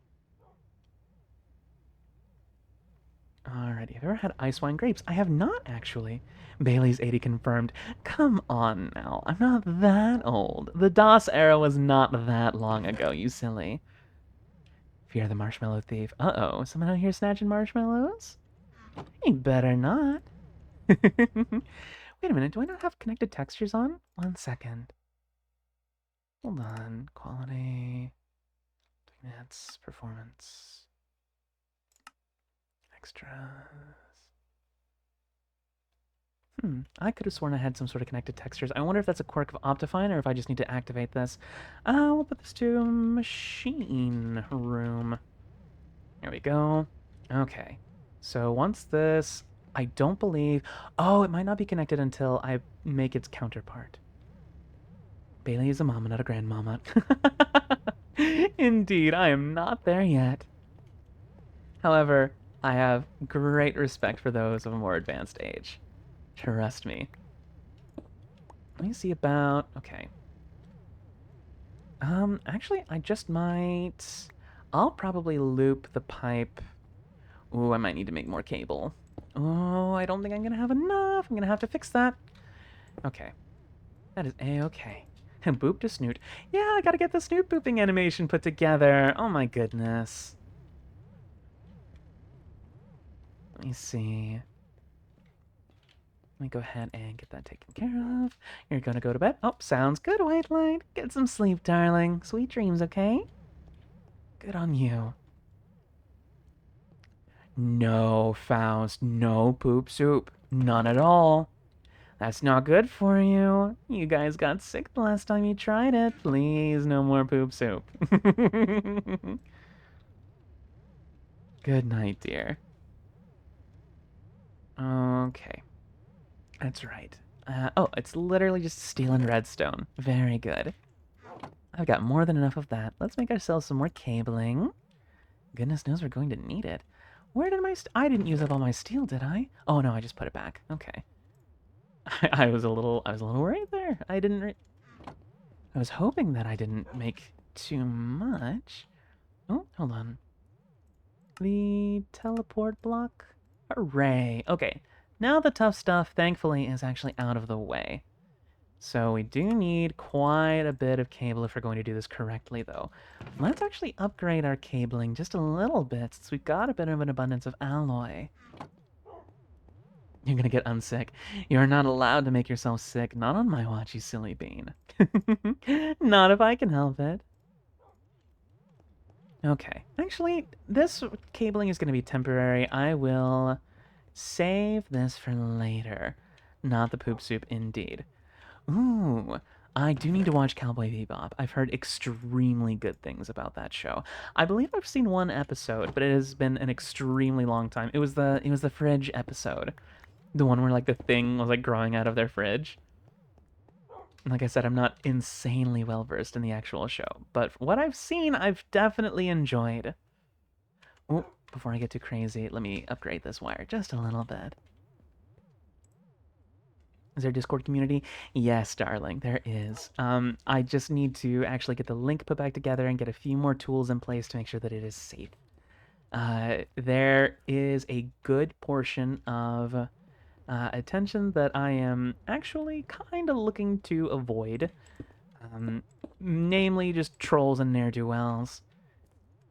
Alrighty, have you ever had ice wine grapes? I have not, actually. Bailey's 80 confirmed. Come on now, I'm not that old. The DOS era was not that long ago, you silly. Fear the marshmallow thief. Uh-oh, someone out here snatching marshmallows? You better not. Wait a minute, do I not have connected textures on? 1 second. Hold on, quality, that's performance, extras. I could have sworn I had some sort of connected textures. I wonder if that's a quirk of Optifine or if I just need to activate this. We'll put this to machine room. There we go. Okay. So once this, I don't believe... Oh, it might not be connected until I make its counterpart. Bailey is a mama, not a grandmama. Indeed, I am not there yet. However, I have great respect for those of a more advanced age. Trust me. Let me see about... Okay. Actually, I just might... I'll probably loop the pipe. Ooh, I might need to make more cable. Oh, I don't think I'm gonna have enough. I'm gonna have to fix that. Okay. That is A-okay. Boop to snoot. Yeah, I gotta get the snoot booping animation put together. Oh my goodness. Let me see. Let me go ahead and get that taken care of. You're gonna go to bed. Oh, sounds good, White Light. Get some sleep, darling. Sweet dreams, okay? Good on you. No, Faust. No poop soup. None at all. That's not good for you. You guys got sick the last time you tried it. Please, no more poop soup. Good night, dear. Okay. That's right. Oh, it's literally just steel and redstone. Very good. I've got more than enough of that. Let's make ourselves some more cabling. Goodness knows we're going to need it. Where did my... I didn't use up all my steel, did I? Oh, no, I just put it back. Okay. I was a little worried there. I was hoping that I didn't make too much. Oh, hold on. The teleport block? Hooray. Okay. Now the tough stuff, thankfully, is actually out of the way. So we do need quite a bit of cable if we're going to do this correctly, though. Let's actually upgrade our cabling just a little bit, since we've got a bit of an abundance of alloy. You're gonna get unsick. You're not allowed to make yourself sick. Not on my watch, you silly bean. Not if I can help it. Okay. Actually, this cabling is gonna be temporary. I will save this for later. Not the poop soup, indeed. Ooh, I do need to watch Cowboy Bebop. I've heard extremely good things about that show. I believe I've seen one episode, but it has been an extremely long time. It was the fridge episode. The one where like the thing was like growing out of their fridge. Like I said, I'm not insanely well versed in the actual show, but what I've seen, I've definitely enjoyed. Oh, before I get too crazy, let me upgrade this wire just a little bit. Is there a Discord community? Yes, darling, there is. I just need to actually get the link put back together and get a few more tools in place to make sure that it is safe. There is a good portion of attention that I am actually kind of looking to avoid. Namely, just trolls and ne'er-do-wells.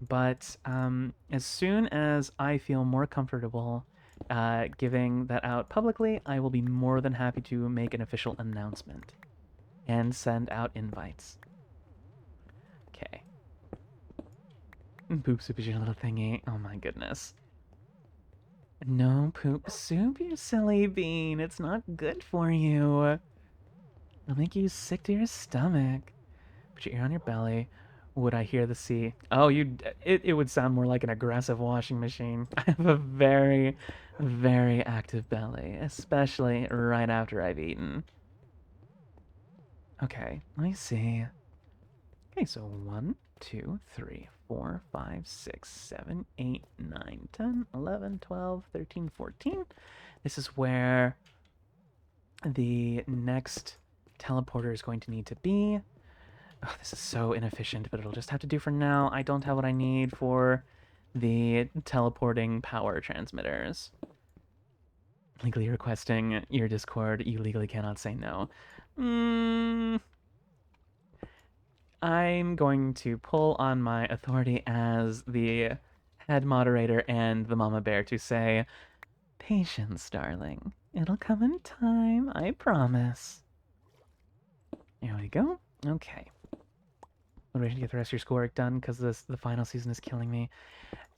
But as soon as I feel more comfortable giving that out publicly, I will be more than happy to make an official announcement and send out invites. Okay. Poop soup is your little thingy. Oh my goodness. No poop soup, you silly bean. It's not good for you. It'll make you sick to your stomach. Put your ear on your belly. Would I hear the sea? Oh, it would sound more like an aggressive washing machine. I have a very, very active belly, especially right after I've eaten. Okay, let me see. Okay, so 1, 2, 3, 4, 5, 6, 7, 8, 9, 10, 11, 12, 13, 14. This is where the next teleporter is going to need to be. Oh, this is so inefficient, but it'll just have to do for now. I don't have what I need for the teleporting power transmitters. Legally requesting your Discord, you legally cannot say no. I'm going to pull on my authority as the head moderator and the Momma Bear to say, patience, darling. It'll come in time, I promise. There we go. Okay. Ready to get the rest of your schoolwork done because the final season is killing me.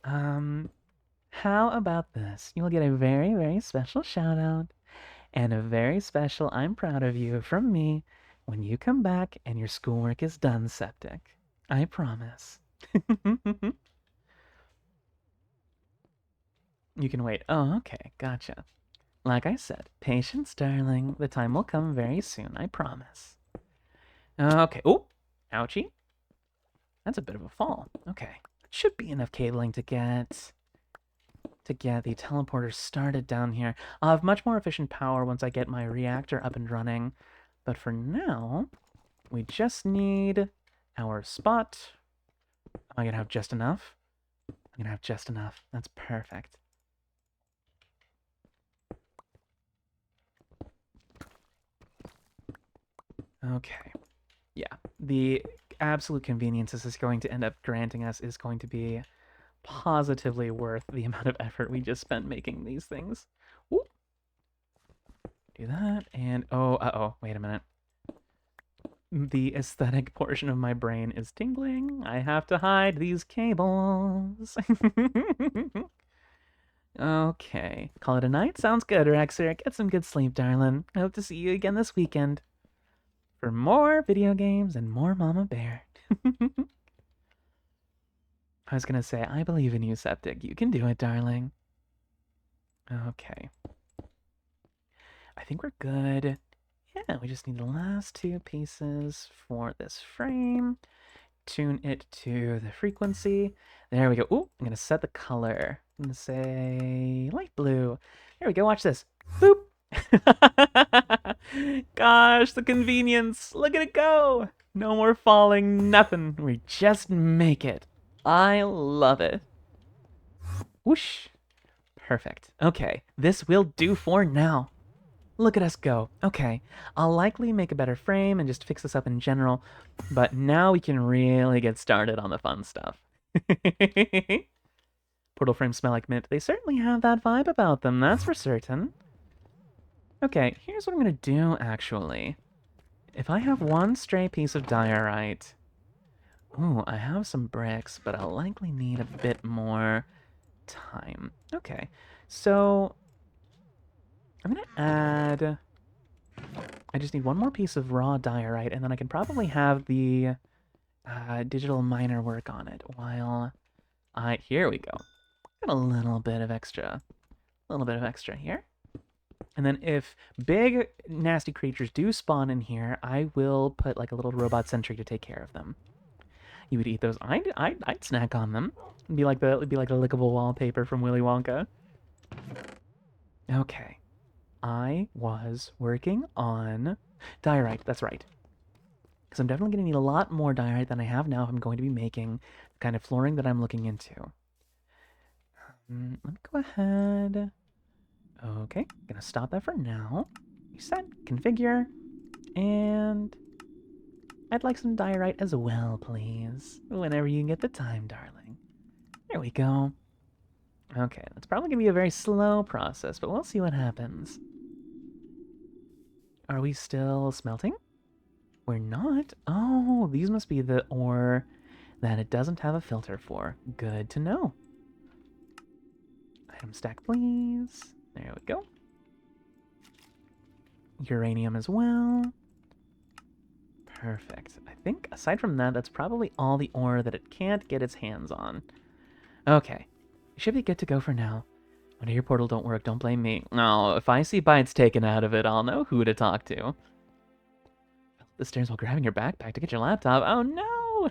How about this? You'll get a very, very special shout out and a very special I'm proud of you from me when you come back and your schoolwork is done, Septic. I promise. You can wait. Oh, okay. Gotcha. Like I said, patience, darling. The time will come very soon, I promise. Okay. Oh, ouchie. That's a bit of a fall. Okay. Should be enough cabling to get the teleporter started down here. I'll have much more efficient power once I get my reactor up and running. But for now, we just need our spot. Am I going to have just enough? I'm going to have just enough. That's perfect. Okay. Yeah. The absolute convenience this is going to end up granting us is going to be positively worth the amount of effort we just spent making these things. Ooh. Do that, and oh, wait a minute. The aesthetic portion of my brain is tingling. I have to hide these cables. Okay. Call it a night? Sounds good, Rexer. Get some good sleep, darling. I hope to see you again this weekend for more video games and more Momma Bear. I was gonna say, I believe in you, Septic. You can do it, darling. Okay. I think we're good. Yeah, we just need the last two pieces for this frame. Tune it to the frequency. There we go. Ooh, I'm gonna set the color. I'm gonna say light blue. There we go, watch this. Boop! Gosh, the convenience. Look at it go. No more falling, nothing. We just make it. I love it. Whoosh. Perfect. Okay, this will do for now. Look at us go. Okay, I'll likely make a better frame and just fix this up in general, but now we can really get started on the fun stuff. Portal frames smell like mint. They certainly have that vibe about them, that's for certain. Okay, here's what I'm gonna do, actually. If I have one stray piece of diorite... Ooh, I have some bricks, but I'll likely need a bit more time. Okay, so... I'm gonna add... I just need one more piece of raw diorite, and then I can probably have the digital miner work on it while I... Here we go. Got a little bit of extra. A little bit of extra here. And then if big, nasty creatures do spawn in here, I will put like a little robot sentry to take care of them. You would eat those. I'd snack on them. It'd be like the lickable wallpaper from Willy Wonka. Okay. I was working on diorite. That's right. Because I'm definitely going to need a lot more diorite than I have now if I'm going to be making the kind of flooring that I'm looking into. Let me go ahead. Okay, gonna stop that for now. Reset, configure, and I'd like some diorite as well, please. Whenever you get the time, darling. There we go. Okay, that's probably gonna be a very slow process, but we'll see what happens. Are we still smelting? We're not. Oh, these must be the ore that it doesn't have a filter for. Good to know. Item stack, please. There we go. Uranium as well. Perfect. I think aside from that, that's probably all the ore that it can't get its hands on. Okay. You should be good to go for now. When your portal don't work, don't blame me. No, if I see bites taken out of it, I'll know who to talk to. Fell up the stairs while grabbing your backpack to get your laptop. Oh no!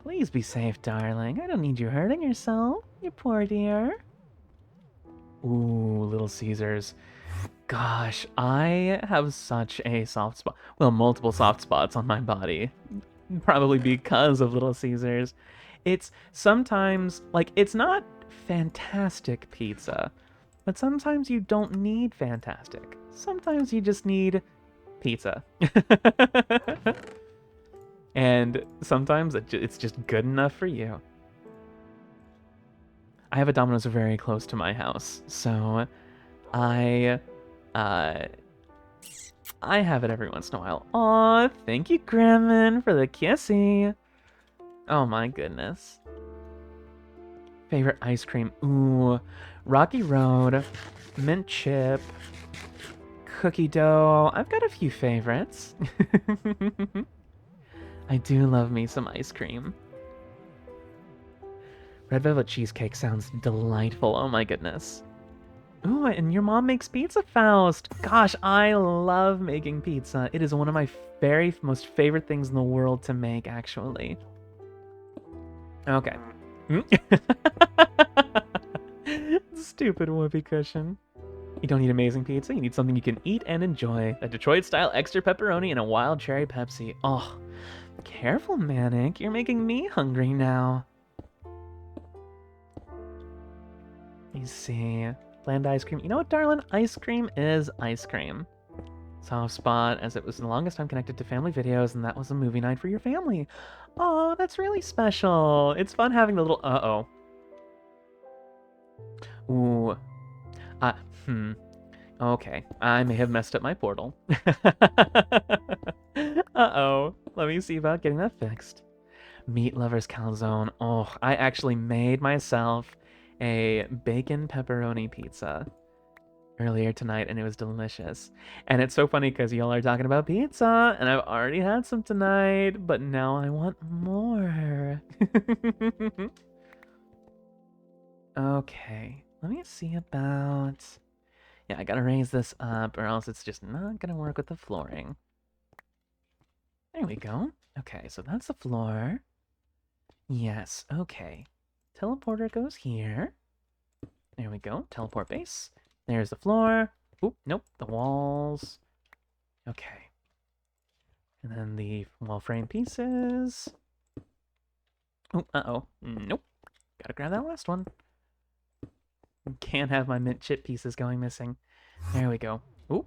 Please be safe, darling. I don't need you hurting yourself, you poor dear. Ooh, Little Caesars. Gosh, I have such a soft spot. Well, multiple soft spots on my body. Probably because of Little Caesars. It's sometimes, like, it's not fantastic pizza, but sometimes you don't need fantastic. Sometimes you just need pizza. And sometimes it's just good enough for you. I have a Domino's very close to my house, so I have it every once in a while. Aw, thank you, Gremlin, for the kissy. Oh my goodness. Favorite ice cream? Ooh, Rocky Road, mint chip, cookie dough. I've got a few favorites. I do love me some ice cream. Red velvet cheesecake sounds delightful. Oh my goodness. Ooh, and your mom makes pizza, Faust. Gosh, I love making pizza. It is one of my very most favorite things in the world to make, actually. Okay. Stupid whoopee cushion. You don't need amazing pizza. You need something you can eat and enjoy. A Detroit-style extra pepperoni and a wild cherry Pepsi. Oh, careful, Manic. You're making me hungry now. Let me see. Bland ice cream. You know what, darling? Ice cream is ice cream. Soft spot, as it was the longest time connected to family videos, and that was a movie night for your family. Oh, that's really special. It's fun having the little Ooh. Okay, I may have messed up my portal. Uh-oh. Let me see about getting that fixed. Meat lovers calzone. Oh, I actually made myself a bacon pepperoni pizza earlier tonight, and it was delicious. And it's so funny because y'all are talking about pizza, and I've already had some tonight, but now I want more. Okay, let me see about... Yeah, I gotta raise this up, or else it's just not gonna work with the flooring. There we go. Okay, so that's the floor. Yes, okay. Teleporter goes here. There we go. Teleport base. There's the floor. Oop, nope, the walls. Okay. And then the wall frame pieces. Oh, uh-oh. Nope. Gotta grab that last one. Can't have my mint chip pieces going missing. There we go. Oop.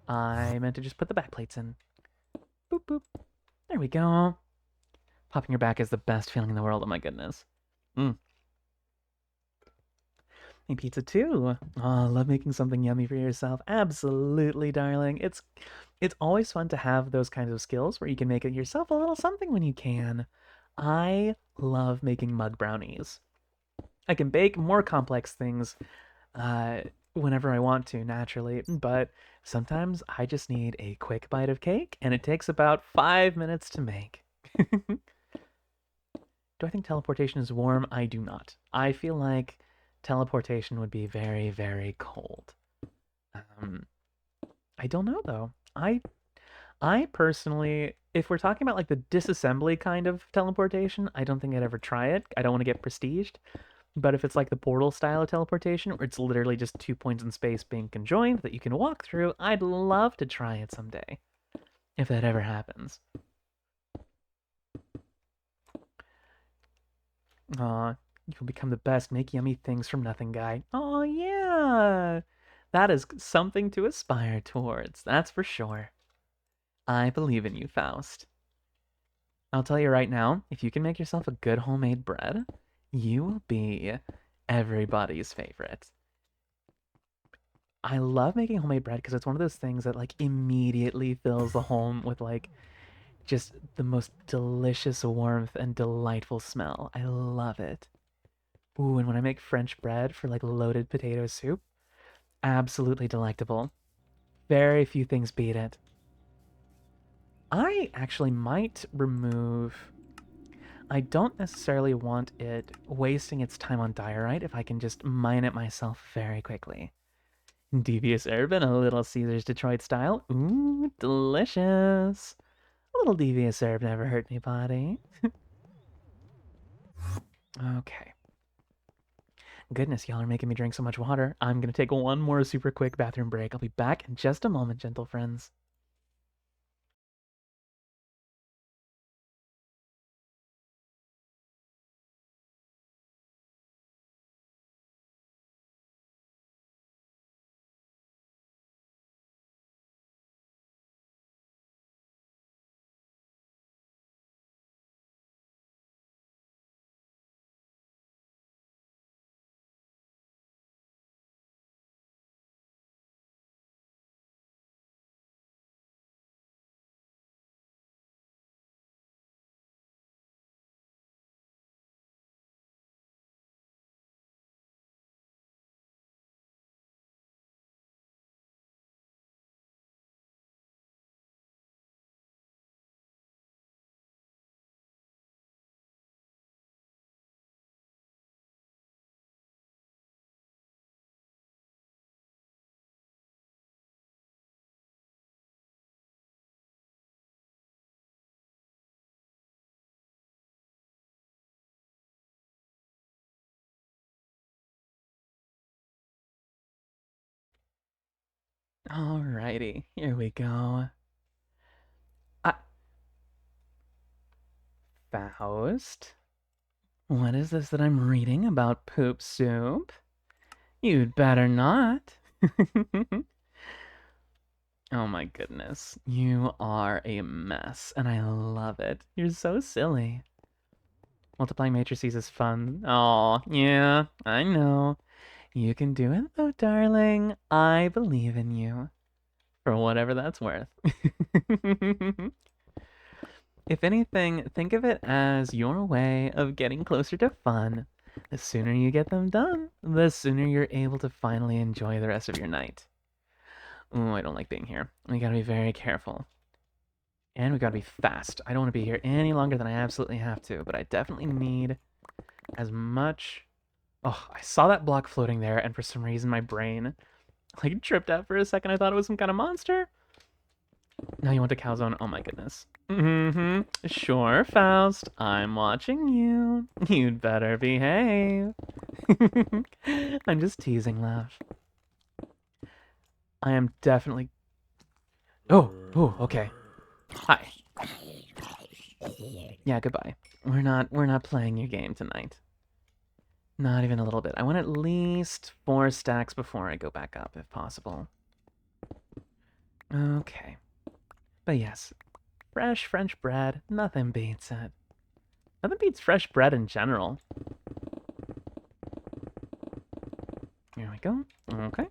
I meant to just put the back plates in. Boop, boop. There we go. Popping your back is the best feeling in the world. Oh my goodness. Hey, pizza too. Oh, love making something yummy for yourself. Absolutely, darling. It's always fun to have those kinds of skills where you can make it yourself a little something when you can. I love making mug brownies. I can bake more complex things uh, whenever I want to, naturally, but sometimes I just need a quick bite of cake, and it takes about 5 minutes to make. Do I think teleportation is warm? I do not. I feel like teleportation would be very, very cold. Um, I don't know though. I personally, if we're talking about like the disassembly kind of teleportation, I don't think I'd ever try it. I don't want to get prestiged. But if it's like the portal style of teleportation, where it's literally just 2 points in space being conjoined that you can walk through, I'd love to try it someday. If that ever happens. Aw, you'll become the best make yummy things from nothing guy. Oh yeah! That is something to aspire towards, that's for sure. I believe in you, Faust. I'll tell you right now, if you can make yourself a good homemade bread, you will be everybody's favorite. I love making homemade bread because it's one of those things that like immediately fills the home with like just the most delicious warmth and delightful smell. I love it. Ooh, and when I make French bread for like loaded potato soup, absolutely delectable. Very few things beat it. I actually might remove. I don't necessarily want it wasting its time on diorite if I can just mine it myself very quickly. Devious herb and a little Caesar's Detroit style. Ooh, delicious. A little devious herb never hurt anybody. Okay. Goodness, y'all are making me drink so much water. I'm gonna take one more super quick bathroom break. I'll be back in just a moment, gentle friends. Alrighty, here we go. Uh, Faust? What is this that I'm reading about poop soup? You'd better not. Oh my goodness. You are a mess, and I love it. You're so silly. Multiplying matrices is fun. Oh, yeah, I know. You can do it though, darling. I believe in you. For whatever that's worth. If anything, think of it as your way of getting closer to fun. The sooner you get them done, the sooner you're able to finally enjoy the rest of your night. Ooh, I don't like being here. We gotta be very careful. And we gotta be fast. I don't want to be here any longer than I absolutely have to, but I definitely need as much. Oh, I saw that block floating there, and for some reason my brain like tripped out for a second. I thought it was some kind of monster. Now you want a calzone? Oh my goodness. Mm-hmm. Sure, Faust. I'm watching you. You'd better behave. I'm just teasing, love. I am definitely. Oh, okay. Hi. Yeah, goodbye. We're not playing your game tonight. Not even a little bit. I want at least 4 stacks before I go back up, if possible. Okay. But yes, fresh French bread, nothing beats it. Nothing beats fresh bread in general. Here we go. Okay.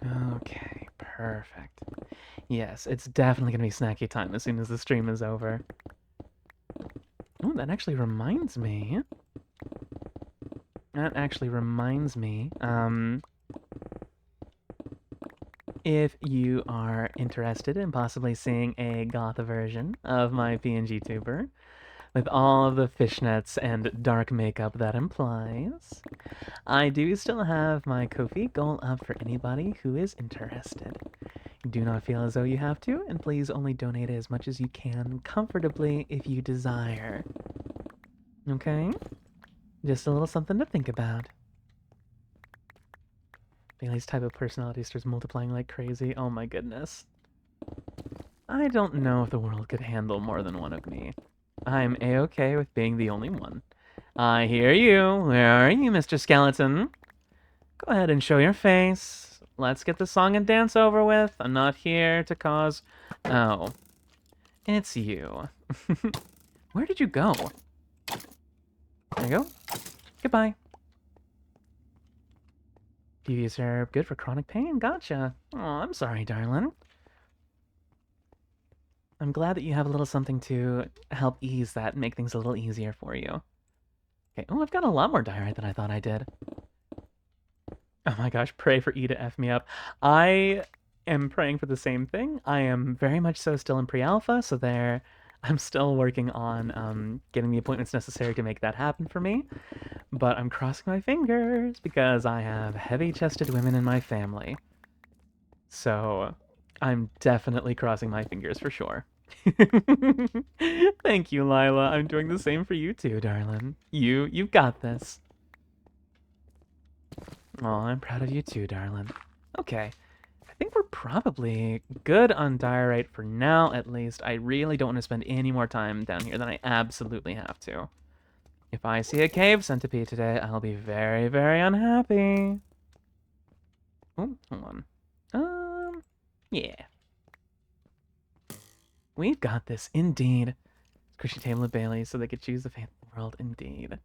Okay, perfect. Yes, it's definitely gonna be snacky time as soon as the stream is over. Oh, that actually reminds me. If you are interested in possibly seeing a goth version of my PNG tuber, with all of the fishnets and dark makeup that implies, I do still have my Ko-fi goal up for anybody who is interested. Do not feel as though you have to, and please only donate as much as you can comfortably if you desire. Okay? Just a little something to think about. Bailey's type of personality starts multiplying like crazy. Oh my goodness. I don't know if the world could handle more than one of me. I'm a-okay with being the only one. I hear you. Where are you, Mr. Skeleton? Go ahead and show your face. Let's get the song and dance over with. I'm not here to cause... Oh. It's you. Where did you go? There you go. Goodbye. Devious herb, good for chronic pain. Gotcha. Oh, I'm sorry, darling. I'm glad that you have a little something to help ease that and make things a little easier for you. Okay. Oh, I've got a lot more diorite than I thought I did. Oh my gosh, pray for E to F me up. I am praying for the same thing. I am very much so still in pre-alpha, so there I'm still working on getting the appointments necessary to make that happen for me. But I'm crossing my fingers because I have heavy-chested women in my family. So I'm definitely crossing my fingers for sure. Thank you, Lila. I'm doing the same for you too, darling. You've got this. Oh, I'm proud of you too, darling. Okay. I think we're probably good on diorite for now, at least. I really don't want to spend any more time down here than I absolutely have to. If I see a cave centipede today, I'll be very, very unhappy. Oh, hold on. Yeah. We've got this, indeed. Squishy table of Bailey, so they could choose the fate of the world, indeed.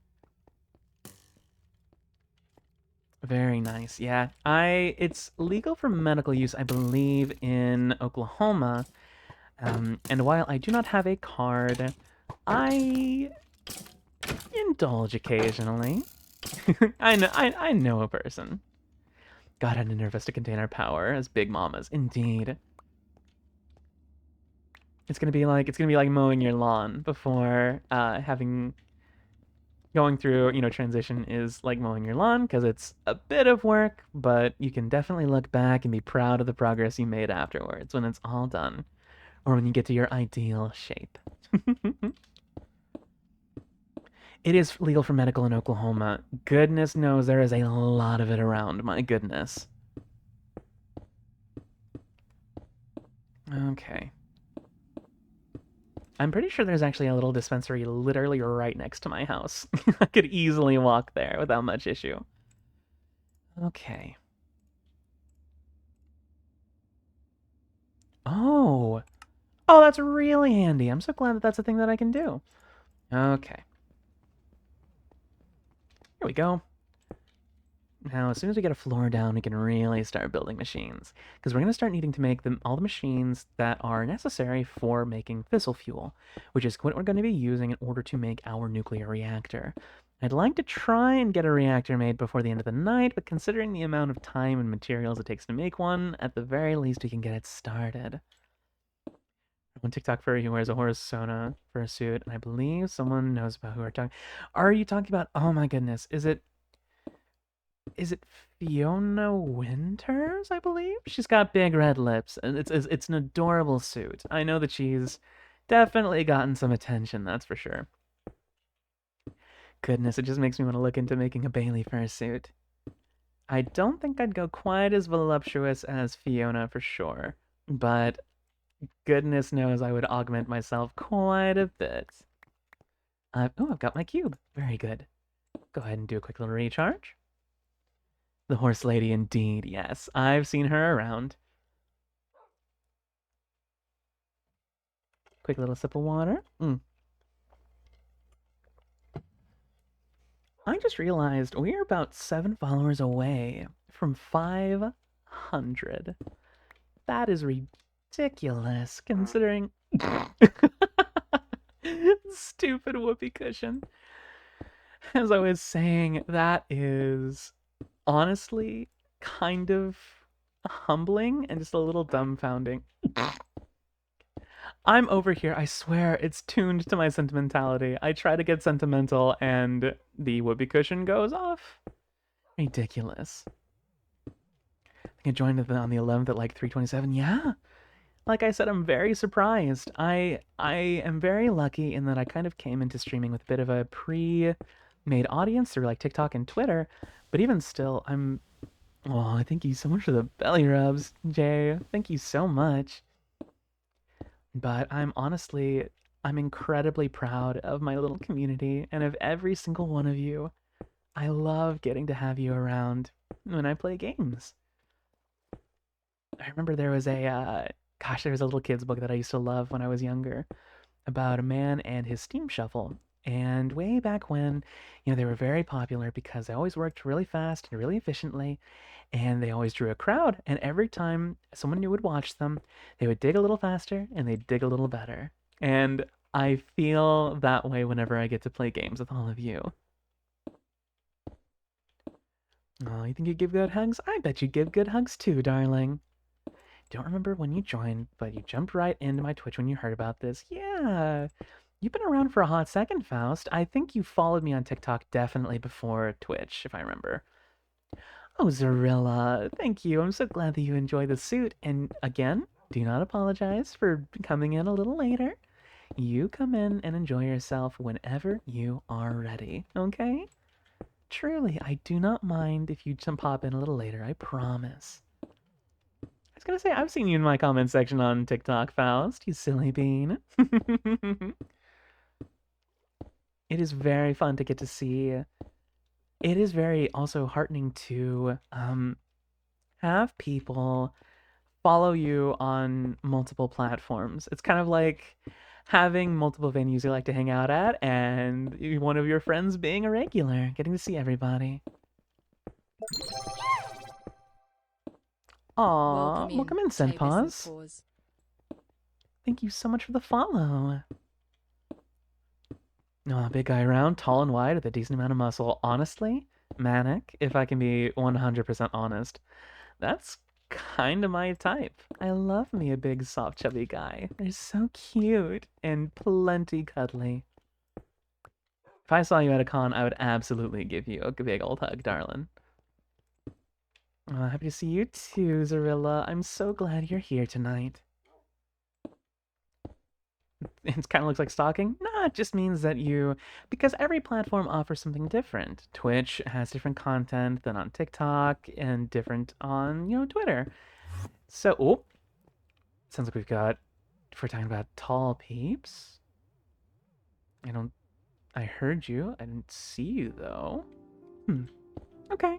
Very nice. Yeah, it's legal for medical use, I believe, in Oklahoma. And while I do not have a card, I indulge occasionally. I know a person. God had to nerve us to contain our power as big mamas, indeed. It's gonna be like mowing your lawn before going through, transition is like mowing your lawn because it's a bit of work, but you can definitely look back and be proud of the progress you made afterwards when it's all done, or when you get to your ideal shape. It is legal for medical in Oklahoma. Goodness knows there is a lot of it around, my goodness. Okay. I'm pretty sure there's actually a little dispensary literally right next to my house. I could easily walk there without much issue. Okay. Oh. Oh, that's really handy. I'm so glad that that's a thing that I can do. Okay. Here we go. Now, as soon as we get a floor down, we can really start building machines. Because we're going to start needing to make all the machines that are necessary for making fissile fuel, which is what we're going to be using in order to make our nuclear reactor. I'd like to try and get a reactor made before the end of the night, but considering the amount of time and materials it takes to make one, at the very least we can get it started. One TikTok furry who wears a Horizona fursuit, and I believe someone knows about who we're talking. Are you talking about? Oh my goodness, is it Fiona Winters, I believe? She's got big red lips, and it's an adorable suit. I know that she's definitely gotten some attention, that's for sure. Goodness, it just makes me want to look into making a Bailey fursuit. I don't think I'd go quite as voluptuous as Fiona for sure, but goodness knows I would augment myself quite a bit. Oh, I've got my cube. Very good. Go ahead and do a quick little recharge. The horse lady, indeed, yes. I've seen her around. Quick little sip of water. I just realized we're about 7 followers away from 500. That is ridiculous, considering... Stupid whoopee cushion. As I was saying, that is honestly kind of humbling and just a little dumbfounding. I'm over here, I swear, it's tuned to my sentimentality. I try to get sentimental and the whoopee cushion goes off. Ridiculous. I think I joined on the 11th at like 3:27. Yeah. Like I said, I'm very surprised. I am very lucky in that I kind of came into streaming with a bit of a pre-made audience through like TikTok and Twitter, but even still, oh, thank you so much for the belly rubs, Jay. Thank you so much. But I'm incredibly proud of my little community and of every single one of you. I love getting to have you around when I play games. I remember there was a little kid's book that I used to love when I was younger about a man and his steam shovel. And way back when, they were very popular because they always worked really fast and really efficiently, and they always drew a crowd. And every time someone new would watch them, they would dig a little faster and they'd dig a little better. And I feel that way whenever I get to play games with all of you. Oh, you think you give good hugs? I bet you give good hugs too, darling. Don't remember when you joined, but you jumped right into my Twitch when you heard about this. Yeah, you've been around for a hot second, Faust. I think you followed me on TikTok definitely before Twitch, if I remember. Oh, Zarilla, thank you. I'm so glad that you enjoy the suit. And again, do not apologize for coming in a little later. You come in and enjoy yourself whenever you are ready, okay? Truly, I do not mind if you pop in a little later, I promise. I was gonna say, I've seen you in my comment section on TikTok, Faust, you silly bean. It is very fun to get to see. It is very also heartening to have people follow you on multiple platforms. It's kind of like having multiple venues you like to hang out at and one of your friends being a regular, getting to see everybody. Aww, welcome in, Senpause. Thank you so much for the follow. Oh, big guy around, tall and wide with a decent amount of muscle. Honestly, manic, if I can be 100% honest. That's kind of my type. I love me a big, soft, chubby guy. They're so cute and plenty cuddly. If I saw you at a con, I would absolutely give you a big old hug, darling. Happy to see you too, Zarilla. I'm so glad you're here tonight. It kind of looks like stalking? Nah, it just means that because every platform offers something different. Twitch has different content than on TikTok and different on, Twitter. So, sounds like if we're talking about tall peeps. I heard you. I didn't see you though. Okay.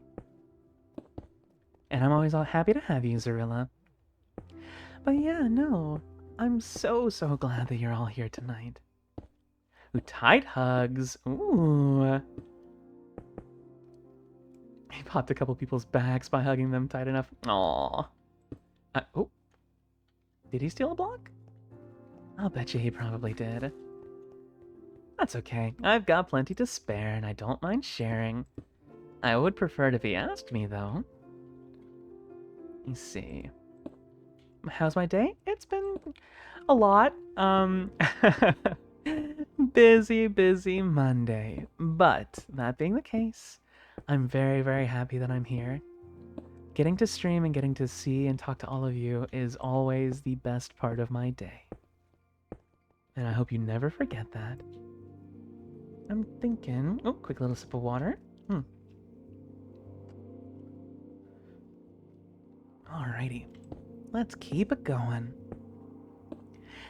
And I'm always all happy to have you, Zarilla. But yeah, no. I'm so glad that you're all here tonight. Ooh, tight hugs. Ooh. He popped a couple people's backs by hugging them tight enough. Aww. Oh. Did he steal a block? I'll bet you he probably did. That's okay. I've got plenty to spare, and I don't mind sharing. I would prefer it if he asked me, though. Let me see. How's my day? It's been a lot. Busy Monday. But that being the case, I'm very happy that I'm here. Getting to stream and getting to see and talk to all of you is always the best part of my day. And I hope you never forget that. I'm thinking... Oh, quick little sip of water. Alrighty. Let's keep it going.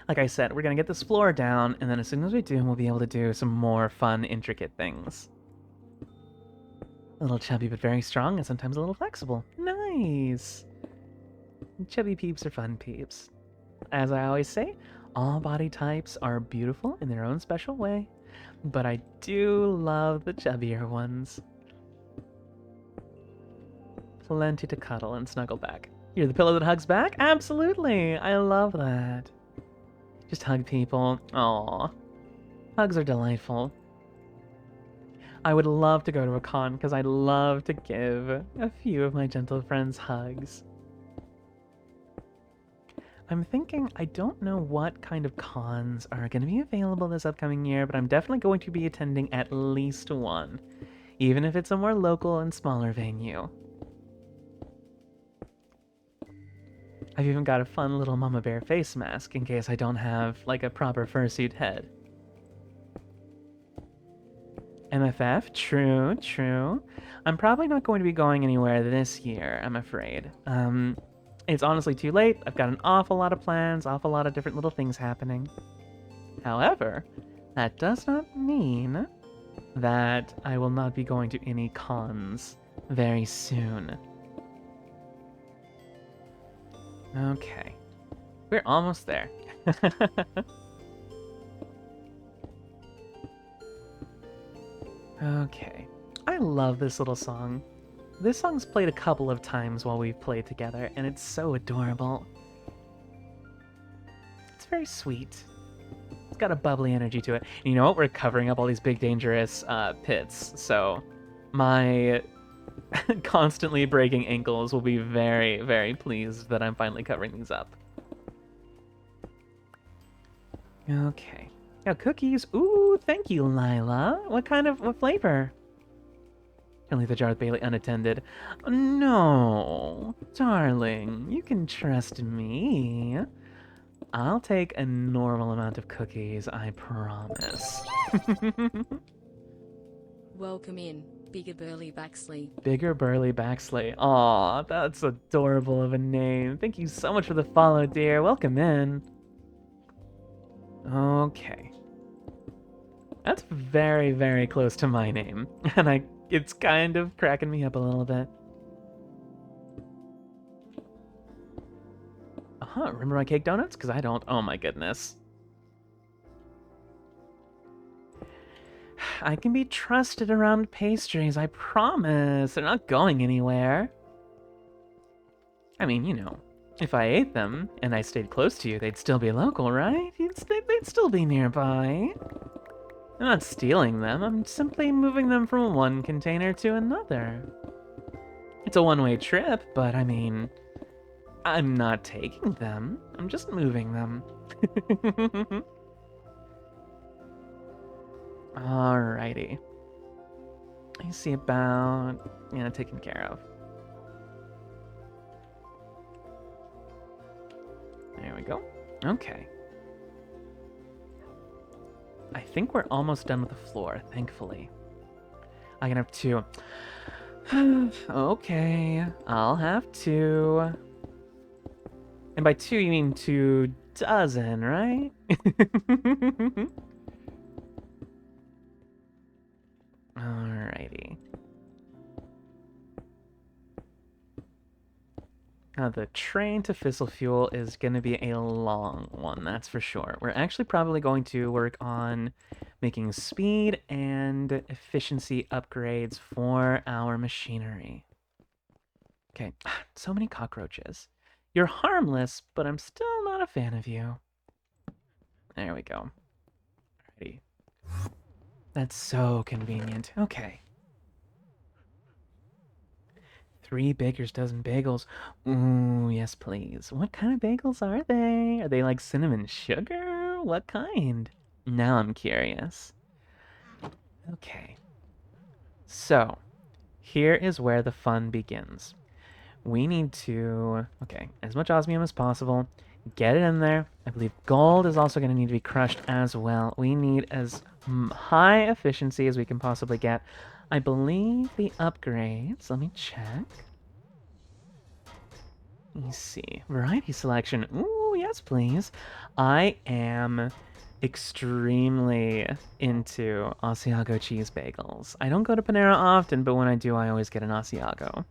Like I said, we're going to get this floor down, and then as soon as we do, we'll be able to do some more fun, intricate things. A little chubby, but very strong, and sometimes a little flexible. Nice! Chubby peeps are fun peeps. As I always say, all body types are beautiful in their own special way, but I do love the chubbier ones. Plenty to cuddle and snuggle back. You're the pillow that hugs back? Absolutely! I love that. Just hug people. Aww. Hugs are delightful. I would love to go to a con because I'd love to give a few of my gentle friends hugs. I'm thinking I don't know what kind of cons are going to be available this upcoming year, but I'm definitely going to be attending at least one, even if it's a more local and smaller venue. I've even got a fun little Momma Bear face mask in case I don't have, like, a proper fursuit head. MFF, true, true. I'm probably not going to be going anywhere this year, I'm afraid. It's honestly too late. I've got an awful lot of plans, awful lot of different little things happening. However, that does not mean that I will not be going to any cons very soon. Okay. We're almost there. Okay. I love this little song. This song's played a couple of times while we've played together, and it's so adorable. It's very sweet. It's got a bubbly energy to it. And you know what? We're covering up all these big, dangerous pits, so my constantly breaking ankles will be very, very pleased that I'm finally covering these up. Okay. Now, cookies. Ooh, thank you, Lila. What flavor? Can leave the jar with Bailey unattended. No, darling, you can trust me. I'll take a normal amount of cookies, I promise. Welcome in, BigBurrBailey. BigBurrBailey. Aw, that's adorable of a name. Thank you so much for the follow, dear. Welcome in. Okay. That's very, very close to my name, and it's kind of cracking me up a little bit. Remember my cake donuts? Because I don't. Oh my goodness. I can be trusted around pastries, I promise. They're not going anywhere. I mean, you know, if I ate them and I stayed close to you, they'd still be local, right? They'd still be nearby. I'm not stealing them, I'm simply moving them from one container to another. It's a one-way trip, but I mean, I'm not taking them, I'm just moving them. Alrighty. I see about, taken care of. There we go. Okay. I think we're almost done with the floor, thankfully. I can have 2. Okay, I'll have 2. And by 2, you mean 2 dozen, right? Alrighty. Now, the train to Fissile Fuel is going to be a long one, that's for sure. We're actually probably going to work on making speed and efficiency upgrades for our machinery. Okay, so many cockroaches. You're harmless, but I'm still not a fan of you. There we go. Alrighty. That's so convenient. Okay. 3 baker's dozen bagels. Ooh, yes, please. What kind of bagels are they? Are they like cinnamon sugar? What kind? Now I'm curious. Okay. So, here is where the fun begins. We need to, as much osmium as possible. Get it in there. I believe gold is also going to need to be crushed as well. We need as high efficiency as we can possibly get. I believe the upgrades, let me check. Let me see. Variety selection. Ooh, yes, please. I am extremely into Asiago cheese bagels. I don't go to Panera often, but when I do, I always get an Asiago.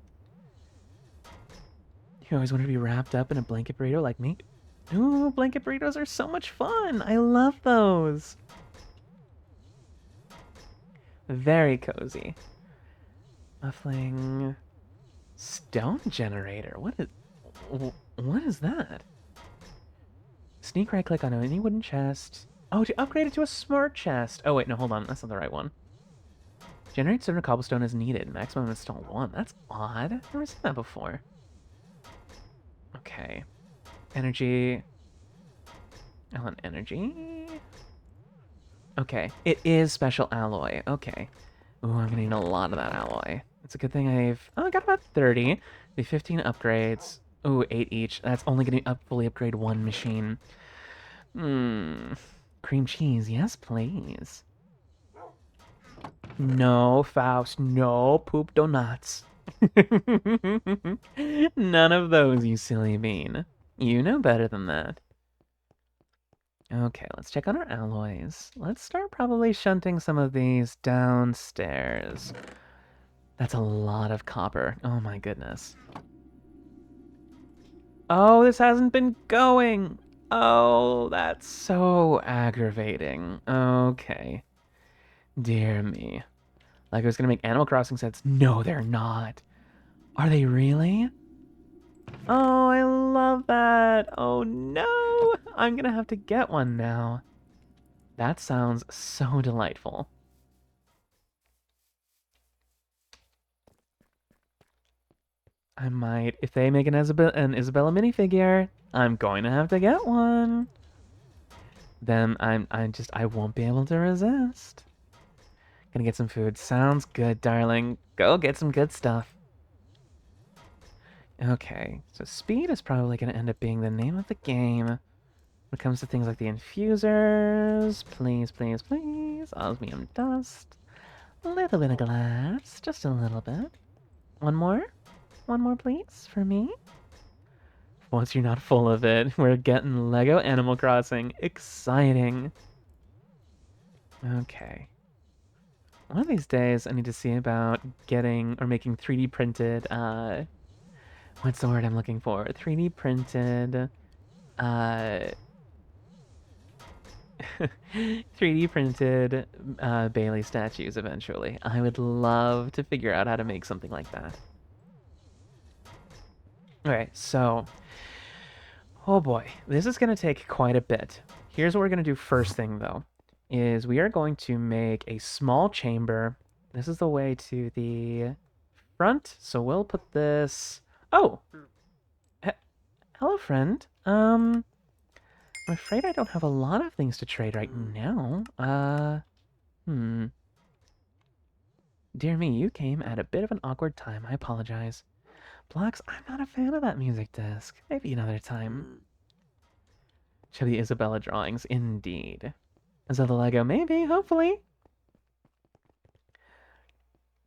You always want to be wrapped up in a blanket burrito like me? Ooh, blanket burritos are so much fun. I love those. Very cozy. Muffling stone generator. What is that? Sneak right click on any wooden chest. Oh, to upgrade it to a smart chest. Oh wait, no, hold on. That's not the right one. Generate stone or cobblestone as needed. Maximum install 1. That's odd. I've never seen that before. Okay. Energy. I want energy. Okay. It is special alloy. Okay. Ooh, I'm gonna need a lot of that alloy. It's a good thing I got about 30. The 15 upgrades. Ooh, 8 each. That's only gonna fully upgrade one machine. Cream cheese. Yes, please. No, Faust. No poop donuts. None of those, you silly bean. You know better than that. Okay, let's check on our alloys. Let's start probably shunting some of these downstairs. That's a lot of copper. Oh my goodness. Oh, this hasn't been going. Oh, that's so aggravating. Okay. Dear me. Like I was gonna make Animal Crossing sets. No, they're not. Are they really? Oh, I love that. Oh no. I'm gonna have to get one now. That sounds so delightful. I might, if they make an Isabella minifigure, I'm going to have to get one. Then I won't be able to resist. Gonna get some food. Sounds good, darling. Go get some good stuff. Okay, so speed is probably gonna end up being the name of the game. When it comes to things like the infusers, please, please, please. Osmium dust. A little bit of glass, just a little bit. One more? One more, please, for me? Once you're not full of it, we're getting Lego Animal Crossing. Exciting. Okay. One of these days, I need to see about getting or making 3D printed, what's the word I'm looking for? 3D printed, 3D printed Bailey statues eventually. I would love to figure out how to make something like that. Okay, so, oh boy, this is going to take quite a bit. Here's what we're going to do first thing, though, is we are going to make a small chamber. This is the way to the front, so we'll put this... Oh! Hello, friend. I'm afraid I don't have a lot of things to trade right now. Dear me, you came at a bit of an awkward time. I apologize. Blocks, I'm not a fan of that music disc. Maybe another time. Show the Isabella drawings, indeed. Is that the Lego? Maybe, hopefully.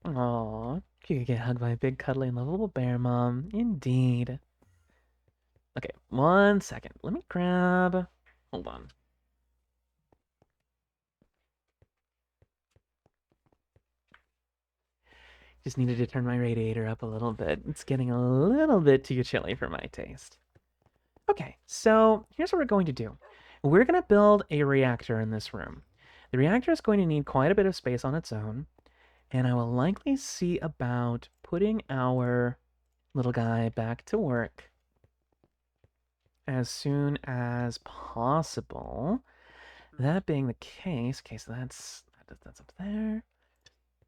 Aww, you could get hugged by a big, cuddly, and lovable bear, Mom. Indeed. Okay, 1 second. Let me grab... Hold on. Just needed to turn my radiator up a little bit. It's getting a little bit too chilly for my taste. Okay, so here's what we're going to do. We're going to build a reactor in this room. The reactor is going to need quite a bit of space on its own, and I will likely see about putting our little guy back to work as soon as possible. That being the case, okay, so that's up there.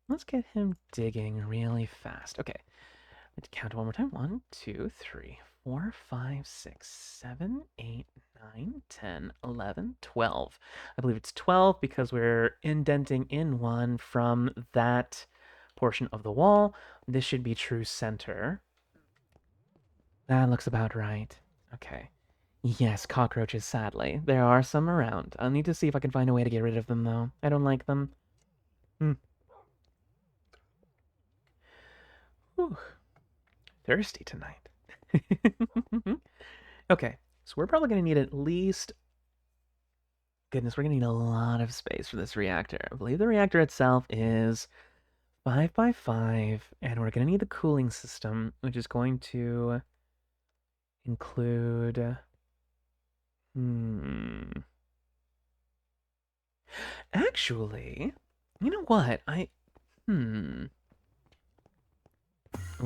Let's get him digging really fast. Okay, let's count one more time. 1, 2, 3, 4, 5, 6, 7, 8, 9, 10, 11, 12. I believe it's 12 because we're indenting in one from that portion of the wall. This should be true center. That looks about right. Okay. Yes, cockroaches, sadly. There are some around. I'll need to see if I can find a way to get rid of them, though. I don't like them. Whew. Thirsty tonight. Okay, so we're probably going to need at least... Goodness, we're going to need a lot of space for this reactor. I believe the reactor itself is 5 by 5, and we're going to need the cooling system, which is going to include... Actually, you know what? I'm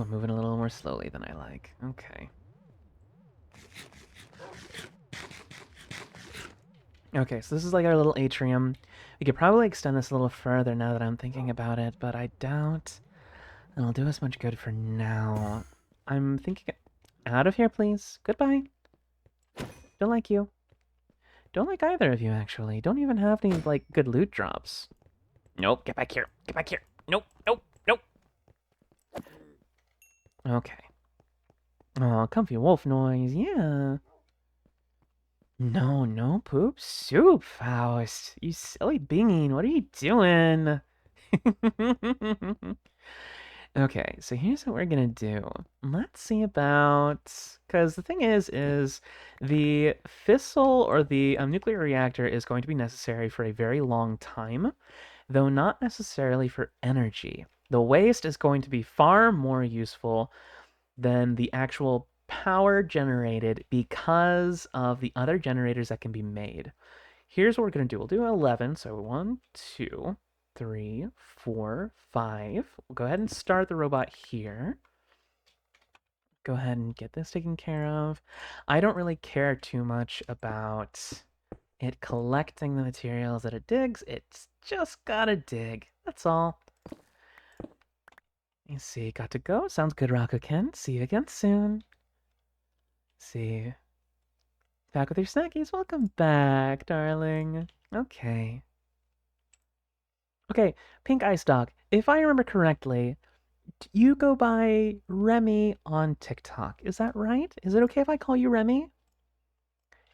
moving a little more slowly than I like. Okay. Okay, so this is like our little atrium. We could probably extend this a little further now that I'm thinking about it, but I doubt it'll do us much good for now. I'm thinking... Out of here, please. Goodbye. Don't like you. Don't like either of you, actually. Don't even have any, like, good loot drops. Nope, get back here. Get back here. Nope, nope, nope. Okay. Oh, comfy wolf noise, yeah. No, no poop soup, Faust. You silly bean, what are you doing? Okay, so here's what we're gonna do. Let's see about... Because the thing is the fissile or the nuclear reactor is going to be necessary for a very long time, though not necessarily for energy. The waste is going to be far more useful than the actual power generated because of the other generators that can be made. Here's what we're going to do. We'll do 11. So 1, 2, 3, 4, 5. We'll go ahead and start the robot here. Go ahead and get this taken care of. I don't really care too much about it collecting the materials that it digs. It's just gotta dig. That's all. You see, got to go. Sounds good, Rakuken. See you again soon. See. Back with your snackies. Welcome back, darling. Okay. Okay, Pink Ice Dog. If I remember correctly, you go by Remy on TikTok. Is that right? Is it okay if I call you Remy?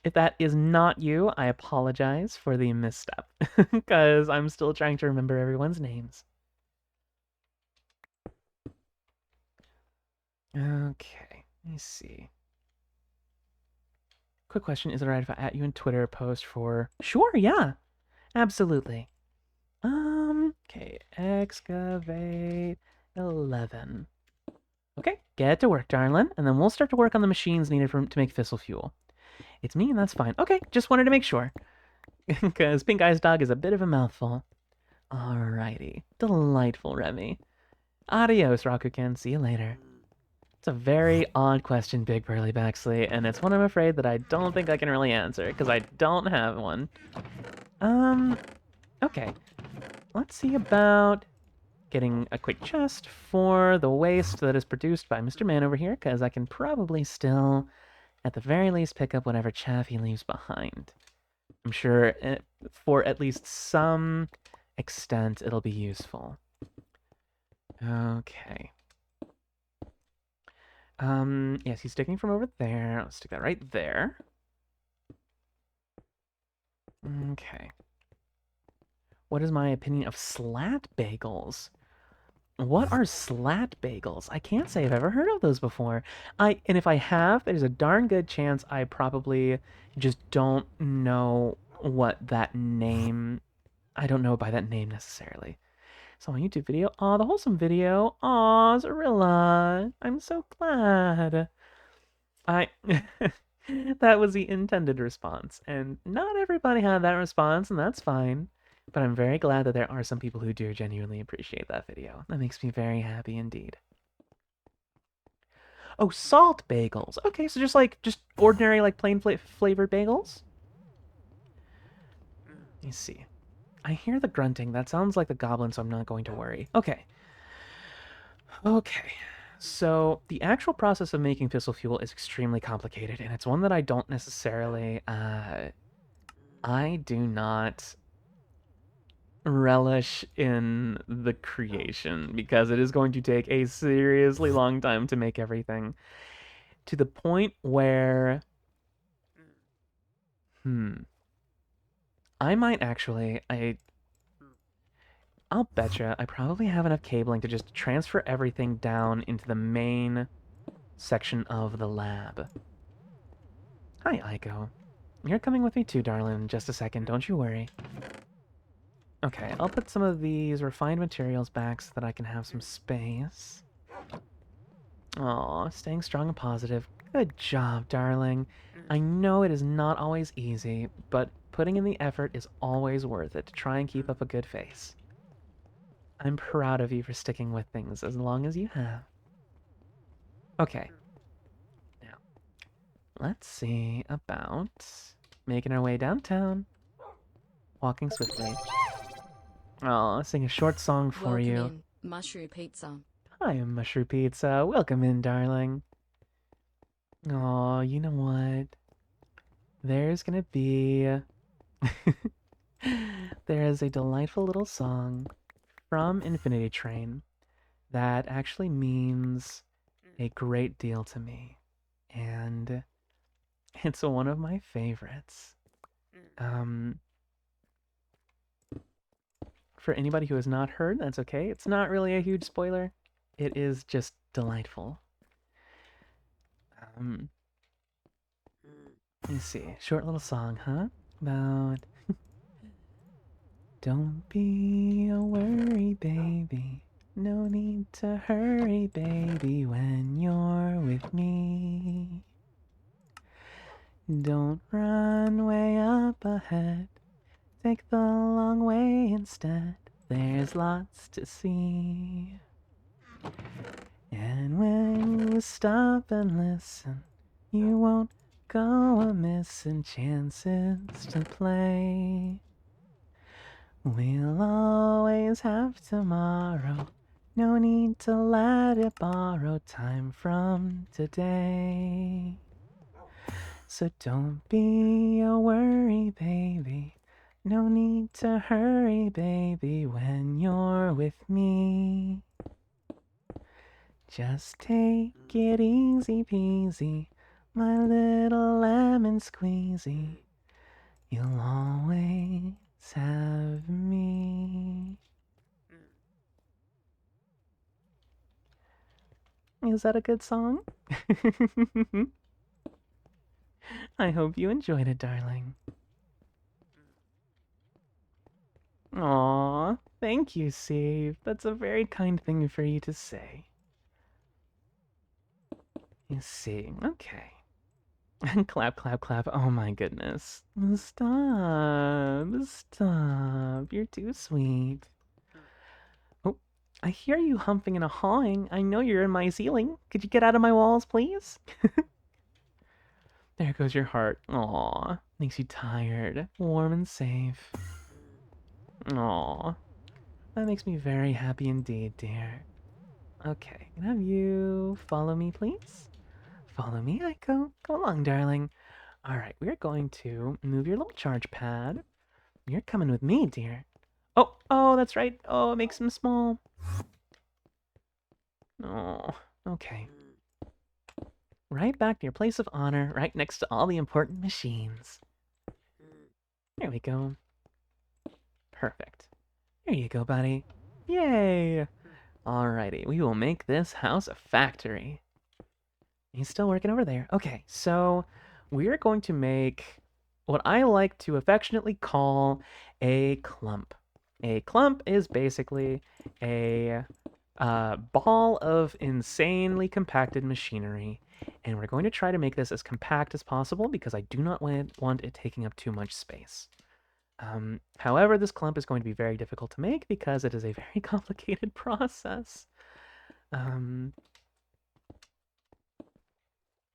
If that is not you, I apologize for the misstep, because I'm still trying to remember everyone's names. Okay, let me see. Quick question, is it alright if I at you in Twitter post for... Sure, yeah, absolutely. Okay, excavate 11. Okay, get to work, darling, and then we'll start to work on the machines needed to make fissile fuel. It's me, and that's fine. Okay, just wanted to make sure. Because Pink Eyes Dog is a bit of a mouthful. Alrighty. Delightful, Remy. Adios, Rakuken. See you later. It's a very odd question, BigBurrBailey, and it's one I'm afraid that I don't think I can really answer, because I don't have one. Okay. Let's see about getting a quick chest for the waste that is produced by Mr. Man over here, because I can probably still, at the very least, pick up whatever chaff he leaves behind. I'm sure for at least some extent it'll be useful. Okay. Yes, he's sticking from over there. I'll stick that right there. Okay. What is my opinion of slat bagels? What are slat bagels? I can't say I've ever heard of those before. And if I have, there's a darn good chance I probably just don't know what that name... I don't know by that name necessarily. So on YouTube video, aw, the wholesome video, aw, Zarilla, I'm so glad. That was the intended response, and not everybody had that response, and that's fine. But I'm very glad that there are some people who do genuinely appreciate that video. That makes me very happy indeed. Oh, salt bagels. Okay, so just ordinary, like, plain flavored bagels? Let me see. I hear the grunting. That sounds like the goblin, so I'm not going to worry. Okay. Okay. So the actual process of making fissile fuel is extremely complicated, and it's one that I don't necessarily, I do not relish in the creation, because it is going to take a seriously long time to make everything. To the point where... I might actually... I'll betcha I probably have enough cabling to just transfer everything down into the main section of the lab. Hi, Aiko. You're coming with me too, darling, in just a second, don't you worry. Okay, I'll put some of these refined materials back so that I can have some space. Aw, staying strong and positive. Good job, darling. I know it is not always easy, but putting in the effort is always worth it to try and keep up a good face. I'm proud of you for sticking with things as long as you have. Okay. Now, let's see about making our way downtown. Walking swiftly. I'll sing a short song for Welcome you. in, mushroom pizza. Hi, Mushroom Pizza. Welcome in, darling. Oh, you know what? There's gonna be... there is a delightful little song from Infinity Train that actually means a great deal to me. And it's one of my favorites. For anybody who has not heard, that's okay. It's not really a huge spoiler. It is just delightful. Let me see. Short little song, huh? About... Don't be a worry, baby. No need to hurry, baby, when you're with me. Don't run way up ahead. Take the long way instead. There's lots to see. And when you stop and listen, you won't go a-missing chances to play. We'll always have tomorrow. No need to let it borrow time from today. So don't be a worry, baby. No need to hurry, baby, when you're with me. Just take it easy peasy, my little lemon squeezy. You'll always have me. Is that a good song? I hope you enjoyed it, darling. Aw, thank you, Steve. That's a very kind thing for you to say. You see, okay. Clap, clap, clap. Oh my goodness. Stop. Stop. You're too sweet. Oh, I hear you humping and hawing. I know you're in my ceiling. Could you get out of my walls, please? There goes your heart. Aw, makes you tired. Warm and safe. Aw, that makes me very happy indeed, dear. Okay, can I have you follow me, please? Follow me, Aiko. Go along, darling. Alright, we're going to move your little charge pad. You're coming with me, dear. Oh, that's right. Oh, it makes him small. Oh, okay. Right back to your place of honor, right next to all the important machines. There we go. Perfect. There you go, buddy. Yay! Alrighty, we will make this house a factory. He's still working over there. Okay, so we're going to make what I like to affectionately call a clump. A clump is basically a ball of insanely compacted machinery, and we're going to try to make this as compact as possible because I do not want it taking up too much space. However, this clump is going to be very difficult to make because it is a very complicated process.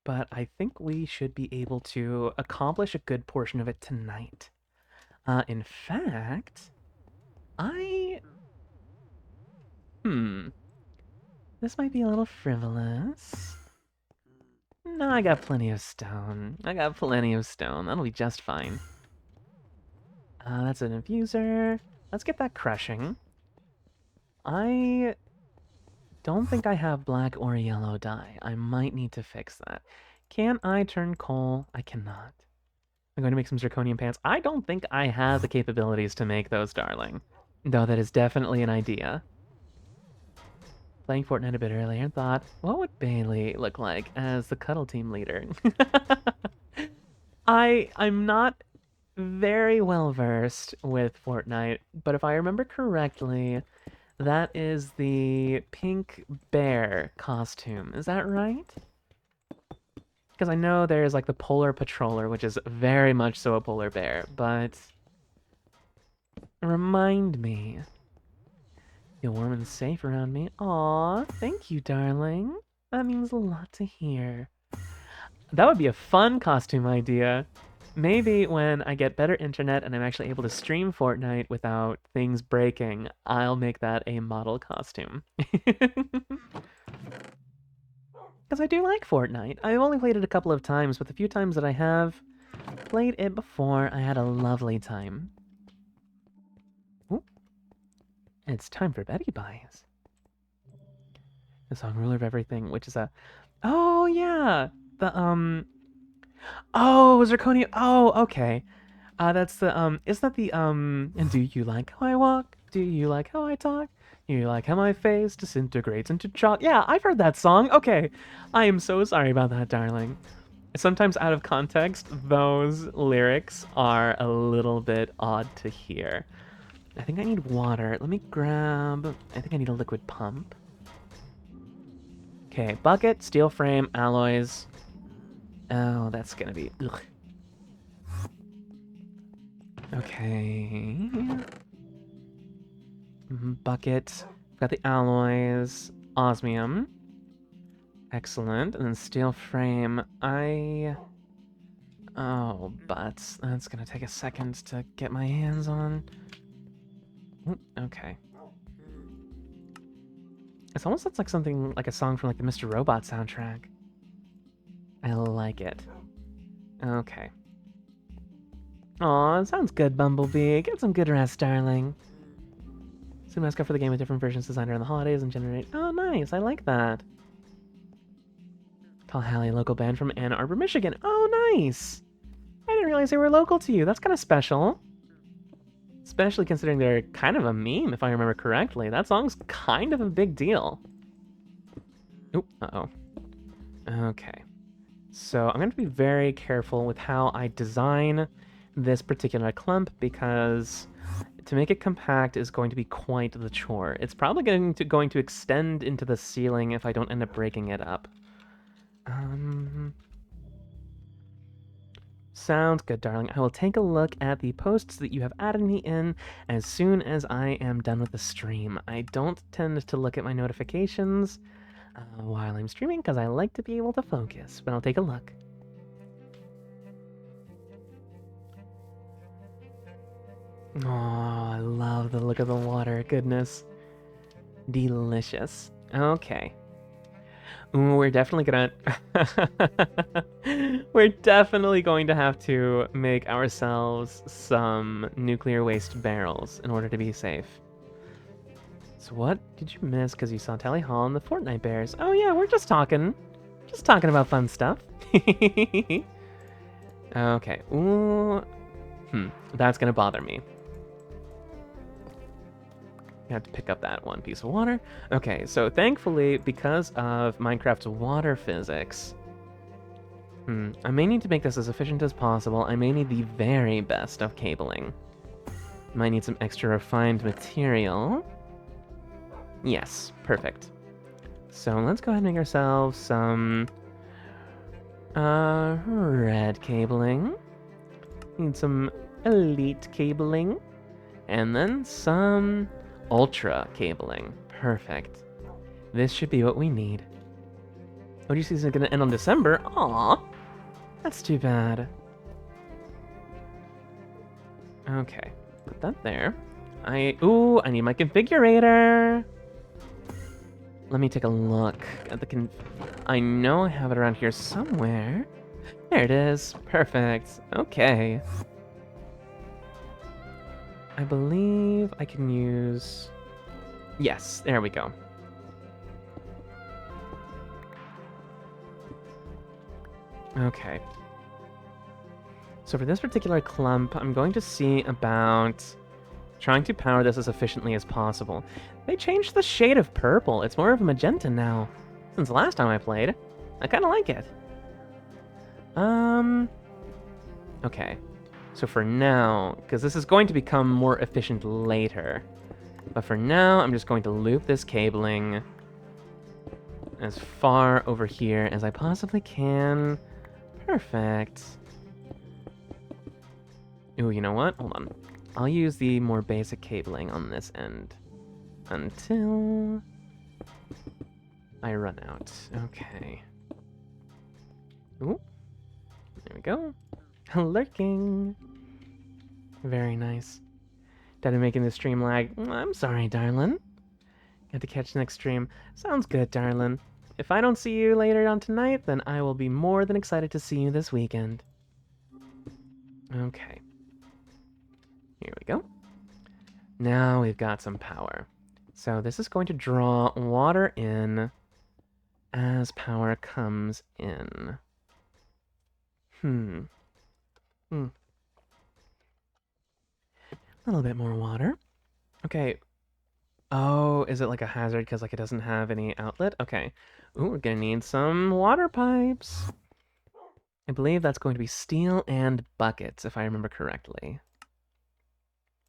But I think we should be able to accomplish a good portion of it tonight. In fact, this might be a little frivolous. No, I got plenty of stone. That'll be just fine. That's an infuser. Let's get that crushing. I don't think I have black or yellow dye. I might need to fix that. Can I turn coal? I cannot. I'm going to make some zirconium pants. I don't think I have the capabilities to make those, darling. Though that is definitely an idea. Playing Fortnite a bit earlier and thought, what would Bailey look like as the cuddle team leader? I'm not very well versed with Fortnite, but if I remember correctly, that is the pink bear costume. Is that right? Because I know there's like the polar patroller, which is very much so a polar bear, but remind me, Feel warm and safe around me. Aw, thank you, darling. That means a lot to hear. That would be a fun costume idea. Maybe when I get better internet and I'm actually able to stream Fortnite without things breaking, I'll make that a model costume. Because I do like Fortnite. I've only played it a couple of times, but the few times that I have played it before, I had a lovely time. Ooh. It's time for Betty Buys. The song Ruler of Everything, which is a... Oh, yeah! Oh, Zirconia... Oh, okay. That's the, is that the, and do you like how I walk? Do you like how I talk? Do you like how my face disintegrates into chalk? Yeah, I've heard that song. Okay. I am so sorry about that, darling. Sometimes out of context, those lyrics are a little bit odd to hear. I think I need water. Let me grab... I think I need a liquid pump. Okay, bucket, steel frame, alloys. Oh, that's gonna be... Ugh. Okay. Bucket. Got the alloys. Osmium. Excellent. And then steel frame. Oh, but that's gonna take a second to get my hands on. Okay. It's almost looks like something like a song from like the Mr. Robot soundtrack. I like it. Okay. Aw, sounds good, Bumblebee. Get some good rest, darling. Soon mascot for the game with different versions designed around the holidays and generate... Oh, nice. I like that. Tall Hallie, local band from Ann Arbor, Michigan. Oh, nice. I didn't realize they were local to you. That's kind of special. Especially considering they're kind of a meme, if I remember correctly. That song's kind of a big deal. Oop, uh-oh. Okay. So I'm going to be very careful with how I design this particular clump because to make it compact is going to be quite the chore. It's probably going to extend into the ceiling if I don't end up breaking it up. Sounds good, darling. I will take a look at the posts that you have added me in as soon as I am done with the stream. I don't tend to look at my notifications while I'm streaming because I like to be able to focus, but I'll take a look. Oh, I love the look of the water. Goodness. Delicious. Okay. Ooh, we're definitely gonna... We're definitely going to have to make ourselves some nuclear waste barrels in order to be safe. So what did you miss because you saw Tally Hall and the Fortnite Bears? Oh yeah, we're just talking. Just talking about fun stuff. Okay. Ooh. That's gonna bother me. I have to pick up that one piece of water. Okay, so thankfully, because of Minecraft's water physics, I may need to make this as efficient as possible. I may need the very best of cabling. Might need some extra refined material. Yes, perfect. So let's go ahead and make ourselves some red cabling. Need some elite cabling. And then some ultra cabling. Perfect. This should be what we need. OG season is going to end on December. Aw, that's too bad. Okay, put that there. I need my configurator. Let me take a look at the I know I have it around here somewhere. There it is. Perfect. Okay. I believe I can use... Yes, there we go. Okay. So for this particular clump, I'm going to see about trying to power this as efficiently as possible. They changed the shade of purple. It's more of a magenta now. Since the last time I played. I kind of like it. Okay. So for now, because this is going to become more efficient later, but for now, I'm just going to loop this cabling as far over here as I possibly can. Perfect. Ooh, you know what? Hold on. I'll use the more basic cabling on this end. until I run out. Okay. Ooh, there we go. Lurking. Very nice. Dad, making the stream lag. I'm sorry, darling. Got to catch next stream. Sounds good, darling. If I don't see you later on tonight, then I will be more than excited to see you this weekend. Okay. Here we go. Now we've got some power. So this is going to draw water in as power comes in. A little bit more water. Okay. Oh, is it like a hazard because like it doesn't have any outlet? Okay. Ooh, we're gonna need some water pipes. I believe that's going to be steel and buckets, if I remember correctly.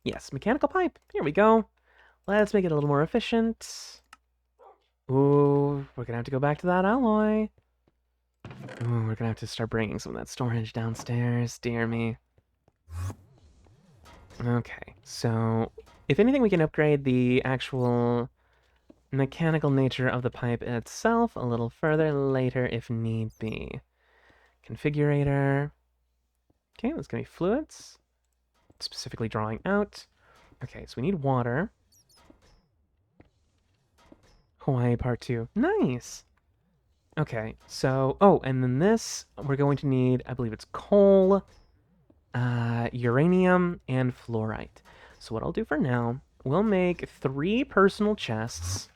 Yes, mechanical pipe. Here we go. Let's make it a little more efficient. Ooh, we're gonna have to go back to that alloy. Ooh, we're gonna have to start bringing some of that storage downstairs. Dear me. Okay, so if anything, we can upgrade the actual mechanical nature of the pipe itself a little further later if need be. Configurator. Okay, that's gonna be fluids. Specifically drawing out. Okay, so we need water. Hawaii Part 2. Nice! Okay, so... Oh, and then this, we're going to need, I believe it's coal, uranium, and fluorite. So what I'll do for now, we'll make 3 personal chests.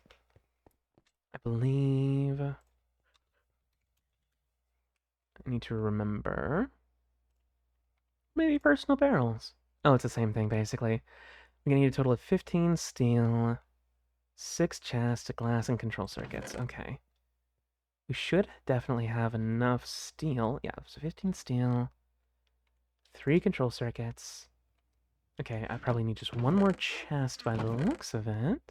I believe... I need to remember... Maybe personal barrels. Oh, it's the same thing, basically. We're gonna need a total of 15 steel, 6 chests, glass, and control circuits. Okay. We should definitely have enough steel. Yeah, so 15 steel, 3 control circuits. Okay, I probably need just 1 more chest by the looks of it.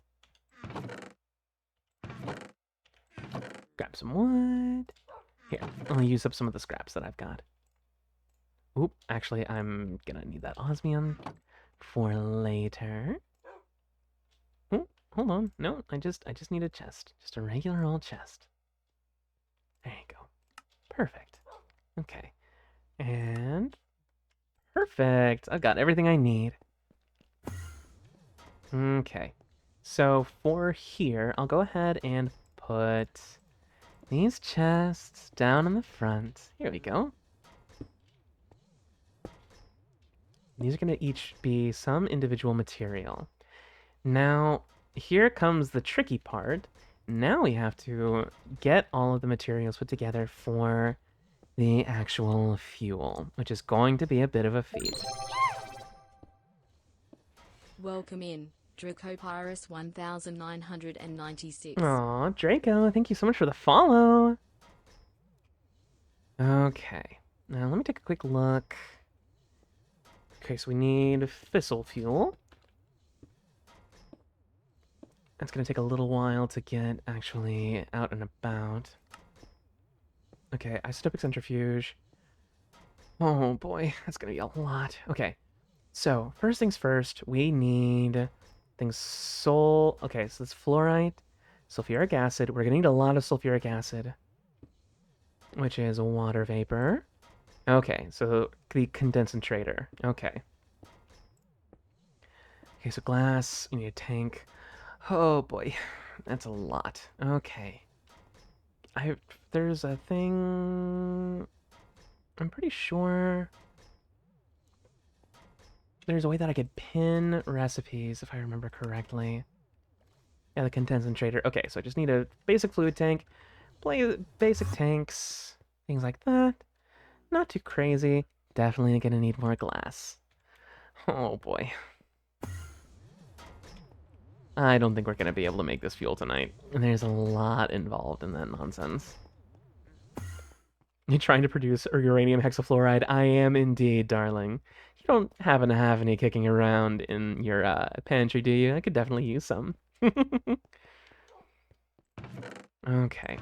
Grab some wood. Here, I'll use up some of the scraps that I've got. Oop, actually, I'm gonna need that osmium for later. Oh, hold on. No, I just need a chest. Just a regular old chest. There you go. Perfect. Okay. And perfect. I've got everything I need. Okay. So for here, I'll go ahead and put these chests down in the front. Here we go. These are going to each be some individual material. Now, here comes the tricky part. Now we have to get all of the materials put together for the actual fuel, which is going to be a bit of a feat. Welcome in, Dracopyrus 1996. Aw, Draco, thank you so much for the follow. Okay, now let me take a quick look. Okay, so we need fissile fuel. That's going to take a little while to get actually out and about. Okay, isotopic centrifuge. Oh boy, that's going to be a lot. Okay, so first things first, we need things okay, so that's fluorite, sulfuric acid. We're going to need a lot of sulfuric acid, which is water vapor. Okay, so the condensator. Okay. Okay, so glass, you need a tank. Oh boy, that's a lot. Okay. There's a thing... I'm pretty sure... There's a way that I could pin recipes, if I remember correctly. Yeah, the condensator. Okay, so I just need a basic fluid tank, basic tanks, things like that. Not too crazy. Definitely gonna need more glass. Oh boy. I don't think we're gonna be able to make this fuel tonight. And there's a lot involved in that nonsense. You're trying to produce uranium hexafluoride? I am indeed, darling. You don't happen to have any kicking around in your pantry, do you? I could definitely use some. Okay.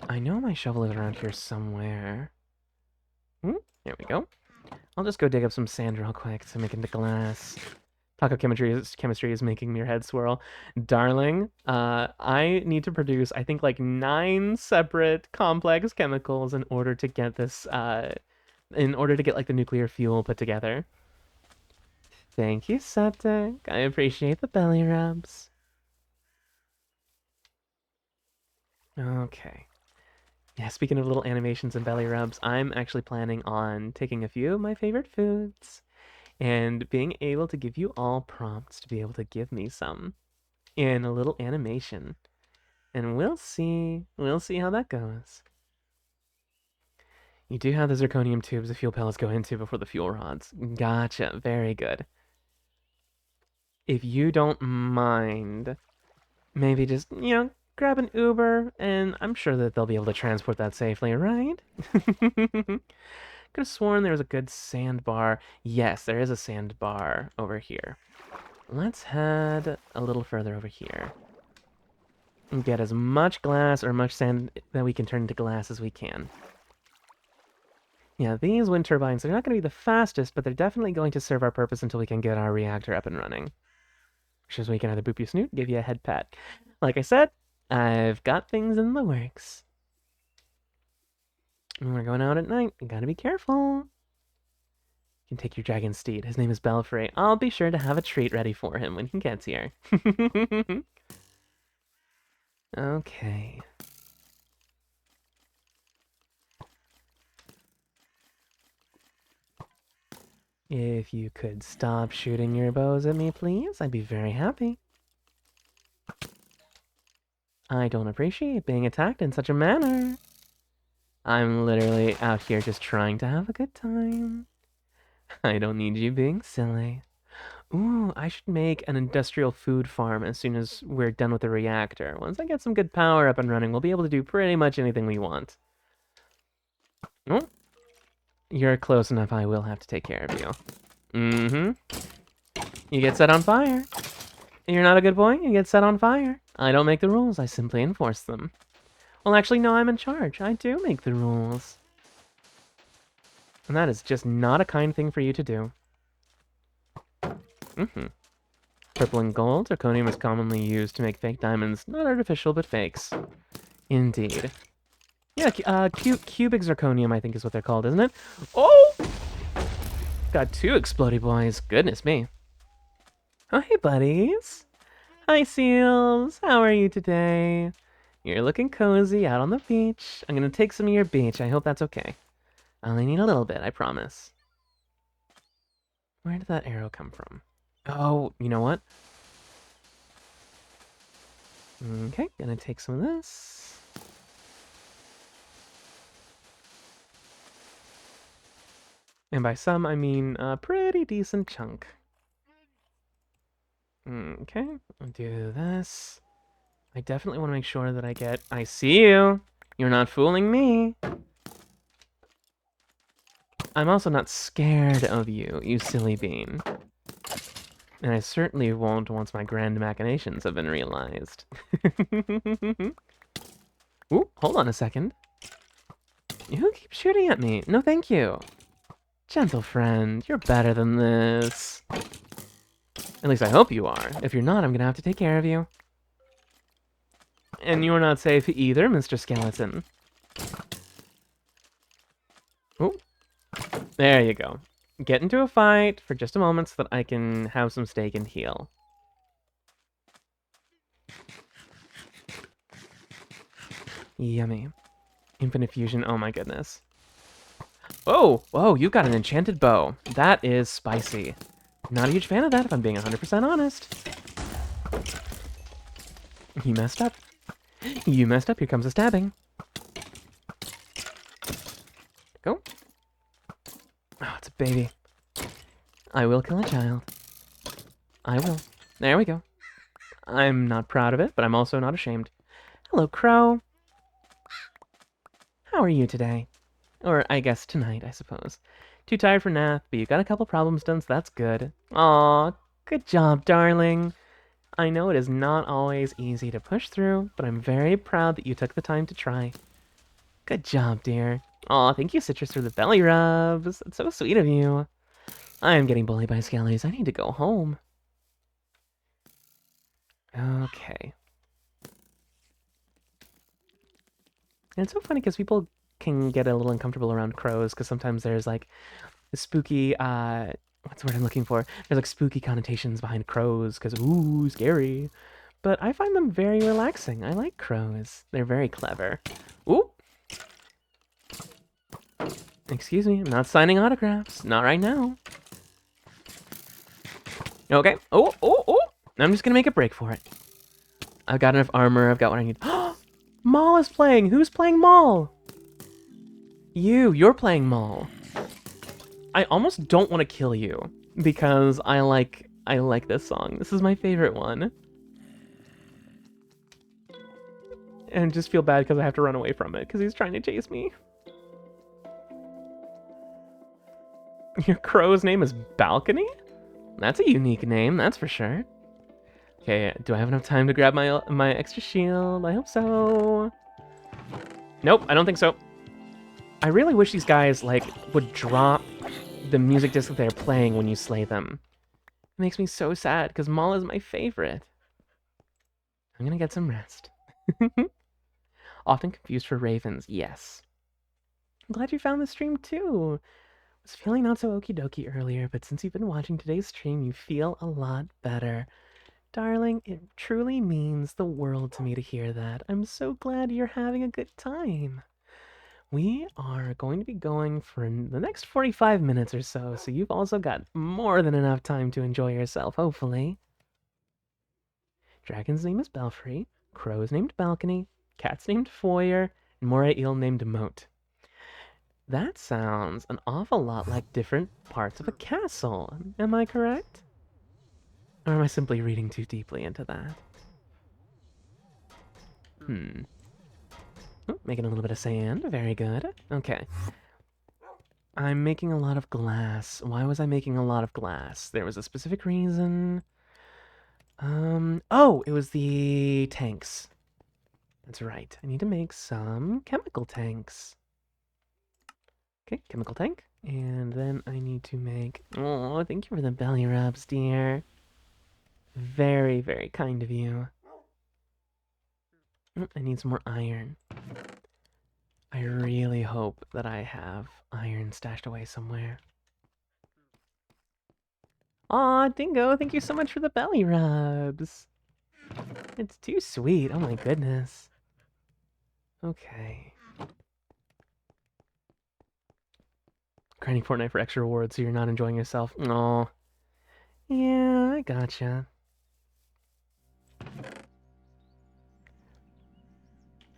I know my shovel is around here somewhere. There we go. I'll just go dig up some sand real quick to make into glass. Taco chemistry is making your head swirl. Darling, I need to produce, I think, like 9 separate complex chemicals in order to get this, in order to get, like, the nuclear fuel put together. Thank you, Septic. I appreciate the belly rubs. Okay. Yeah, speaking of little animations and belly rubs, I'm actually planning on taking a few of my favorite foods and being able to give you all prompts to be able to give me some in a little animation. And we'll see how that goes. You do have the zirconium tubes the fuel pellets go into before the fuel rods. Gotcha, very good. If you don't mind, maybe just, grab an Uber, and I'm sure that they'll be able to transport that safely, right? Could have sworn there was a good sandbar. Yes, there is a sandbar over here. Let's head a little further over here and get as much glass or much sand that we can turn into glass as we can. Yeah, these wind turbines, they're not going to be the fastest, but they're definitely going to serve our purpose until we can get our reactor up and running. Which is we can either boop your snoot, give you a head pat. Like I said, I've got things in the works. When we're going out at night, you gotta be careful. You can take your dragon steed. His name is Belfry. I'll be sure to have a treat ready for him when he gets here. Okay. If you could stop shooting your bows at me, please, I'd be very happy. I don't appreciate being attacked in such a manner. I'm literally out here just trying to have a good time. I don't need you being silly. Ooh, I should make an industrial food farm as soon as we're done with the reactor. Once I get some good power up and running, we'll be able to do pretty much anything we want. Oh, you're close enough, I will have to take care of you. Mm-hmm. You get set on fire. You're not a good boy, you get set on fire. I don't make the rules, I simply enforce them. Well, actually, no, I'm in charge. I do make the rules. And that is just not a kind thing for you to do. Purple and gold, zirconium is commonly used to make fake diamonds. Not artificial, but fakes. Indeed. Yeah, cubic zirconium, I think is what they're called, isn't it? Oh! Got 2 explodey boys. Goodness me. Oh, hey, buddies. Hi, seals. How are you today? You're looking cozy out on the beach. I'm gonna take some of your beach. I hope that's okay. I only need a little bit, I promise. Where did that arrow come from? Oh, you know what? Okay, gonna take some of this. And by some, I mean a pretty decent chunk. Okay, I'll do this. I definitely want to make sure that I see you! You're not fooling me! I'm also not scared of you, you silly bean. And I certainly won't once my grand machinations have been realized. Ooh, hold on a second. Who keeps shooting at me? No, thank you. Gentle friend, you're better than this. At least I hope you are. If you're not, I'm gonna have to take care of you. And you're not safe either, Mr. Skeleton. Ooh. There you go. Get into a fight for just a moment so that I can have some steak and heal. Yummy. Infinite fusion, oh my goodness. Whoa, whoa, you've got an enchanted bow. That is spicy. Not a huge fan of that, if I'm being 100% honest. You messed up. You messed up, here comes a stabbing. Go. Oh, it's a baby. I will kill a child. I will. There we go. I'm not proud of it, but I'm also not ashamed. Hello, Crow. How are you today? Or, I guess, tonight, I suppose. Too tired for nap, but you got a couple problems done, so that's good. Aw, good job, darling. I know it is not always easy to push through, but I'm very proud that you took the time to try. Good job, dear. Aw, thank you, Citrus, for the belly rubs. It's so sweet of you. I am getting bullied by skellies. I need to go home. Okay. And it's so funny because people can get a little uncomfortable around crows because sometimes there's like the spooky, what's the word I'm looking for? There's like spooky connotations behind crows because, ooh, scary. But I find them very relaxing. I like crows. They're very clever. Ooh! Excuse me, I'm not signing autographs. Not right now. Okay. Oh, oh, oh! I'm just gonna make a break for it. I've got enough armor. I've got what I need. Maul is playing. Who's playing Maul? You're playing Maul. I almost don't want to kill you because I like this song. This is my favorite one. And just feel bad because I have to run away from it because he's trying to chase me. Your crow's name is Balcony? That's a unique name, that's for sure. Okay, do I have enough time to grab my extra shield? I hope so. Nope, I don't think so. I really wish these guys, like, would drop the music disc that they're playing when you slay them. It makes me so sad, because Maul is my favorite. I'm gonna get some rest. Often confused for ravens, yes. I'm glad you found the stream, too. Was feeling not so okie dokie earlier, but since you've been watching today's stream, you feel a lot better. Darling, it truly means the world to me to hear that. I'm so glad you're having a good time. We are going to be going for the next 45 minutes or so, so you've also got more than enough time to enjoy yourself, hopefully. Dragon's name is Belfry, Crow's named Balcony, Cat's named Foyer, and Moray Eel named Moat. That sounds an awful lot like different parts of a castle. Am I correct? Or am I simply reading too deeply into that? Oh, making a little bit of sand. Very good. Okay. I'm making a lot of glass. Why was I making a lot of glass? There was a specific reason. Oh, it was the tanks. That's right. I need to make some chemical tanks. Okay, chemical tank. And then I need to make... Oh, thank you for the belly rubs, dear. Very, very kind of you. I need some more iron. I really hope that I have iron stashed away somewhere. Aw, Dingo, thank you so much for the belly rubs. It's too sweet. Oh my goodness. Okay. Grinding Fortnite for extra rewards so you're not enjoying yourself. Aw. Yeah, I gotcha.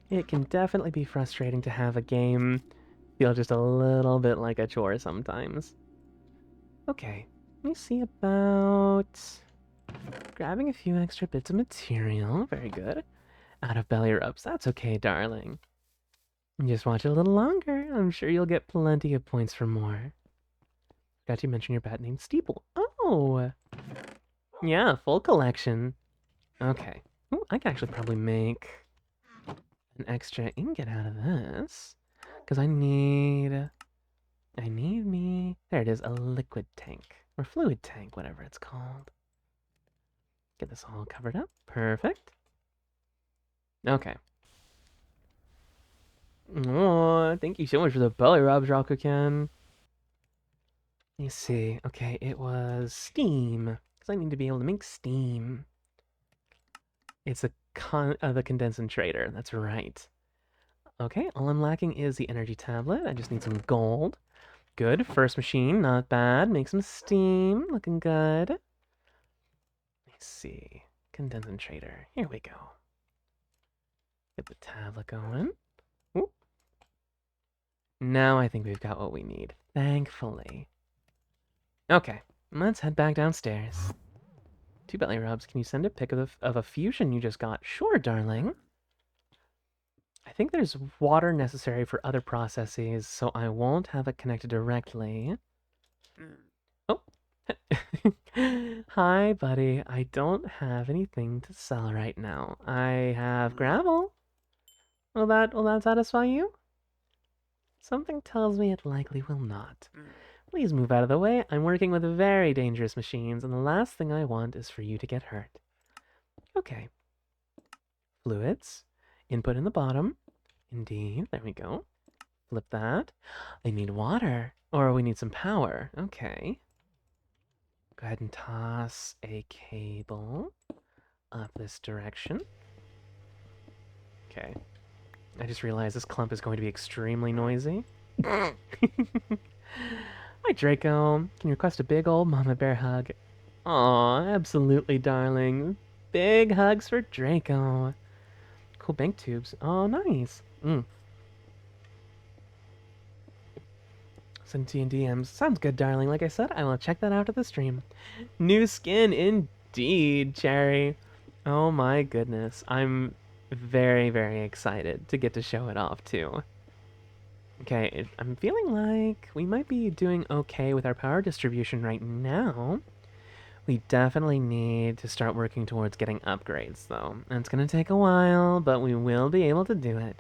It can definitely be frustrating to have a game feel just a little bit like a chore sometimes. Okay, let me see about grabbing a few extra bits of material. Very good. Out of belly rubs. That's okay, darling. Just watch it a little longer. I'm sure you'll get plenty of points for more. Got you mention your bat named Steeple. Oh! Yeah, full collection. Okay. Ooh, I can actually probably make an extra ingot out of this. Because I need me... There it is, a liquid tank. Or fluid tank, whatever it's called. Get this all covered up. Perfect. Okay. Oh, thank you so much for the belly rubs, Rakuken. Let me see. Okay, it was steam. Because I need to be able to make steam. It's the condensator. That's right. Okay, all I'm lacking is the energy tablet. I just need some gold. Good. First machine, not bad. Make some steam. Looking good. Let me see. Condensator. Here we go. Get the tablet going. Ooh. Now I think we've got what we need. Thankfully. Okay, let's head back downstairs. 2 belly rubs. Can you send a pic of a fusion you just got? Sure, darling. I think there's water necessary for other processes, so I won't have it connected directly. Oh. Hi, buddy. I don't have anything to sell right now. I have gravel. Will that satisfy you? Something tells me it likely will not. Please move out of the way. I'm working with very dangerous machines, and the last thing I want is for you to get hurt. Okay. Fluids. Input in the bottom. Indeed. There we go. Flip that. I need water. Or we need some power. Okay. Go ahead and toss a cable up this direction. Okay. I just realized this clump is going to be extremely noisy. Hi, Draco. Can you request a big old Momma Bear hug? Aw, absolutely, darling. Big hugs for Draco. Cool bank tubes. Oh, nice. Send T and DMs. Sounds good, darling. Like I said, I will check that out after the stream. New skin, indeed, Cherry. Oh my goodness. I'm very, very excited to get to show it off, too. Okay, I'm feeling like we might be doing okay with our power distribution right now. We definitely need to start working towards getting upgrades, though. And it's going to take a while, but we will be able to do it.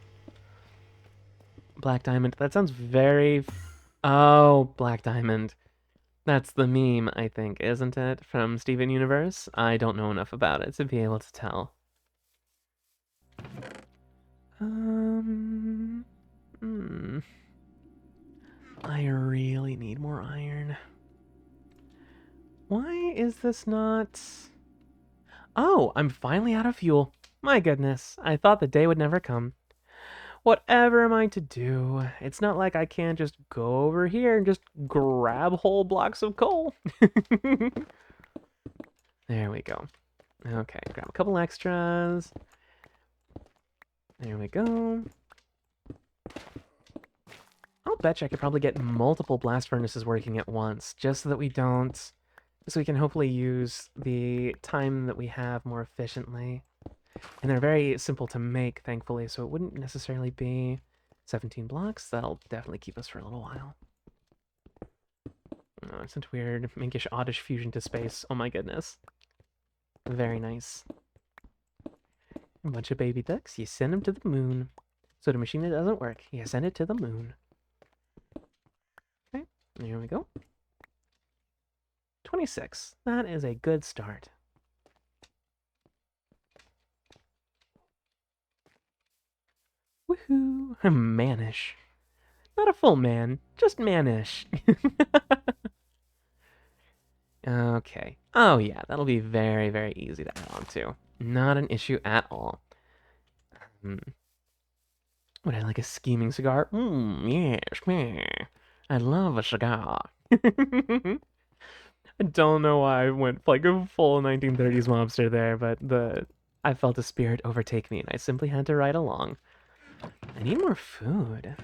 Black Diamond. That sounds very... Oh, Black Diamond. That's the meme, I think, isn't it? From Steven Universe? I don't know enough about it to be able to tell. I really need more iron. Why is this not... Oh, I'm finally out of fuel. My goodness, I thought the day would never come. Whatever am I to do? It's not like I can just go over here and just grab whole blocks of coal. There we go. Okay, grab a couple extras. There we go. I'll bet you I could probably get multiple blast furnaces working at once, just so that we don't... So we can hopefully use the time that we have more efficiently. And they're very simple to make, thankfully, so it wouldn't necessarily be 17 blocks. That'll definitely keep us for a little while. Oh, it's sent weird, minkish, oddish fusion to space. Oh my goodness. Very nice. A bunch of baby ducks, you send them to the moon. So the machine that doesn't work, you send it to the moon. Okay, here we go. 26. That is a good start. Woohoo! Manish. Not a full man, just manish. Okay. Oh yeah, that'll be very, very easy to add on to. Not an issue at all. Would I like a scheming cigar? Yes, meh. I love a cigar. I don't know why I went like a full 1930s mobster there, but I felt a spirit overtake me and I simply had to ride along. I need more food.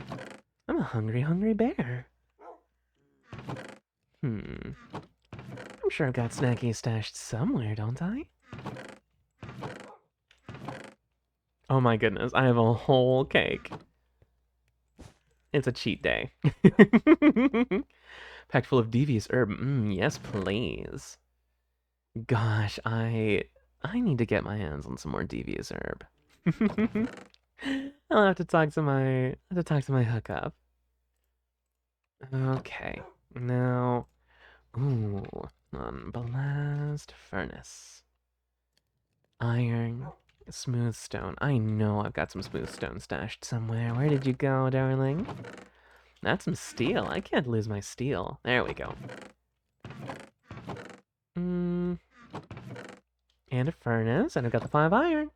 I'm a hungry, hungry bear. I'm sure I've got snackies stashed somewhere, don't I? Oh my goodness, I have a whole cake. It's a cheat day. Packed full of devious herb. Yes, please. Gosh, I need to get my hands on some more devious herb. I'll have to talk to my hookup. Okay, now, on blast furnace, iron, smooth stone. I know I've got some smooth stone stashed somewhere. Where did you go, darling? That's some steel. I can't lose my steel. There we go. And a furnace, and I've got the 5 iron.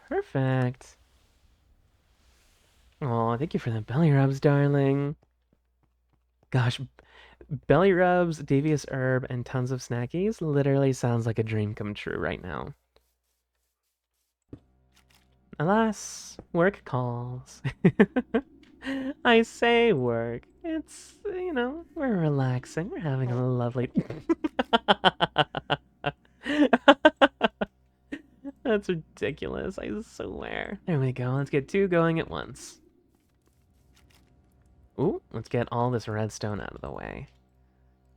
Perfect. Oh, thank you for the belly rubs, darling. Gosh, belly rubs, devious herb, and tons of snackies literally sounds like a dream come true right now. Alas, work calls. I say work. It's, we're relaxing. We're having a lovely... That's ridiculous, I swear. There we go. Let's get 2 going at once. Ooh, let's get all this redstone out of the way.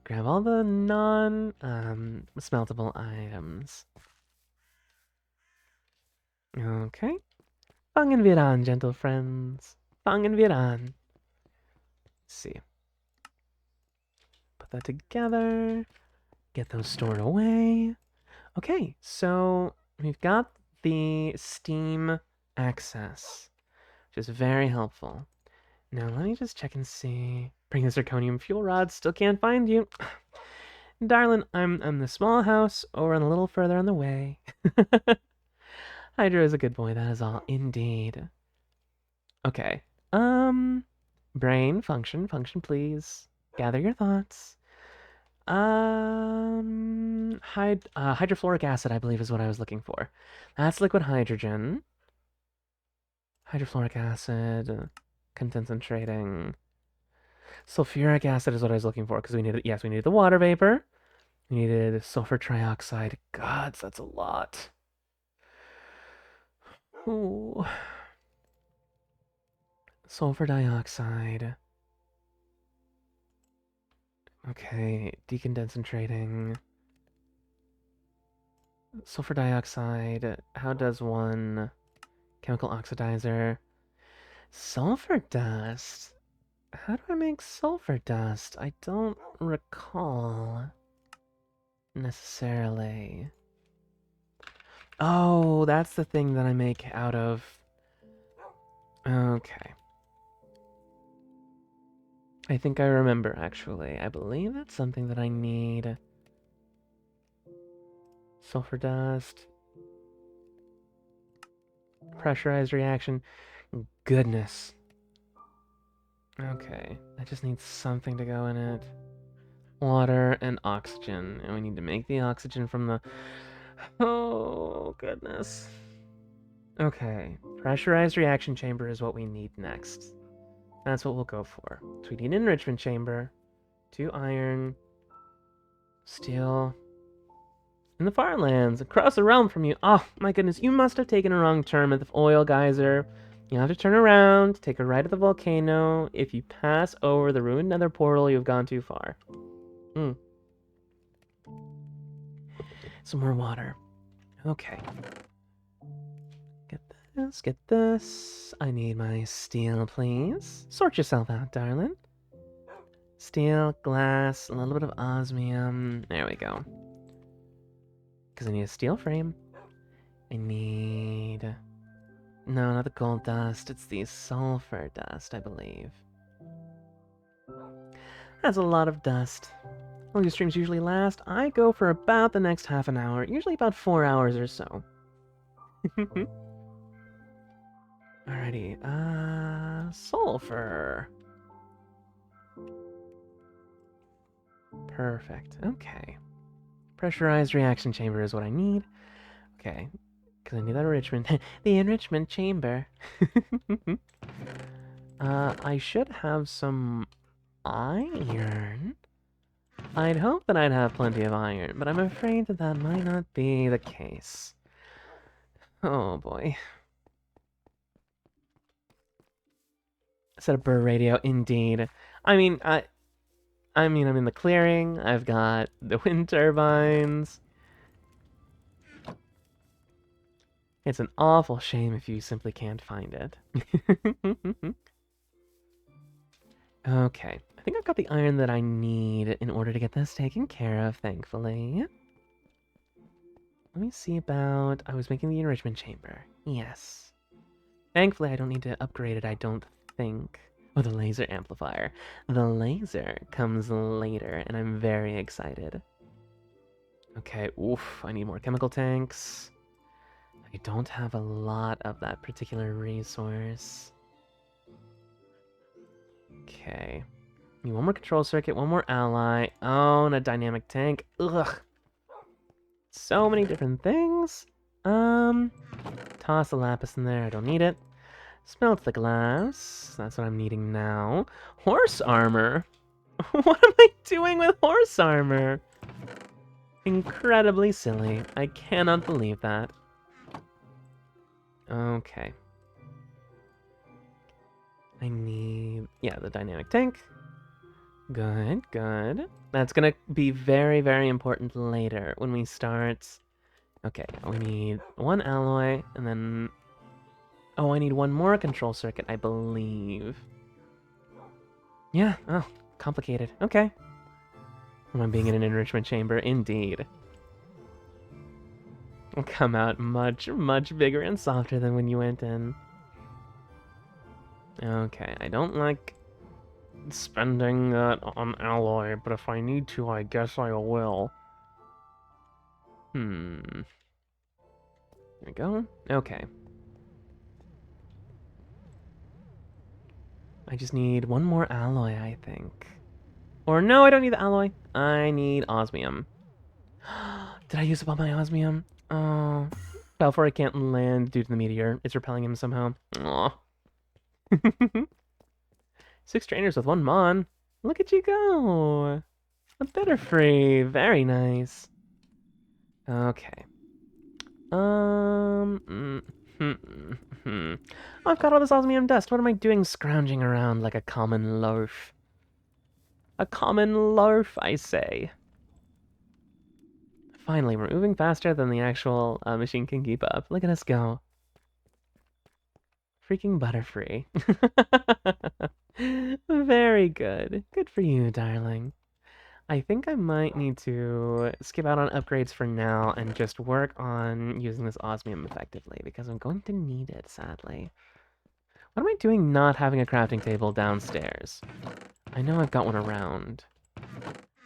Grab all the non-smeltable items. Okay. Fangen wir an, gentle friends. Fangen wir an. Let's see. Put that together. Get those stored away. Okay, so we've got the steam access, which is very helpful. Now let me just check and see. Bring the zirconium fuel rod. Still can't find you. Darling, I'm the small house over and a little further on the way. Hydra is a good boy, that is all. Indeed. Okay. Brain, function, please. Gather your thoughts. Hydrofluoric acid, I believe, is what I was looking for. That's liquid hydrogen. Hydrofluoric acid, concentrating. Sulfuric acid is what I was looking for because we needed the water vapor. We needed sulfur trioxide. God, that's a lot. Ooh. Sulfur dioxide. Okay, decondensating. Sulfur dioxide. How does one? Chemical oxidizer. Sulfur dust. How do I make sulfur dust? I don't recall necessarily. Oh, that's the thing that I make out of. Okay. I think I remember, actually. I believe that's something that I need. Sulfur dust. Pressurized reaction. Goodness. Okay. I just need something to go in it. Water and oxygen. And we need to make the oxygen from the... Oh, goodness. Okay. Pressurized reaction chamber is what we need next. That's what we'll go for. So we need an enrichment chamber. 2 iron. Steel. In the far lands, across the realm from you. Oh, my goodness, you must have taken a wrong turn at the oil geyser. You have to turn around, take a right at the volcano. If you pass over the ruined nether portal, you've gone too far. Some more water. Okay. Get this. I need my steel, please. Sort yourself out, darling. Steel, glass, a little bit of osmium. There we go. Because I need a steel frame. I need... No, not the gold dust. It's the sulfur dust, I believe. That's a lot of dust. How long do streams usually last? I go for about the next half an hour. Usually about 4 hours or so. Alrighty. Sulfur. Perfect. Okay. Pressurized reaction chamber is what I need. Okay. Because I need that enrichment. The enrichment chamber. I should have some iron. I'd hope that I'd have plenty of iron, but I'm afraid that that might not be the case. Oh boy. Set up Burr radio, indeed. I mean, I'm in the clearing. I've got the wind turbines. It's an awful shame if you simply can't find it. Okay. I think I've got the iron that I need in order to get this taken care of, thankfully. Let me see about... I was making the enrichment chamber. Yes. Thankfully, I don't need to upgrade it, I don't think. Oh, the laser amplifier. The laser comes later, and I'm very excited. Okay, oof, I need more chemical tanks. I don't have a lot of that particular resource. Okay. Need one more control circuit, one more ally. Oh, and a dynamic tank. Ugh. So many different things. Toss the lapis in there, I don't need it. Smelt the glass. That's what I'm needing now. Horse armor? What am I doing with horse armor? Incredibly silly. I cannot believe that. Okay. I need... Yeah, the dynamic tank. Good, good. That's gonna be very, very important later when we start... Okay, we need one alloy, and then... Oh, I need one more control circuit, I believe. Yeah, oh, complicated. Okay. When I'm being in an enrichment chamber, indeed. will come out much, much bigger and softer than when you went in. Okay, I don't like spending that on alloy, but if I need to, I guess I will. There we go. Okay. I just need one more alloy, I think. Or no, I don't need the alloy. I need osmium. Did I use up all my osmium? Oh. Balfour can't land due to the meteor. It's repelling him somehow. Aw. 6 trainers with 1 Mon. Look at you go. A better free. Very nice. Okay. I've got all this osmium dust. What am I doing scrounging around like a common loaf? A common loaf, I say. Finally, we're moving faster than the actual machine can keep up. Look at us go. Freaking butterfree. Very good. Good for you, darling. I think I might need to skip out on upgrades for now and just work on using this osmium effectively, because I'm going to need it, sadly. What am I doing not having a crafting table downstairs? I know I've got one around.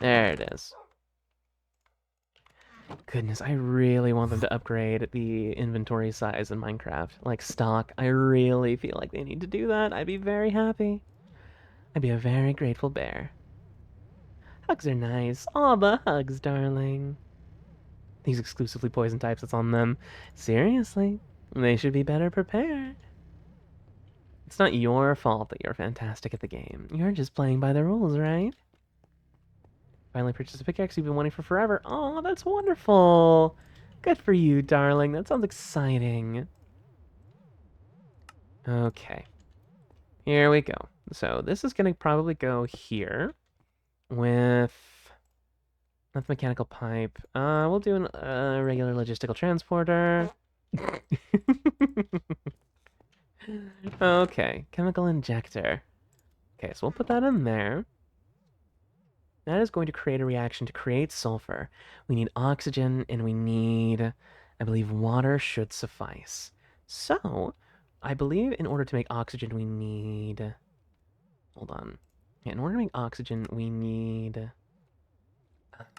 There it is. Goodness, I really want them to upgrade the inventory size in Minecraft. Like stock, I really feel like they need to do that. I'd be very happy. I'd be a very grateful bear. Hugs are nice. Aw, the hugs, darling. These exclusively poison types, it's on them. Seriously, they should be better prepared. It's not your fault that you're fantastic at the game. You're just playing by the rules, right? Finally purchased a pickaxe you've been wanting for forever. Oh, that's wonderful. Good for you, darling. That sounds exciting. Okay. Here we go. So this is going to probably go here with not the mechanical pipe. We'll do a regular logistical transporter. Okay, chemical injector. Okay, so we'll put that in there. That is going to create a reaction to create sulfur. We need oxygen, and we need, I believe, water should suffice. So, I believe in order to make oxygen, we need... Hold on. Yeah, in order to make oxygen, we need...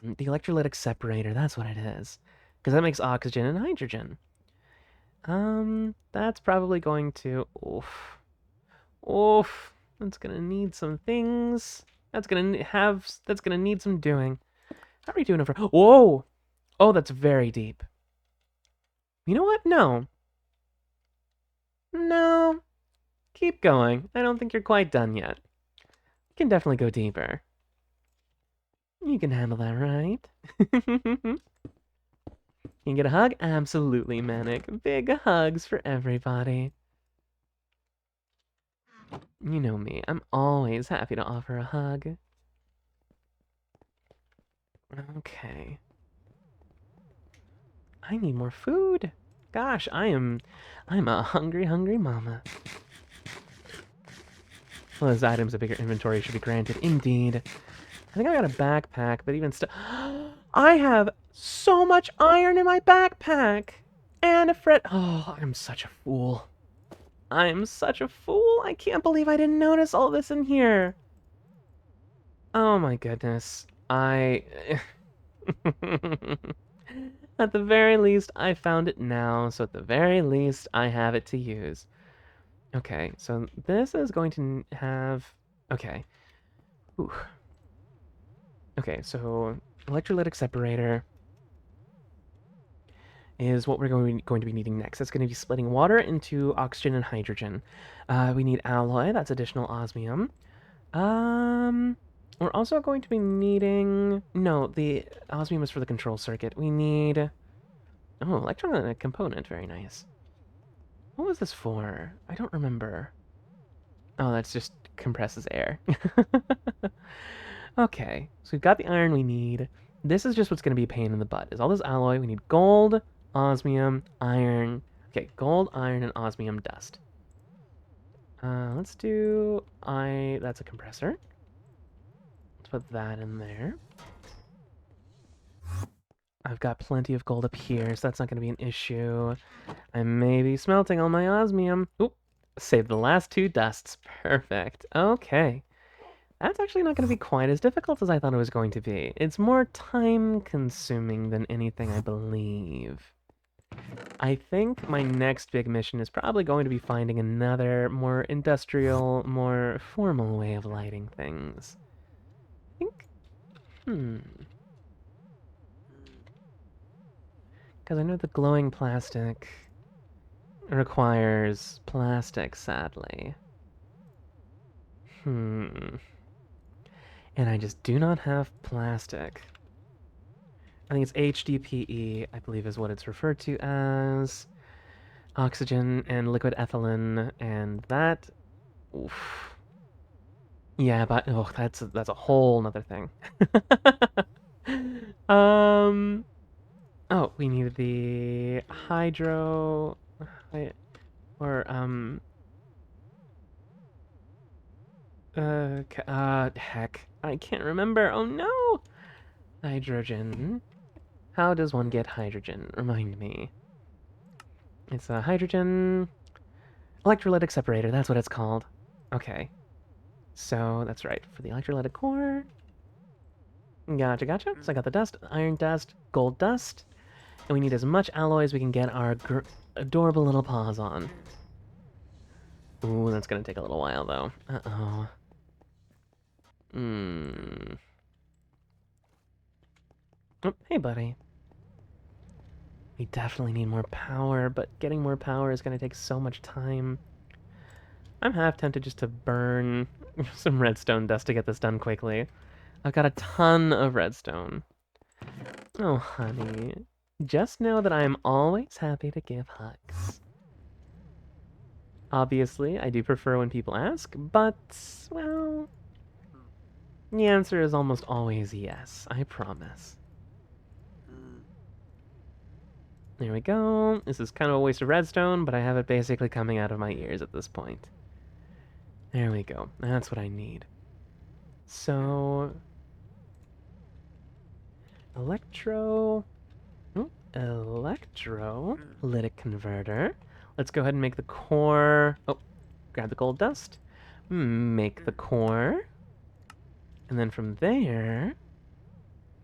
the electrolytic separator, that's what it is. Because that makes oxygen and hydrogen. That's probably going to... Oof. Oof. That's gonna need some things. That's gonna need some doing. How are we doing over? Whoa! Oh, that's very deep. You know what? No. No. Keep going. I don't think you're quite done yet. You can definitely go deeper. You can handle that, right? Can you get a hug? Absolutely, Manic. Big hugs for everybody. You know me. I'm always happy to offer a hug. Okay. I need more food. Gosh, I'm a hungry, hungry mama. Well, those items a bigger inventory should be granted. Indeed. I think I got a backpack, but even still... I have so much iron in my backpack! And a fret... Oh, I'm such a fool. I'm such a fool. I can't believe I didn't notice all this in here. Oh my goodness. At the very least, I found it now, so at the very least, I have it to use. Okay, so this is going to have... Okay. Ooh. Okay, so electrolytic separator is what we're going to be needing next. That's going to be splitting water into oxygen and hydrogen. We need alloy, that's additional osmium. We're also going to be needing... No, the osmium is for the control circuit. We need... Oh, electronic component, very nice. What was this for? I don't remember. Oh, that's just compresses air. Okay, so we've got the iron we need. This is just what's going to be a pain in the butt. Is all this alloy. We need gold, osmium, iron. Okay, gold, iron, and osmium dust. Let's do... That's a compressor. Let's put that in there. I've got plenty of gold up here, so that's not going to be an issue. I may be smelting all my osmium. Oop, saved the last 2 dusts. Perfect. Okay. That's actually not going to be quite as difficult as I thought it was going to be. It's more time-consuming than anything, I believe. I think my next big mission is probably going to be finding another more industrial, more formal way of lighting things. I think, because I know the glowing plastic requires plastic, sadly. And I just do not have plastic. I think it's HDPE, I believe is what it's referred to as. Oxygen and liquid ethylene, and that... Oof. Yeah, but oh, that's a whole nother thing. Oh, we need the hydro, or heck, I can't remember. Oh no, hydrogen. How does one get hydrogen? Remind me. It's a hydrogen electrolytic separator. That's what it's called. Okay, so that's right for the electrolytic core. Gotcha, gotcha. So I got the dust, iron dust, gold dust, and we need as much alloy as we can get our adorable little paws on. Ooh, that's gonna take a little while, though. Uh-oh. Oh, hey, buddy. We definitely need more power, but getting more power is gonna take so much time. I'm half tempted just to burn some redstone dust to get this done quickly. I've got a ton of redstone. Oh, honey. Just know that I am always happy to give hugs. Obviously, I do prefer when people ask, but, well, the answer is almost always yes, I promise. There we go. This is kind of a waste of redstone, but I have it basically coming out of my ears at this point. There we go. That's what I need. So... Electrolytic converter. Let's go ahead and make the core... Oh, grab the gold dust. Make the core. And then from there...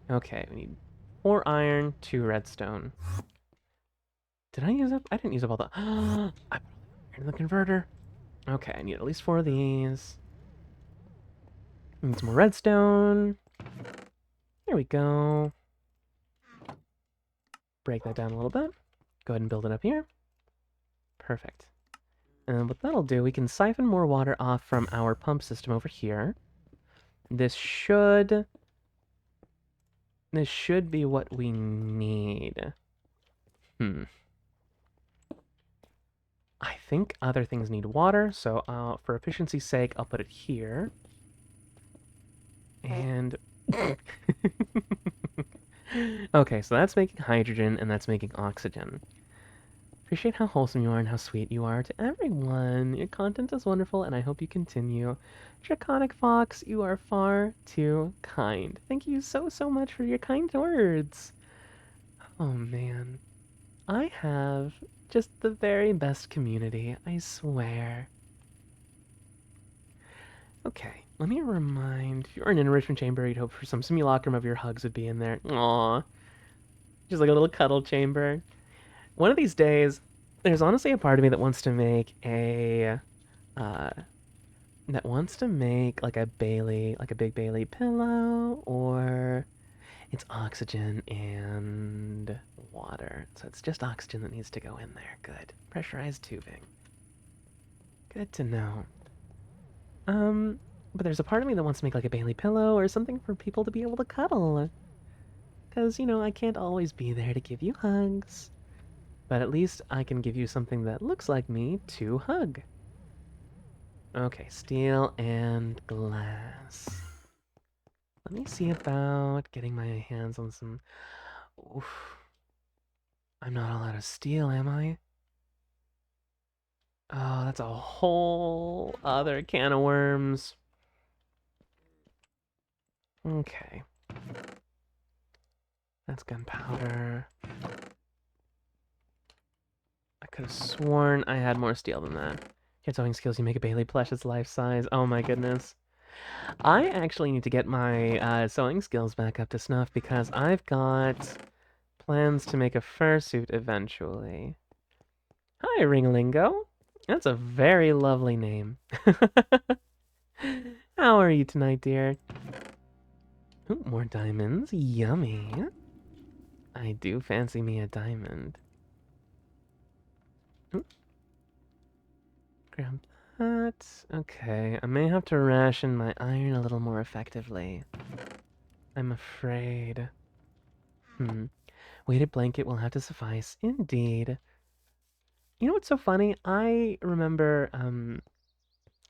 Okay, we need 4 iron, 2 redstone. Did I use up? I didn't use up all the... I put in the converter. Okay, I need at least 4 of these. Need some more redstone. There we go. Break that down a little bit. Go ahead and build it up here. Perfect. And what that'll do, we can siphon more water off from our pump system over here. This should be what we need. I think other things need water, so for efficiency's sake, I'll put it here. And... Okay, so that's making hydrogen, and that's making oxygen. Appreciate how wholesome you are and how sweet you are to everyone. Your content is wonderful, and I hope you continue. Draconic Fox, you are far too kind. Thank you so, so much for your kind words. Oh, man. I have just the very best community, I swear. Okay, let me remind... If you're in an enrichment chamber, you'd hope for some simulacrum of your hugs would be in there. Aww. Just like a little cuddle chamber. One of these days, there's honestly a part of me that wants to make a... like a Bailey, like a Big Bailey pillow, or... It's oxygen and water. So it's just oxygen that needs to go in there. Good. Pressurized tubing. Good to know. But there's a part of me that wants to make like a Bailey pillow or something for people to be able to cuddle. Because, you know, I can't always be there to give you hugs. But at least I can give you something that looks like me to hug. Okay, steel and glass. Let me see about getting my hands on some... Oof. I'm not all out of steel, am I? Oh, that's a whole other can of worms. Okay. That's gunpowder. I could have sworn I had more steel than that. Get sewing skills, you make a Bailey plush that's life size. Oh my goodness. I actually need to get my sewing skills back up to snuff because I've got plans to make a fursuit eventually. Hi, Ringalingo. That's a very lovely name. How are you tonight, dear? Ooh, more diamonds. Yummy. I do fancy me a diamond. Ooh. Grab that. Okay, I may have to ration my iron a little more effectively. I'm afraid. Weighted blanket will have to suffice. Indeed. You know what's so funny? I remember,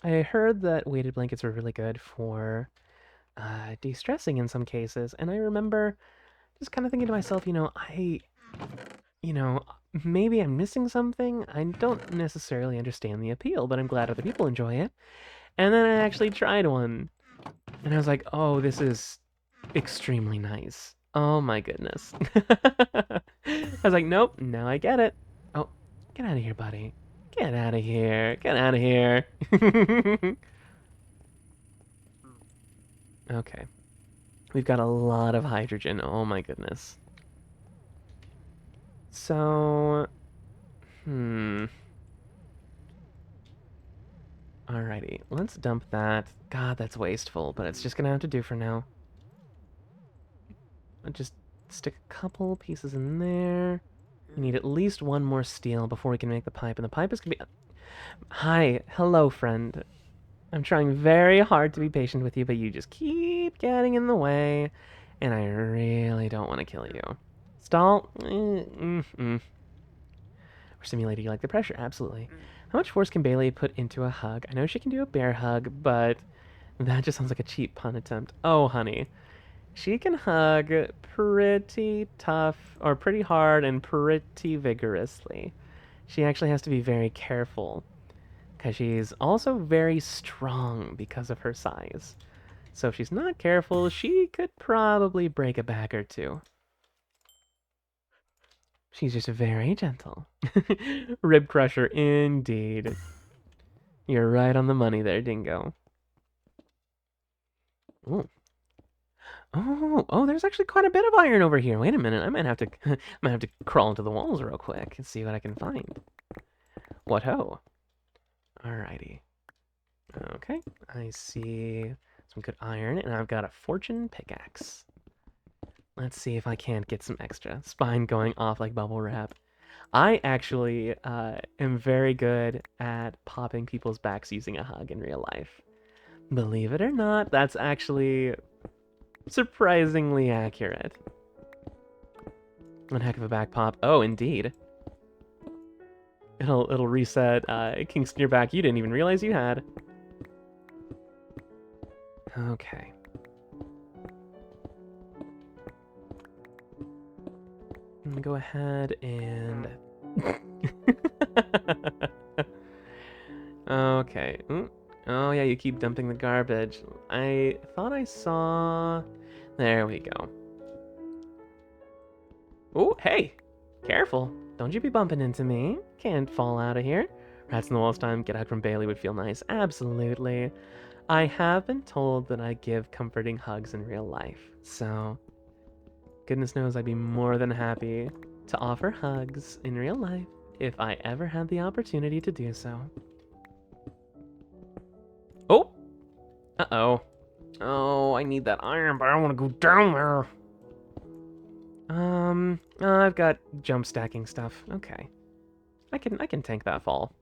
I heard that weighted blankets were really good for de-stressing in some cases, and I remember just kind of thinking to myself, you know, maybe I'm missing something. I don't necessarily understand the appeal, but I'm glad other people enjoy it. And then I actually tried one, and I was like, oh, this is extremely nice. Oh my goodness. I was like, nope, now I get it. Oh, get out of here, buddy. Get out of here. Get out of here. Okay. We've got a lot of hydrogen. Oh my goodness. So, Alrighty, let's dump that. God, that's wasteful, but it's just gonna have to do for now. I'll just stick a couple pieces in there. We need at least one more steel before we can make the pipe, and the pipe is gonna be... Hi, hello, friend. I'm trying very hard to be patient with you, but you just keep getting in the way, and I really don't want to kill you. Stall? We're simulating you like the pressure, absolutely. How much force can Bailey put into a hug? I know she can do a bear hug, but that just sounds like a cheap pun attempt. Oh, honey. She can hug pretty tough, or pretty hard, and pretty vigorously. She actually has to be very careful, because she's also very strong because of her size. So if she's not careful, she could probably break a back or two. She's just very gentle. Rib crusher, indeed. You're right on the money there, Dingo. Ooh. Oh, there's actually quite a bit of iron over here. Wait a minute, I might have to crawl into the walls real quick and see what I can find. What ho? Alrighty. Okay, I see some good iron, and I've got a fortune pickaxe. Let's see if I can't get some extra. Spine going off like bubble wrap. I actually am very good at popping people's backs using a hug in real life. Believe it or not, that's actually surprisingly accurate. One heck of a back pop. Oh, indeed. It'll reset kinks in your back you didn't even realize you had. Okay. I'm gonna go ahead and... Okay. Ooh. Oh yeah, you keep dumping the garbage. I thought I saw... There we go. Oh, hey! Careful. Don't you be bumping into me. Can't fall out of here. Rats in the walls time, get out from Bailey would feel nice. Absolutely. I have been told that I give comforting hugs in real life, so goodness knows I'd be more than happy to offer hugs in real life if I ever had the opportunity to do so. Oh! Uh-oh. Oh, I need that iron, but I don't want to go down there. I've got jump stacking stuff. Okay. I can tank that fall.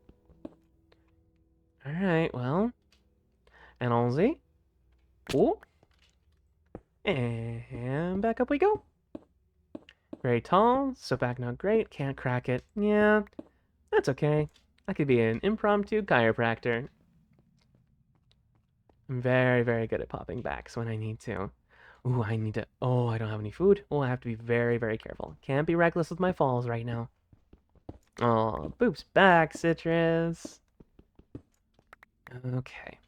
Alright, well. And allsy. Oh. And back up we go. Very tall, so back not great. Can't crack it. Yeah, that's okay. I could be an impromptu chiropractor. I'm very, very good at popping backs when I need to. Ooh, I need to... Oh, I don't have any food. Oh, I have to be very, very careful. Can't be reckless with my falls right now. Oh, boop's back, Citrus. Okay.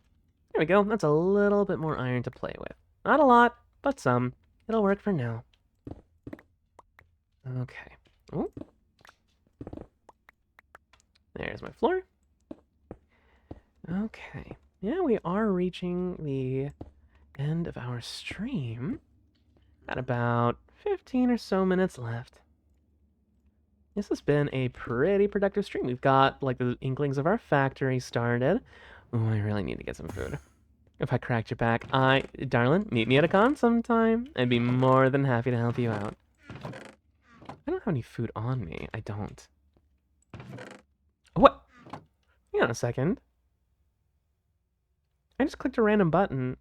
There we go. That's a little bit more iron to play with. Not a lot, but some. It'll work for now. Okay. Oh. There's my floor. Okay. Yeah, we are reaching the end of our stream. Got about 15 or so minutes left. This has been a pretty productive stream. We've got, like, the inklings of our factory started. Oh, I really need to get some food. If I cracked your back, darling, meet me at a con sometime. I'd be more than happy to help you out. I don't have any food on me. I don't. What? Hang on a second. I just clicked a random button.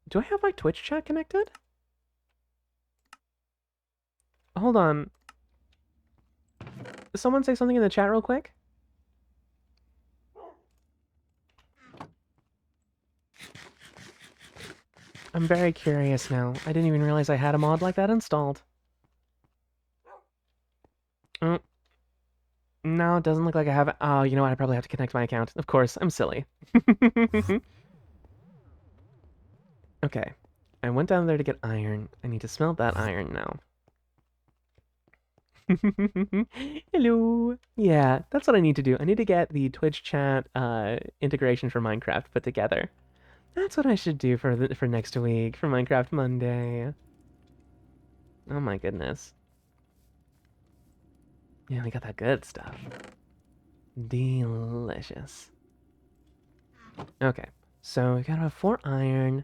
Do I have my Twitch chat connected? Hold on. Someone say something in the chat real quick? I'm very curious now. I didn't even realize I had a mod like that installed. Oh. No, it doesn't look like I have it. Oh, you know what? I probably have to connect my account. Of course, I'm silly. Okay. I went down there to get iron. I need to smelt that iron now. Hello. Yeah, that's what I need to do. I need to get the Twitch chat integration for Minecraft put together. That's what I should do for next week, for Minecraft Monday. Oh my goodness. Yeah, we got that good stuff. Delicious. Okay, so we got about 4 iron.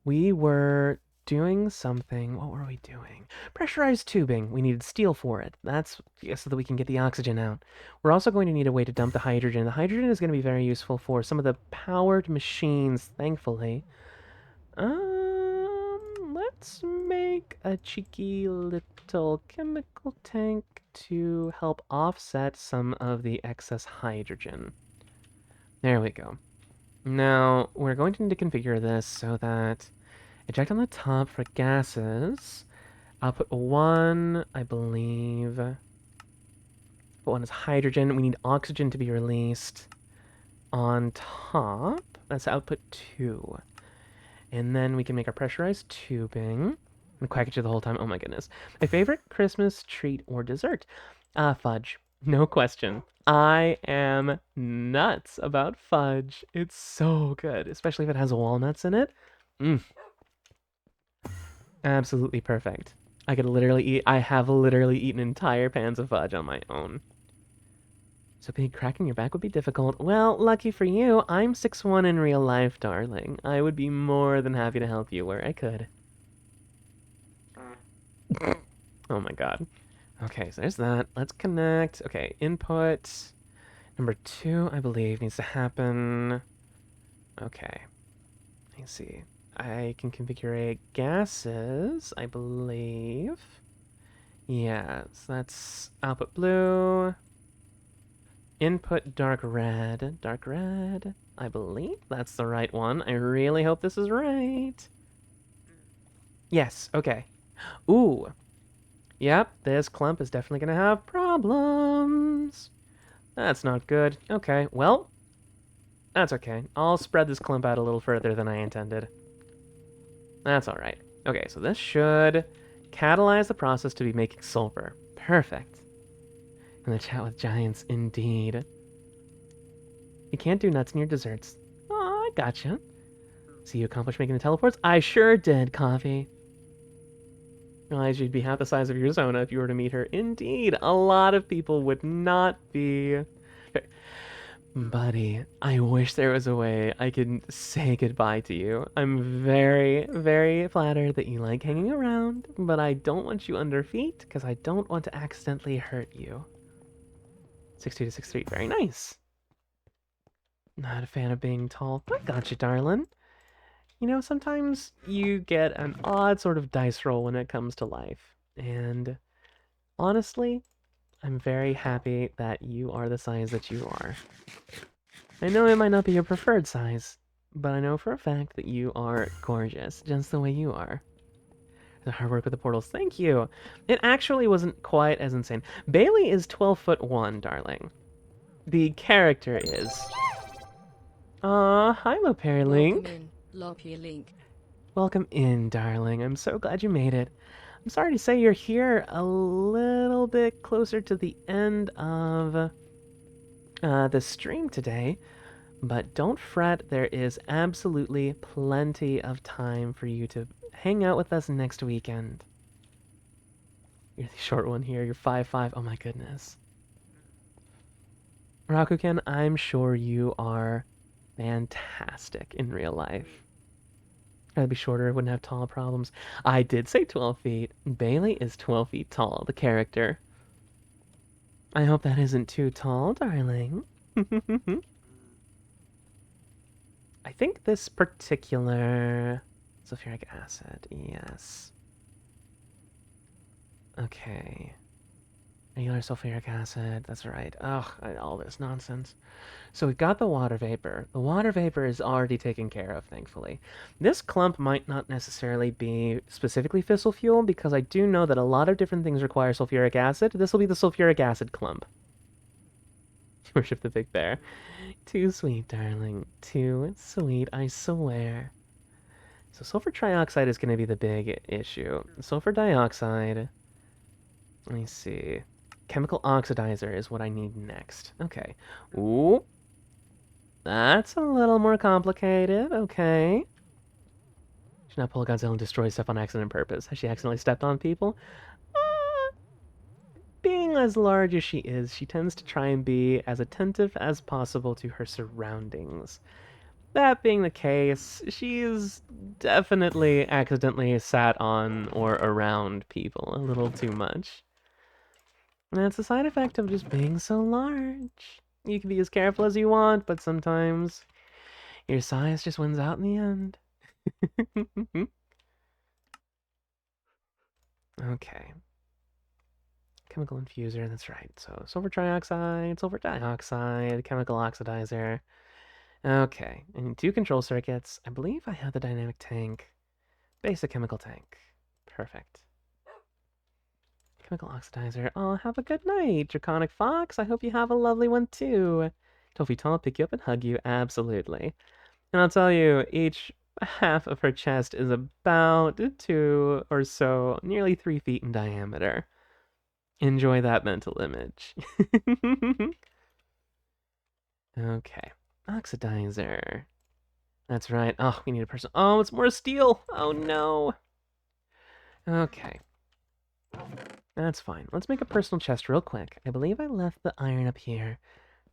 We were doing something. What were we doing? Pressurized tubing. We needed steel for it. That's so that we can get the oxygen out. We're also going to need a way to dump the hydrogen. The hydrogen is going to be very useful for some of the powered machines, thankfully. Let's make a cheeky little chemical tank to help offset some of the excess hydrogen. There we go. Now, we're going to need to configure this so that eject on the top for gases. I'll put 1, I believe. Put 1 is hydrogen. We need oxygen to be released on top. That's output 2. And then we can make our pressurized tubing. And quack at you the whole time. Oh my goodness. My favorite Christmas treat or dessert? Fudge. No question. I am nuts about fudge. It's so good, especially if it has walnuts in it. Absolutely perfect. I could literally eat. I have literally eaten entire pans of fudge on my own. So cracking your back would be difficult. Well, lucky for you, I'm 6'1" in real life, darling. I would be more than happy to help you where I could. Oh my god. Okay, so there's that. Let's connect. Okay, input number 2, I believe, needs to happen. Okay. Let me see. I can configure gases, I believe. Yeah, so that's output blue. Input dark red. Dark red. I believe that's the right one. I really hope this is right. Yes, okay. Ooh. Yep, this clump is definitely gonna have problems. That's not good. Okay, well, that's okay. I'll spread this clump out a little further than I intended. That's alright. Okay, so this should catalyze the process to be making sulfur. Perfect. And the chat with giants, indeed. You can't do nuts in your desserts. Oh, I gotcha. See, you accomplished making the teleports? I sure did, Coffee. Realize you'd be half the size of your Zona if you were to meet her. Indeed, a lot of people would not be. Buddy, I wish there was a way I could say goodbye to you. I'm very, very flattered that you like hanging around, but I don't want you under feet because I don't want to accidentally hurt you. 6'2" to 6'3", very nice. Not a fan of being tall. I got you, darling. You know, sometimes you get an odd sort of dice roll when it comes to life. And honestly, I'm very happy that you are the size that you are. I know it might not be your preferred size, but I know for a fact that you are gorgeous, just the way you are. The hard work with the portals, thank you. It actually wasn't quite as insane. Bailey is 12'1", darling. The character is. Hi, Loperry Link. Welcome in, Loppy Link. Welcome in, darling. I'm so glad you made it. I'm sorry to say you're here a little bit closer to the end of the stream today, but don't fret, there is absolutely plenty of time for you to hang out with us next weekend. You're the short one here, you're 5'5". Oh my goodness. Rakuken, I'm sure you are fantastic in real life. I'd be shorter, I wouldn't have tall problems. I did say 12 feet. Bailey is 12 feet tall, the character. I hope that isn't too tall, darling. I think this particular sulfuric acid, yes. Okay. Regular sulfuric acid, that's right. Ugh, all this nonsense. So we've got the water vapor. The water vapor is already taken care of, thankfully. This clump might not necessarily be specifically fissile fuel, because I do know that a lot of different things require sulfuric acid. This will be the sulfuric acid clump. Worship the big bear. Too sweet, darling. Too sweet, I swear. So sulfur trioxide is going to be the big issue. Sulfur dioxide. Let me see. Chemical oxidizer is what I need next. Okay. Ooh. That's a little more complicated. Okay. Should not pull a Godzilla and destroy stuff on accident and purpose. Has she accidentally stepped on people? Being as large as she is, she tends to try and be as attentive as possible to her surroundings. That being the case, she's definitely accidentally sat on or around people a little too much. That's a side effect of just being so large. You can be as careful as you want, but sometimes your size just wins out in the end. Okay. Chemical infuser, that's right. So sulfur trioxide, sulfur dioxide, chemical oxidizer. Okay, and 2 control circuits. I believe I have the dynamic tank. Basic chemical tank. Perfect. Chemical oxidizer. Oh, have a good night, Draconic Fox. I hope you have a lovely one too. Tofi Tall, pick you up and hug you. Absolutely. And I'll tell you, each half of her chest is about 2 or so, nearly 3 feet in diameter. Enjoy that mental image. Okay. Oxidizer. That's right. Oh, we need a person. Oh, it's more steel. Oh, no. Okay. That's fine. Let's make a personal chest real quick. I believe I left the iron up here.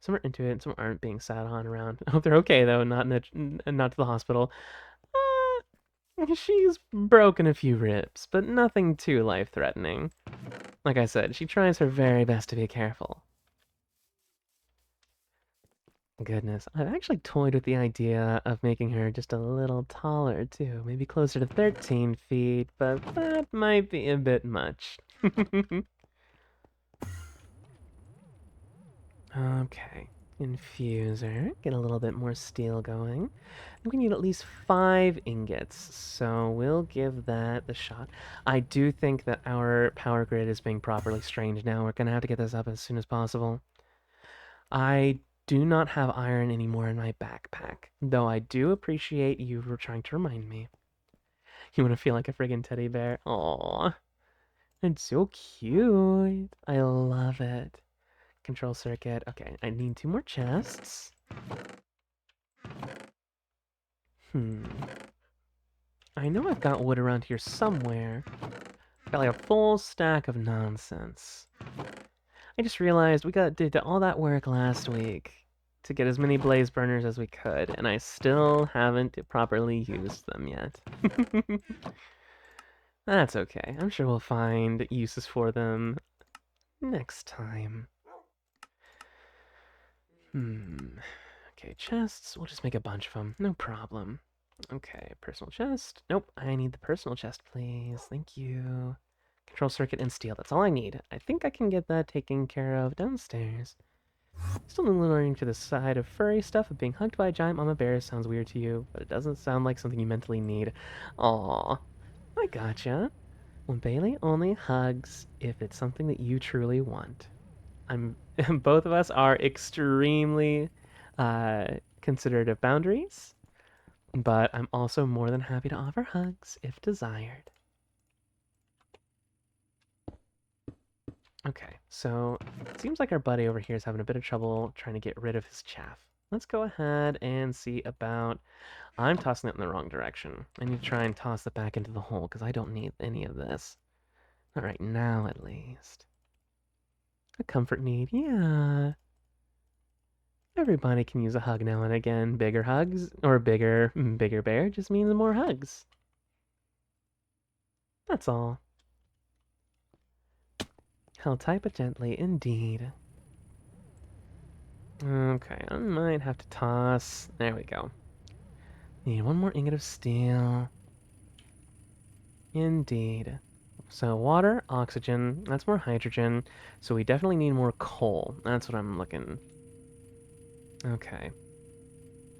Some are into it, and some aren't being sat on around. I hope they're okay, though, not to the hospital. She's broken a few ribs, but nothing too life-threatening. Like I said, she tries her very best to be careful. Goodness, I've actually toyed with the idea of making her just a little taller, too. Maybe closer to 13 feet, but that might be a bit much. Okay, infuser. Get a little bit more steel going. We need at least 5 ingots, so we'll give that a shot. I do think that our power grid is being properly strained now. We're gonna have to get this up as soon as possible. I do not have iron anymore in my backpack, though I do appreciate you for trying to remind me. You want to feel like a friggin' teddy bear? Aww. It's so cute. I love it. Control circuit. Okay, I need 2 more chests. I know I've got wood around here somewhere. Got like a full stack of nonsense. I just realized we did all that work last week to get as many blaze burners as we could, and I still haven't properly used them yet. That's okay. I'm sure we'll find uses for them next time. Okay, chests. We'll just make a bunch of them. No problem. Okay, personal chest. Nope, I need the personal chest, please. Thank you. Control circuit and steel. That's all I need. I think I can get that taken care of downstairs. Still learning to the side of furry stuff of being hugged by a giant mama bear sounds weird to you, but it doesn't sound like something you mentally need. Aw, I gotcha. When Bailey only hugs if it's something that you truly want. Both of us are extremely considerate of boundaries. but I'm also more than happy to offer hugs if desired. Okay, so it seems like our buddy over here is having a bit of trouble trying to get rid of his chaff. Let's go ahead and see about... I'm tossing it in the wrong direction. I need to try and toss it back into the hole because I don't need any of this. Not right now, at least. A comfort need, yeah. Everybody can use a hug now and again. Bigger hugs, or bigger bear just means more hugs. That's all. Held tight but gently, indeed. Okay, I might have to toss. There we go. Need one more ingot of steel. Indeed. So water, oxygen, that's more hydrogen. So we definitely need more coal. That's what I'm looking. Okay.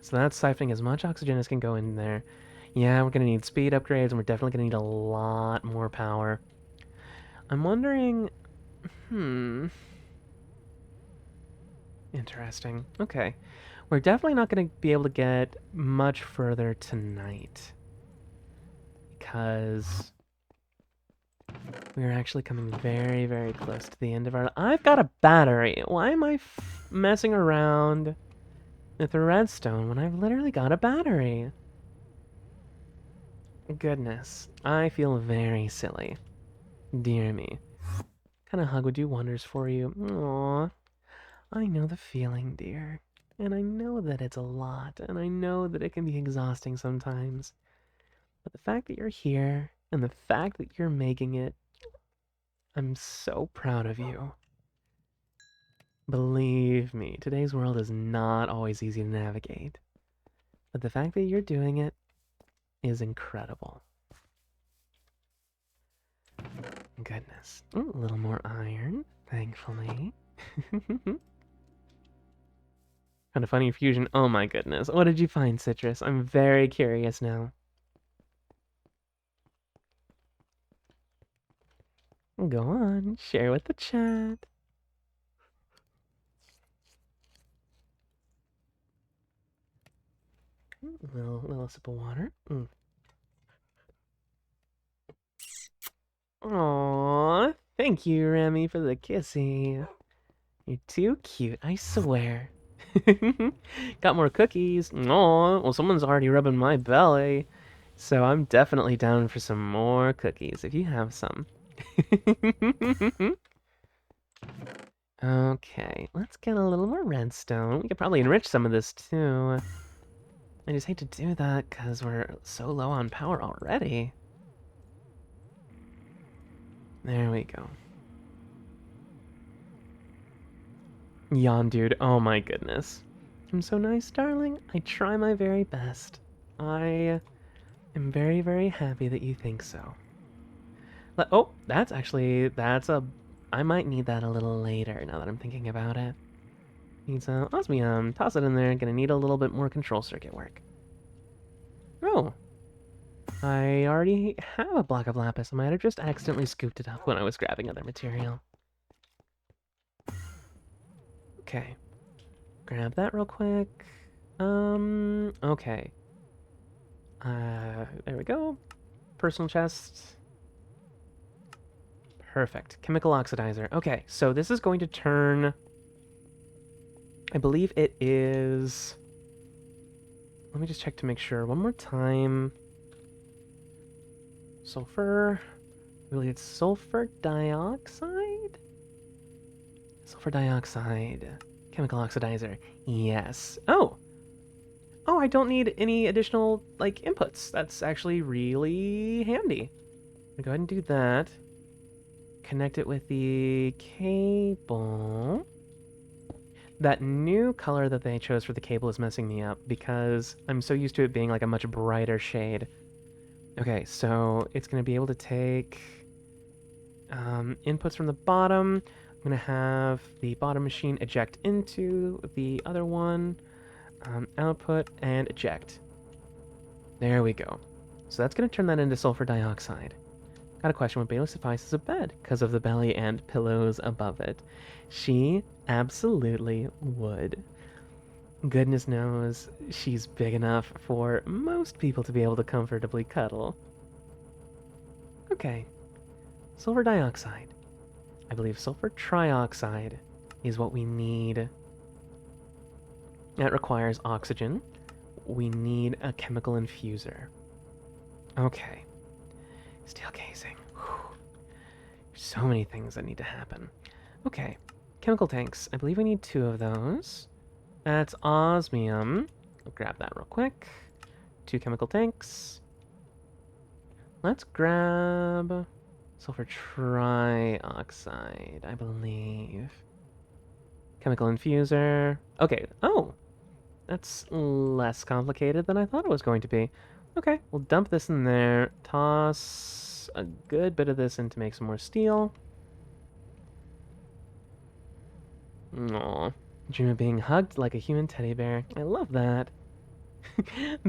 So that's siphoning as much oxygen as can go in there. Yeah, we're going to need speed upgrades, and we're definitely going to need a lot more power. I'm wondering... Interesting. Okay. We're definitely not going to be able to get much further tonight. Because we're actually coming very, very close to the end of our... I've got a battery. Why am I messing around with the redstone when I've literally got a battery? Goodness. I feel very silly. Dear me. What kind of hug would do wonders for you? Aww. I know the feeling, dear. And I know that it's a lot, and I know that it can be exhausting sometimes. But the fact that you're here, and the fact that you're making it, I'm so proud of you. Believe me, today's world is not always easy to navigate. But the fact that you're doing it is incredible. Goodness. Ooh, a little more iron, thankfully. Kind of funny fusion. Oh my goodness. What did you find, Citrus? I'm very curious now. Go on, share with the chat. Little sip of water. Aww, thank you, Remy, for the kissy. You're too cute, I swear. Got more cookies. Aww, well, someone's already rubbing my belly. So I'm definitely down for some more cookies if you have some. Okay, let's get a little more redstone. We could probably enrich some of this too. I just hate to do that because we're so low on power already. There we go. Yawn, dude. Oh my goodness. I'm so nice, darling. I try my very best. I am very, very happy that you think so. Oh, that's a... I might need that a little later now that I'm thinking about it. Needs osmium. Toss it in there. Gonna need a little bit more control circuit work. Oh. I already have a block of lapis. I might have just accidentally scooped it up when I was grabbing other material. Okay. Grab that real quick. Okay. There we go. Personal chest. Perfect. Chemical oxidizer. Okay, so this is going to turn... I believe it is... Let me just check to make sure. One more time. Sulfur. I believe it's sulfur dioxide? Sulfur dioxide. Chemical oxidizer. Yes. Oh! Oh, I don't need any additional, like, inputs. That's actually really handy. I'll go ahead and do that. Connect it with the cable. That new color that they chose for the cable is messing me up because I'm so used to it being like a much brighter shade. Okay, so it's going to be able to take inputs from the bottom. I'm going to have the bottom machine eject into the other one, output, and eject. There we go. So that's going to turn that into sulfur dioxide. Got a question. Would Bailey suffice as a bed because of the belly and pillows above it? She absolutely would. Goodness knows she's big enough for most people to be able to comfortably cuddle. Okay, sulfur dioxide. I believe sulfur trioxide is what we need. That requires oxygen. We need a chemical infuser. Okay. Steel casing. Whew. So many things that need to happen. Okay. Chemical tanks. I believe we need 2 of those. That's osmium. I'll grab that real quick. 2 chemical tanks. Let's grab sulfur trioxide, I believe. Chemical infuser. Okay. Oh, that's less complicated than I thought it was going to be. Okay, we'll dump this in there. Toss a good bit of this in to make some more steel. Aww. Dream of being hugged like a human teddy bear. I love that.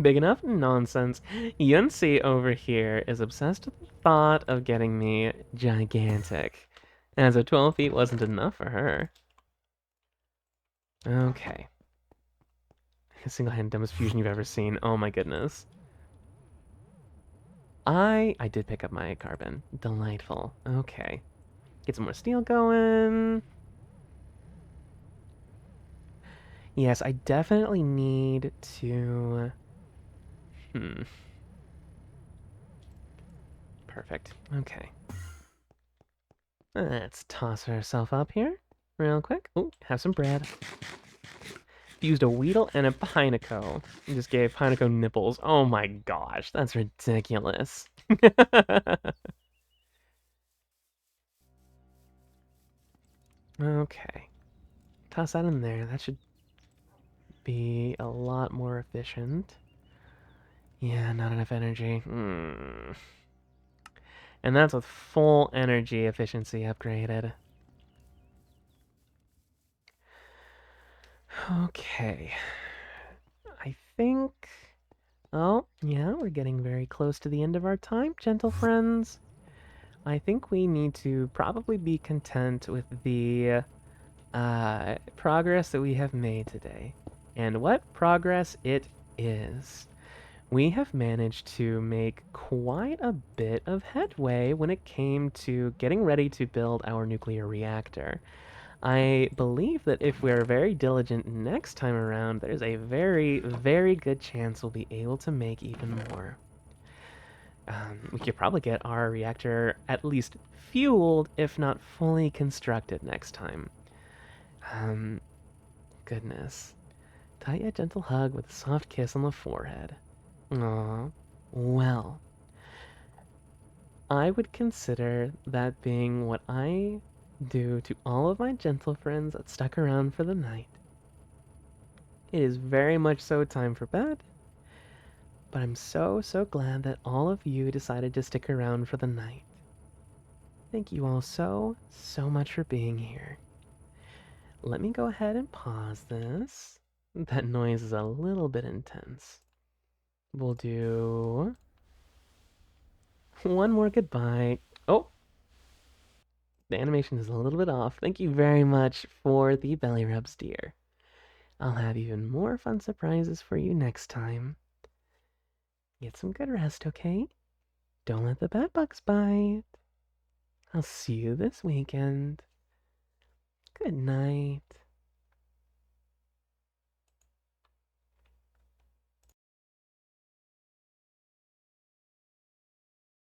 Big enough? Nonsense. Yunsi over here is obsessed with the thought of getting me gigantic. As if 12 feet wasn't enough for her. Okay. Single-handed dumbest fusion you've ever seen. Oh my goodness. I did pick up my carbon. Delightful. Okay. Get some more steel going. Yes, I definitely need to... Perfect. Okay. Let's toss herself up here real quick. Oh, have some bread. Fused a Weedle and a Pineco. Just gave Pineco nipples. Oh my gosh, that's ridiculous. Okay. Toss that in there. That should be a lot more efficient. Yeah, not enough energy. And that's with full energy efficiency upgraded. Okay. I think... Oh, yeah, we're getting very close to the end of our time, gentle friends. I think we need to probably be content with the progress that we have made today. And what progress it is. We have managed to make quite a bit of headway when it came to getting ready to build our nuclear reactor. I believe that if we're very diligent next time around, there's a very, very good chance we'll be able to make even more. We could probably get our reactor at least fueled, if not fully constructed next time. Goodness. Tie a gentle hug with a soft kiss on the forehead. Aww. Well, I would consider that being what I do to all of my gentle friends that stuck around for the night. It is very much so time for bed, but I'm so, so glad that all of you decided to stick around for the night. Thank you all so, so much for being here. Let me go ahead and pause this. That noise is a little bit intense. We'll do one more goodbye. Oh, the animation is a little bit off. Thank you very much for the belly rubs, dear. I'll have even more fun surprises for you next time. Get some good rest, okay? Don't let the bed bugs bite. I'll see you this weekend. Good night.